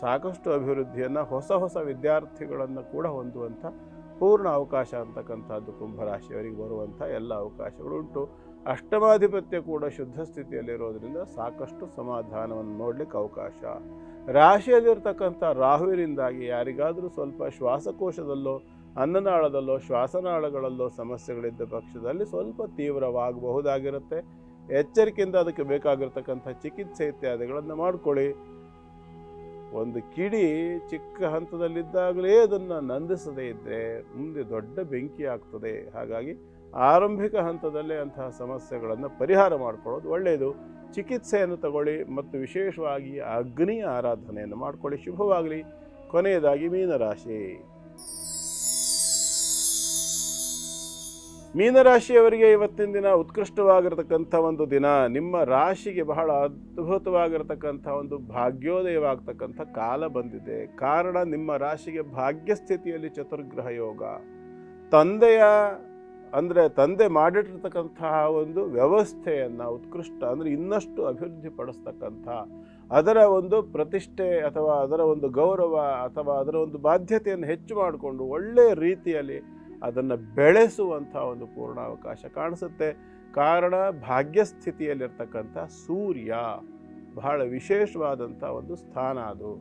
ಸಾಕಷ್ಟು ಅಭಿವೃದ್ಧಿಯನ್ನು, ಹೊಸ ಹೊಸ ವಿದ್ಯಾರ್ಥಿಗಳನ್ನು ಕೂಡ ಹೊಂದುವಂಥ ಪೂರ್ಣ ಅವಕಾಶ ಅಂತಕ್ಕಂಥದ್ದು ಕುಂಭರಾಶಿಯವರಿಗೆ ಬರುವಂಥ ಎಲ್ಲ ಅವಕಾಶಗಳುಂಟು. ಅಷ್ಟಮಾಧಿಪತ್ಯ ಕೂಡ ಶುದ್ಧ ಸ್ಥಿತಿಯಲ್ಲಿರೋದ್ರಿಂದ ಸಾಕಷ್ಟು ಸಮಾಧಾನವನ್ನು ನೋಡಲಿಕ್ಕೆ ಅವಕಾಶ. ರಾಶಿಯಲ್ಲಿರ್ತಕ್ಕಂಥ ರಾಹುವಿನಿಂದಾಗಿ ಯಾರಿಗಾದರೂ ಸ್ವಲ್ಪ ಶ್ವಾಸಕೋಶದಲ್ಲೋ, ಅನ್ನನಾಳದಲ್ಲೋ, ಶ್ವಾಸನಾಳಗಳಲ್ಲೋ ಸಮಸ್ಯೆಗಳಿದ್ದ ಪಕ್ಷದಲ್ಲಿ ಸ್ವಲ್ಪ ತೀವ್ರವಾಗಬಹುದಾಗಿರುತ್ತೆ. ಎಚ್ಚರಿಕೆಯಿಂದ ಅದಕ್ಕೆ ಬೇಕಾಗಿರ್ತಕ್ಕಂಥ ಚಿಕಿತ್ಸೆ ಇತ್ಯಾದಿಗಳನ್ನು ಮಾಡಿಕೊಳ್ಳಿ. ಒಂದು ಕಿಡಿ ಚಿಕ್ಕ ಹಂತದಲ್ಲಿದ್ದಾಗಲೇ ಅದನ್ನು ನಂದಿಸದೇ ಇದ್ದರೆ ಮುಂದೆ ದೊಡ್ಡ ಬೆಂಕಿ ಆಗ್ತದೆ. ಹಾಗಾಗಿ ಆರಂಭಿಕ ಹಂತದಲ್ಲೇ ಅಂತಹ ಸಮಸ್ಯೆಗಳನ್ನು ಪರಿಹಾರ ಮಾಡಿಕೊಳ್ಳೋದು ಒಳ್ಳೆಯದು. ಚಿಕಿತ್ಸೆಯನ್ನು ತಗೊಳ್ಳಿ ಮತ್ತು ವಿಶೇಷವಾಗಿ ಅಗ್ನಿಯ ಆರಾಧನೆಯನ್ನು ಮಾಡಿಕೊಳ್ಳಿ. ಶುಭವಾಗಲಿ. ಕೊನೆಯದಾಗಿ ಮೀನರಾಶಿ. ಮೀನರಾಶಿಯವರಿಗೆ ಇವತ್ತಿನ ದಿನ ಉತ್ಕೃಷ್ಟವಾಗಿರತಕ್ಕಂಥ ಒಂದು ದಿನ. ನಿಮ್ಮ ರಾಶಿಗೆ ಬಹಳ ಅದ್ಭುತವಾಗಿರತಕ್ಕಂಥ ಒಂದು ಭಾಗ್ಯೋದಯವಾಗ್ತಕ್ಕಂಥ ಕಾಲ ಬಂದಿದೆ. ಕಾರಣ ನಿಮ್ಮ ರಾಶಿಗೆ ಭಾಗ್ಯಸ್ಥಿತಿಯಲ್ಲಿ ಚತುರ್ಗ್ರಹ ಯೋಗ. ತಂದೆ ಮಾಡಿಟ್ಟಿರ್ತಕ್ಕಂತಹ ಒಂದು ವ್ಯವಸ್ಥೆಯನ್ನು ಉತ್ಕೃಷ್ಟ ಅಂದರೆ ಇನ್ನಷ್ಟು ಅಭಿವೃದ್ಧಿ ಪಡಿಸ್ತಕ್ಕಂಥ, ಅದರ ಒಂದು ಪ್ರತಿಷ್ಠೆ ಅಥವಾ ಅದರ ಒಂದು ಗೌರವ ಅಥವಾ ಅದರ ಒಂದು ಬಾಧ್ಯತೆಯನ್ನು ಹೆಚ್ಚು ಮಾಡಿಕೊಂಡು ಒಳ್ಳೆಯ ರೀತಿಯಲ್ಲಿ ಅದನ್ನು ಬೆಳೆಸುವಂಥ ಒಂದು ಪೂರ್ಣಾವಕಾಶ ಕಾಣಿಸುತ್ತೆ. ಕಾರಣ ಭಾಗ್ಯಸ್ಥಿತಿಯಲ್ಲಿರ್ತಕ್ಕಂಥ ಸೂರ್ಯ ಬಹಳ ವಿಶೇಷವಾದಂಥ ಒಂದು ಸ್ಥಾನ ಅದು.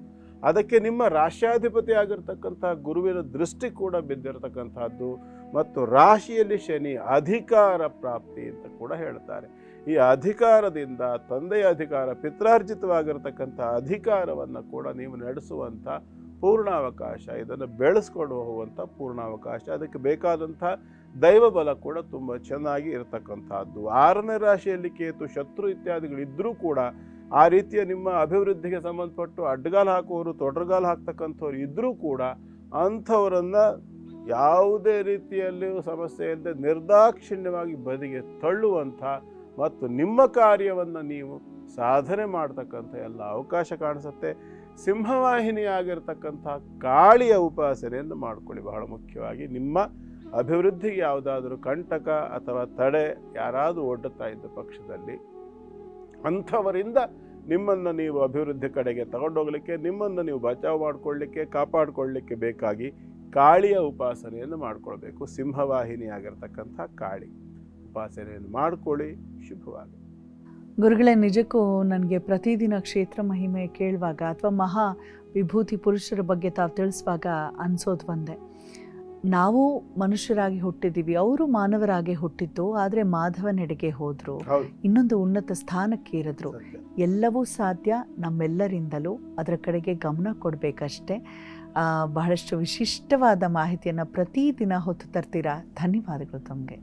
ಅದಕ್ಕೆ ನಿಮ್ಮ ರಾಶ್ಯಾಧಿಪತಿ ಆಗಿರ್ತಕ್ಕಂಥ ಗುರುವಿನ ದೃಷ್ಟಿ ಕೂಡ ಬಿದ್ದಿರತಕ್ಕಂಥದ್ದು ಮತ್ತು ರಾಶಿಯಲ್ಲಿ ಶನಿ ಅಧಿಕಾರ ಪ್ರಾಪ್ತಿ ಅಂತ ಕೂಡ ಹೇಳ್ತಾರೆ. ಈ ಅಧಿಕಾರದಿಂದ ತಂದೆಯ ಅಧಿಕಾರ, ಪಿತ್ರಾರ್ಜಿತವಾಗಿರ್ತಕ್ಕಂಥ ಅಧಿಕಾರವನ್ನು ಕೂಡ ನೀವು ನಡೆಸುವಂಥ ಪೂರ್ಣಾವಕಾಶ, ಇದನ್ನು ಬೆಳೆಸ್ಕೊಂಡು ಹೋಗುವಂಥ ಪೂರ್ಣಾವಕಾಶ. ಅದಕ್ಕೆ ಬೇಕಾದಂಥ ದೈವ ಬಲ ಕೂಡ ತುಂಬ ಚೆನ್ನಾಗಿ ಇರತಕ್ಕಂಥದ್ದು. 6ನೇ ರಾಶಿಯಲ್ಲಿ ಕೇತು, ಶತ್ರು ಇತ್ಯಾದಿಗಳಿದ್ದರೂ ಕೂಡ ಆ ರೀತಿಯ ನಿಮ್ಮ ಅಭಿವೃದ್ಧಿಗೆ ಸಂಬಂಧಪಟ್ಟು ಅಡ್ಡಗಾಲು ಹಾಕುವವರು, ತೊಡರುಗಾಲು ಹಾಕ್ತಕ್ಕಂಥವ್ರು ಇದ್ದರೂ ಕೂಡ ಅಂಥವರನ್ನು ಯಾವುದೇ ರೀತಿಯಲ್ಲಿಯೂ ಸಮಸ್ಯೆ ಇಲ್ಲದೆ ನಿರ್ದಾಕ್ಷಿಣ್ಯವಾಗಿ ಬದಿಗೆ ತಳ್ಳುವಂಥ ಮತ್ತು ನಿಮ್ಮ ಕಾರ್ಯವನ್ನು ನೀವು ಸಾಧನೆ ಮಾಡ್ತಕ್ಕಂಥ ಎಲ್ಲ ಅವಕಾಶ ಕಾಣಿಸುತ್ತೆ. ಸಿಂಹವಾಹಿನಿಯಾಗಿರ್ತಕ್ಕಂಥ ಕಾಳಿಯ ಉಪಾಸನೆಯನ್ನು ಮಾಡಿಕೊಳ್ಳಿ. ಬಹಳ ಮುಖ್ಯವಾಗಿ ನಿಮ್ಮ ಅಭಿವೃದ್ಧಿಗೆ ಯಾವುದಾದ್ರೂ ಕಂಟಕ ಅಥವಾ ತಡೆ ಯಾರಾದರೂ ಒಡ್ಡುತ್ತಾ ಇದ್ದ ಪಕ್ಷದಲ್ಲಿ ಅಂಥವರಿಂದ ನಿಮ್ಮನ್ನು ನೀವು ಅಭಿವೃದ್ಧಿ ಕಡೆಗೆ ತಗೊಂಡೋಗ್ಲಿಕ್ಕೆ, ನಿಮ್ಮನ್ನು ನೀವು ಬಚಾವ್ ಮಾಡಿಕೊಳ್ಳಲಿಕ್ಕೆ, ಕಾಪಾಡಿಕೊಳ್ಳಲಿಕ್ಕೆ ಬೇಕಾಗಿ ಕಾಳಿಯ ಉಪಾಸನೆಯನ್ನು ಮಾಡಿಕೊಳ್ಬೇಕು. ಸಿಂಹವಾಹಿನಿಯಾಗಿರ್ತಕ್ಕಂಥ ಕಾಳಿ ಉಪಾಸನೆಯನ್ನು ಮಾಡಿಕೊಳ್ಳಿ. ಶುಭವಾಗಿ. ಗುರುಗಳೇ, ನಿಜಕ್ಕೂ ನನಗೆ ಪ್ರತಿದಿನ ಕ್ಷೇತ್ರ ಮಹಿಮೆ ಕೇಳುವಾಗ ಅಥವಾ ಮಹಾ ವಿಭೂತಿ ಪುರುಷರ ಬಗ್ಗೆ ತಾವು ತಿಳಿಸುವಾಗ ಅನಿಸೋದು ಒಂದೇ, ನಾವು ಮನುಷ್ಯರಾಗಿ ಹುಟ್ಟಿದ್ದೀವಿ, ಅವರು ಮಾನವರಾಗಿ ಹುಟ್ಟಿದ್ದು, ಆದರೆ ಮಾಧವನೆಡೆಗೆ ಹೋದರು, ಇನ್ನೊಂದು ಉನ್ನತ ಸ್ಥಾನಕ್ಕೆ ಏರಿದ್ರು. ಎಲ್ಲವೂ ಸಾಧ್ಯ ನಮ್ಮೆಲ್ಲರಿಂದಲೂ. ಅದರ ಕಡೆಗೆ ಗಮನ ಕೊಡಬೇಕಷ್ಟೇ. ಬಹಳಷ್ಟು ವಿಶಿಷ್ಟವಾದ ಮಾಹಿತಿಯನ್ನು ಪ್ರತಿದಿನ ಹೊತ್ತು ತರ್ತೀರಾ. ಧನ್ಯವಾದಗಳು ತಮಗೆ.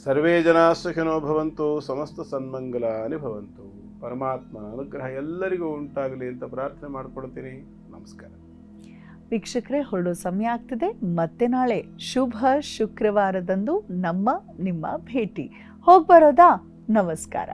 ಸರ್ವೇ ಜನಾ ಸುಖಿನೋ ಭವಂತು, ಸಮಸ್ತ ಸನ್ಮಂಗಲಾನಿ ಭವಂತು. ಪರಮಾತ್ಮನ ಅನುಗ್ರಹ ಎಲ್ಲರಿಗೂ ಉಂಟಾಗಲಿ ಅಂತ ಪ್ರಾರ್ಥನೆ ಮಾಡಿಕೊಡ್ತೀನಿ. ನಮಸ್ಕಾರ. ವೀಕ್ಷಕರೇ, ಹೊರಡೋ ಸಮಯ ಆಗ್ತಿದೆ. ಮತ್ತೆ ನಾಳೆ ಶುಭ ಶುಕ್ರವಾರದಂದು ನಿಮ್ಮ ಭೇಟಿ. ಹೋಗ್ಬರೋದಾ? ನಮಸ್ಕಾರ.